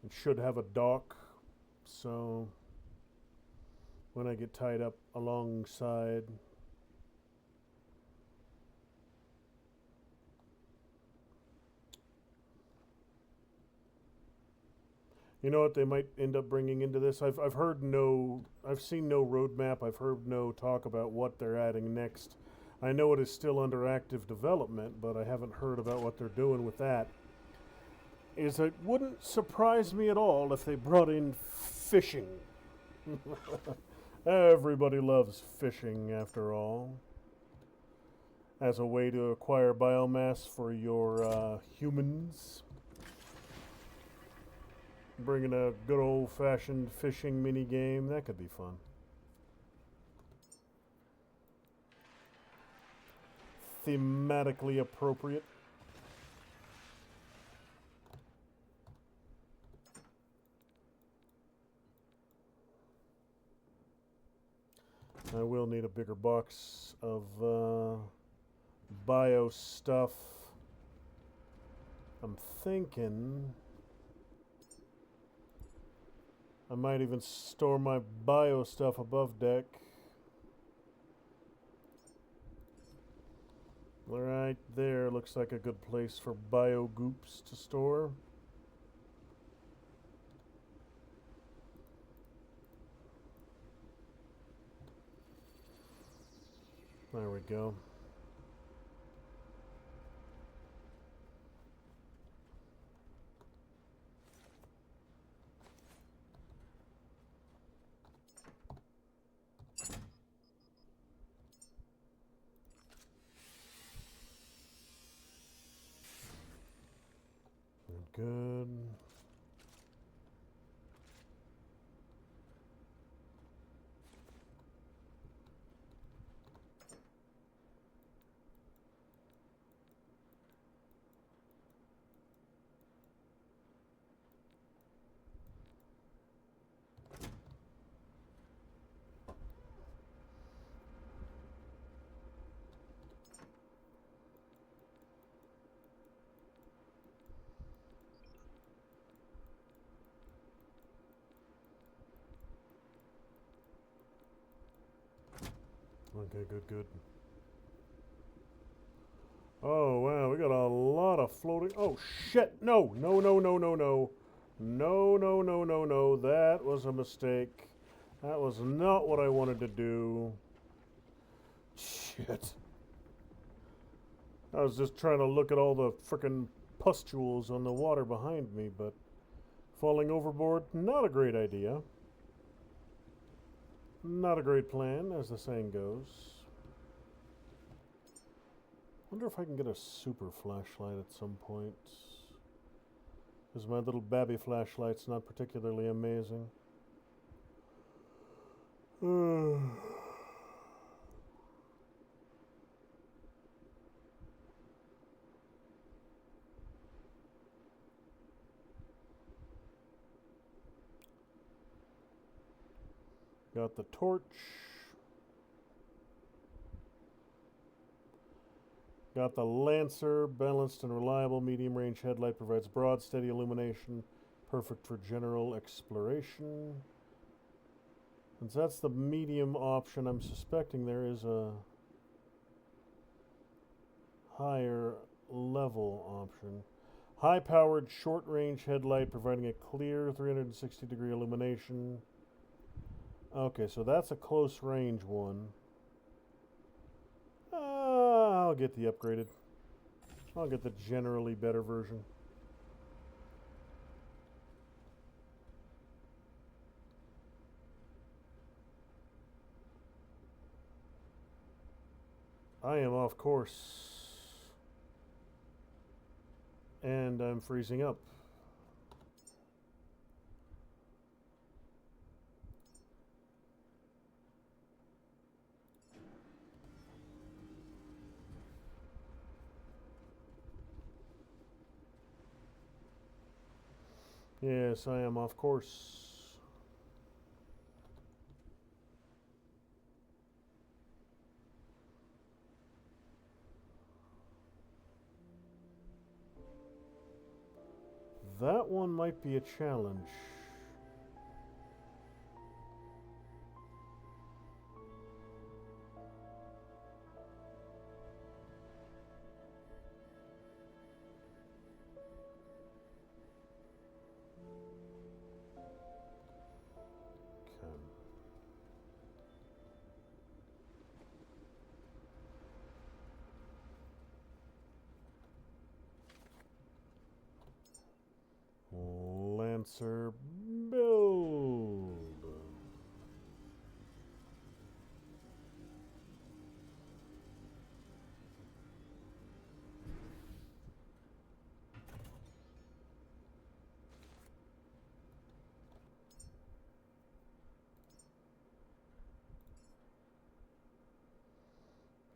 It should have a dock. So when I get tied up alongside, you know what they might end up bringing into this? I've seen no roadmap. I've heard no talk about what they're adding next. I know it is still under active development, but I haven't heard about what they're doing with that. It wouldn't surprise me at all if they brought in fishing. Everybody loves fishing, after all, as a way to acquire biomass for your humans. Bringing a good old-fashioned fishing mini game, that could be fun. thematically appropriate. I will need a bigger box of bio stuff. I'm thinking I might even store my bio stuff above deck. Right there looks like a good place for bio goops to store. There we go. Good. Okay, good. Oh, wow, we got a lot of floating. Oh, shit. No. No. That was a mistake. That was not what I wanted to do. Shit. I was just trying to look at all the frickin' pustules on the water behind me, but falling overboard, not a great idea. Not a great plan, as the saying goes. Wonder if I can get a super flashlight at some point. Because my little babby flashlight's not particularly amazing. Got the torch. Got the Lancer, balanced and reliable medium-range headlight, provides broad, steady illumination, perfect for general exploration. Since that's the medium option, I'm suspecting there is a higher level option. High-powered, short-range headlight, providing a clear 360-degree illumination. Okay, so that's a close-range one. I'll get the upgraded. I'll get the generally better version. I am off course. And I'm freezing up. Yes, I am off course. That one might be a challenge. Lancer build.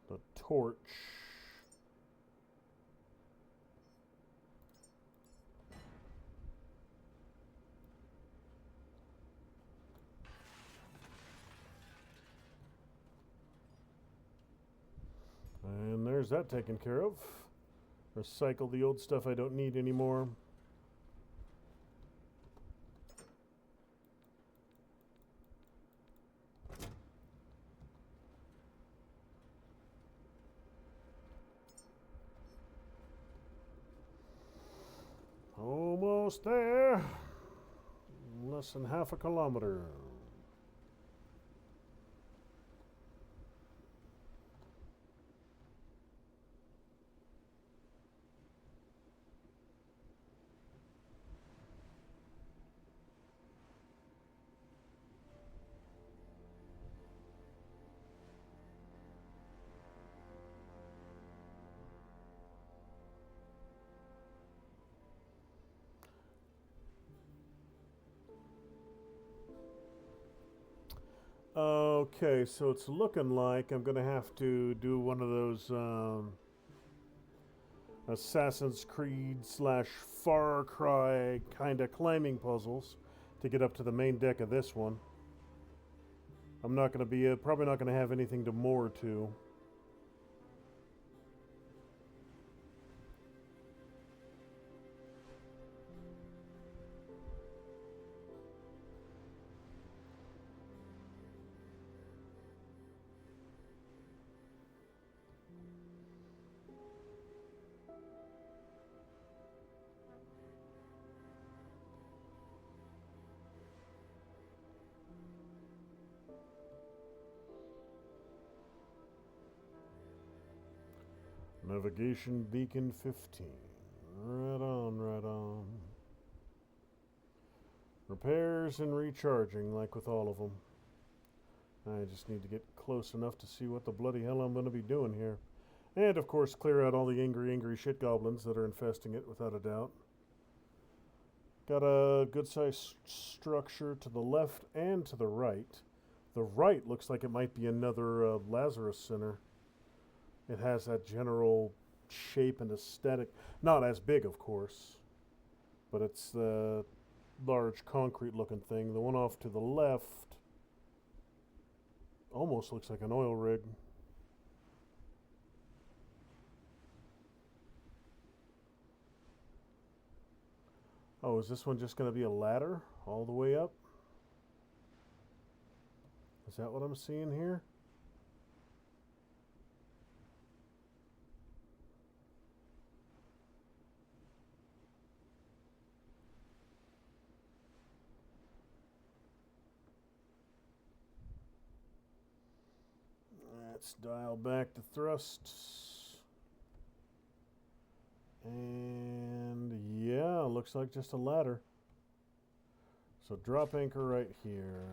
The torch. there's that taken care of. Recycle the old stuff I don't need anymore. Almost there. Less than half a kilometer. Okay, so it's looking like I'm going to have to do one of those Assassin's Creed / Far Cry kind of climbing puzzles to get up to the main deck of this one. I'm not going to be, probably not going to have anything to moor to. Navigation beacon 15. Right on, right on. Repairs and recharging, like with all of them. I just need to get close enough to see what the bloody hell I'm going to be doing here. And, of course, clear out all the angry shit goblins that are infesting it, without a doubt. Got a good-sized structure to the left and to the right. The right looks like it might be another Lazarus center. It has that general shape and aesthetic. Not as big, of course, but it's the large concrete-looking thing. The one off to the left almost looks like an oil rig. Oh, is this one just going to be a ladder all the way up? Is that what I'm seeing here? Let's dial back the thrusts. And yeah, looks like just a ladder. So drop anchor right here.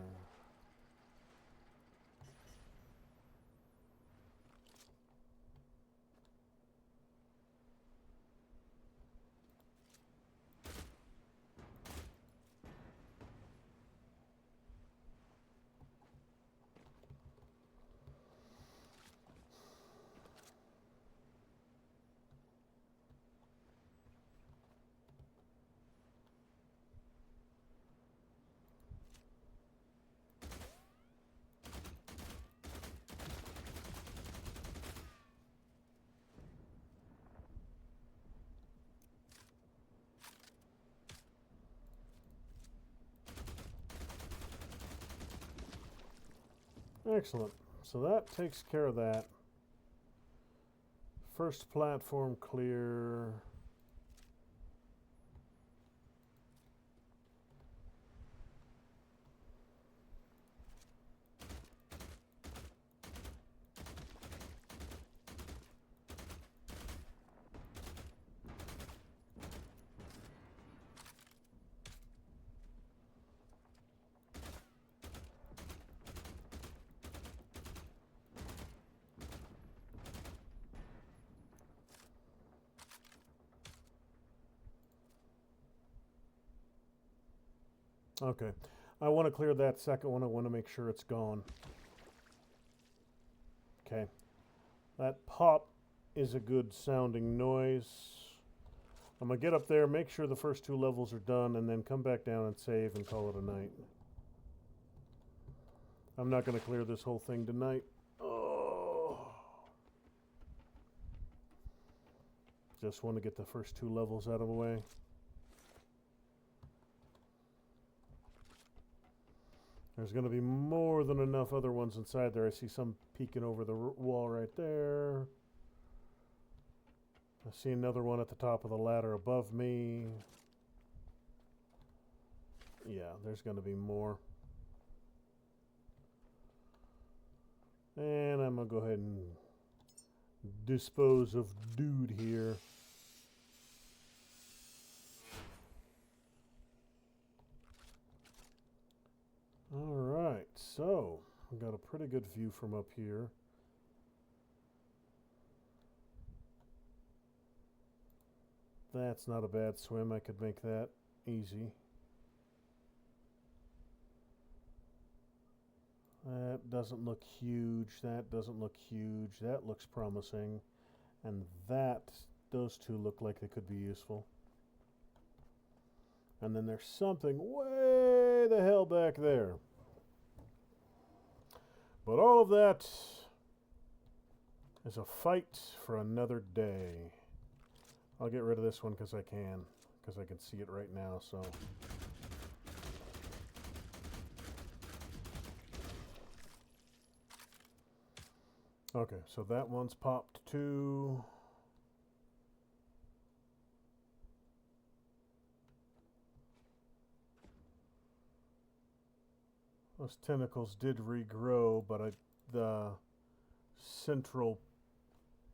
Excellent. So that takes care of that. First platform clear. Okay. I want to clear that second one. I want to make sure it's gone. Okay. That pop is a good sounding noise. I'm going to get up there, make sure the first 2 levels are done, and then come back down and save and call it a night. I'm not going to clear this whole thing tonight. Oh. Just want to get the first 2 levels out of the way. There's going to be more than enough other ones inside there. I see some peeking over the wall right there. I see another one at the top of the ladder above me. Yeah, there's going to be more. And I'm going to go ahead and dispose of dude here. Alright, so I've got a pretty good view from up here. That's not a bad swim. I could make that easy. That doesn't look huge. That doesn't look huge. That looks promising. And those 2 look like they could be useful. And then there's something way the hell back there. But all of that is a fight for another day. I'll get rid of this one because I can see it right now, so. Okay, so that one's popped too. Those tentacles did regrow, but the central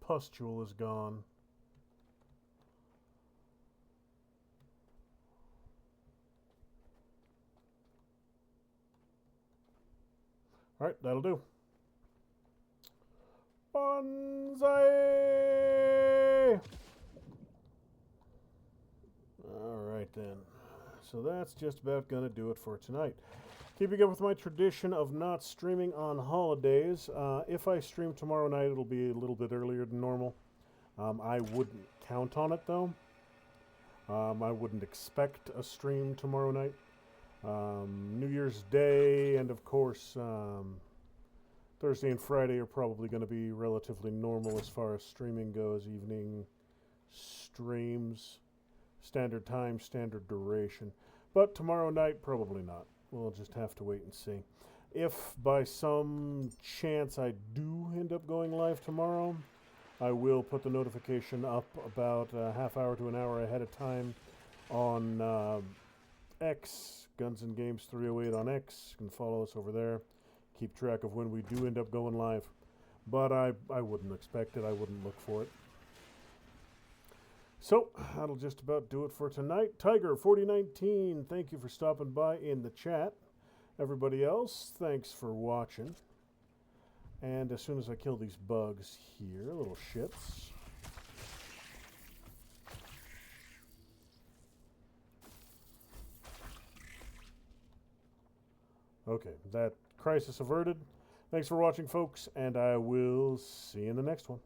pustule is gone. All right, that'll do. Bonsai! All right, then. So that's just about going to do it for tonight. Keeping up with my tradition of not streaming on holidays. If I stream tomorrow night, it'll be a little bit earlier than normal. I wouldn't count on it, though. I wouldn't expect a stream tomorrow night. New Year's Day and, of course, Thursday and Friday are probably going to be relatively normal as far as streaming goes. Evening streams, standard time, standard duration. But tomorrow night, probably not. We'll just have to wait and see. If by some chance I do end up going live tomorrow, I will put the notification up about a half hour to an hour ahead of time on X, Guns&Games 308 on X. You can follow us over there. Keep track of when we do end up going live. But I wouldn't expect it. I wouldn't look for it. So, that'll just about do it for tonight. Tiger4019, thank you for stopping by in the chat. Everybody else, thanks for watching. And as soon as I kill these bugs here, little shits. Okay, that crisis averted. Thanks for watching, folks, and I will see you in the next one.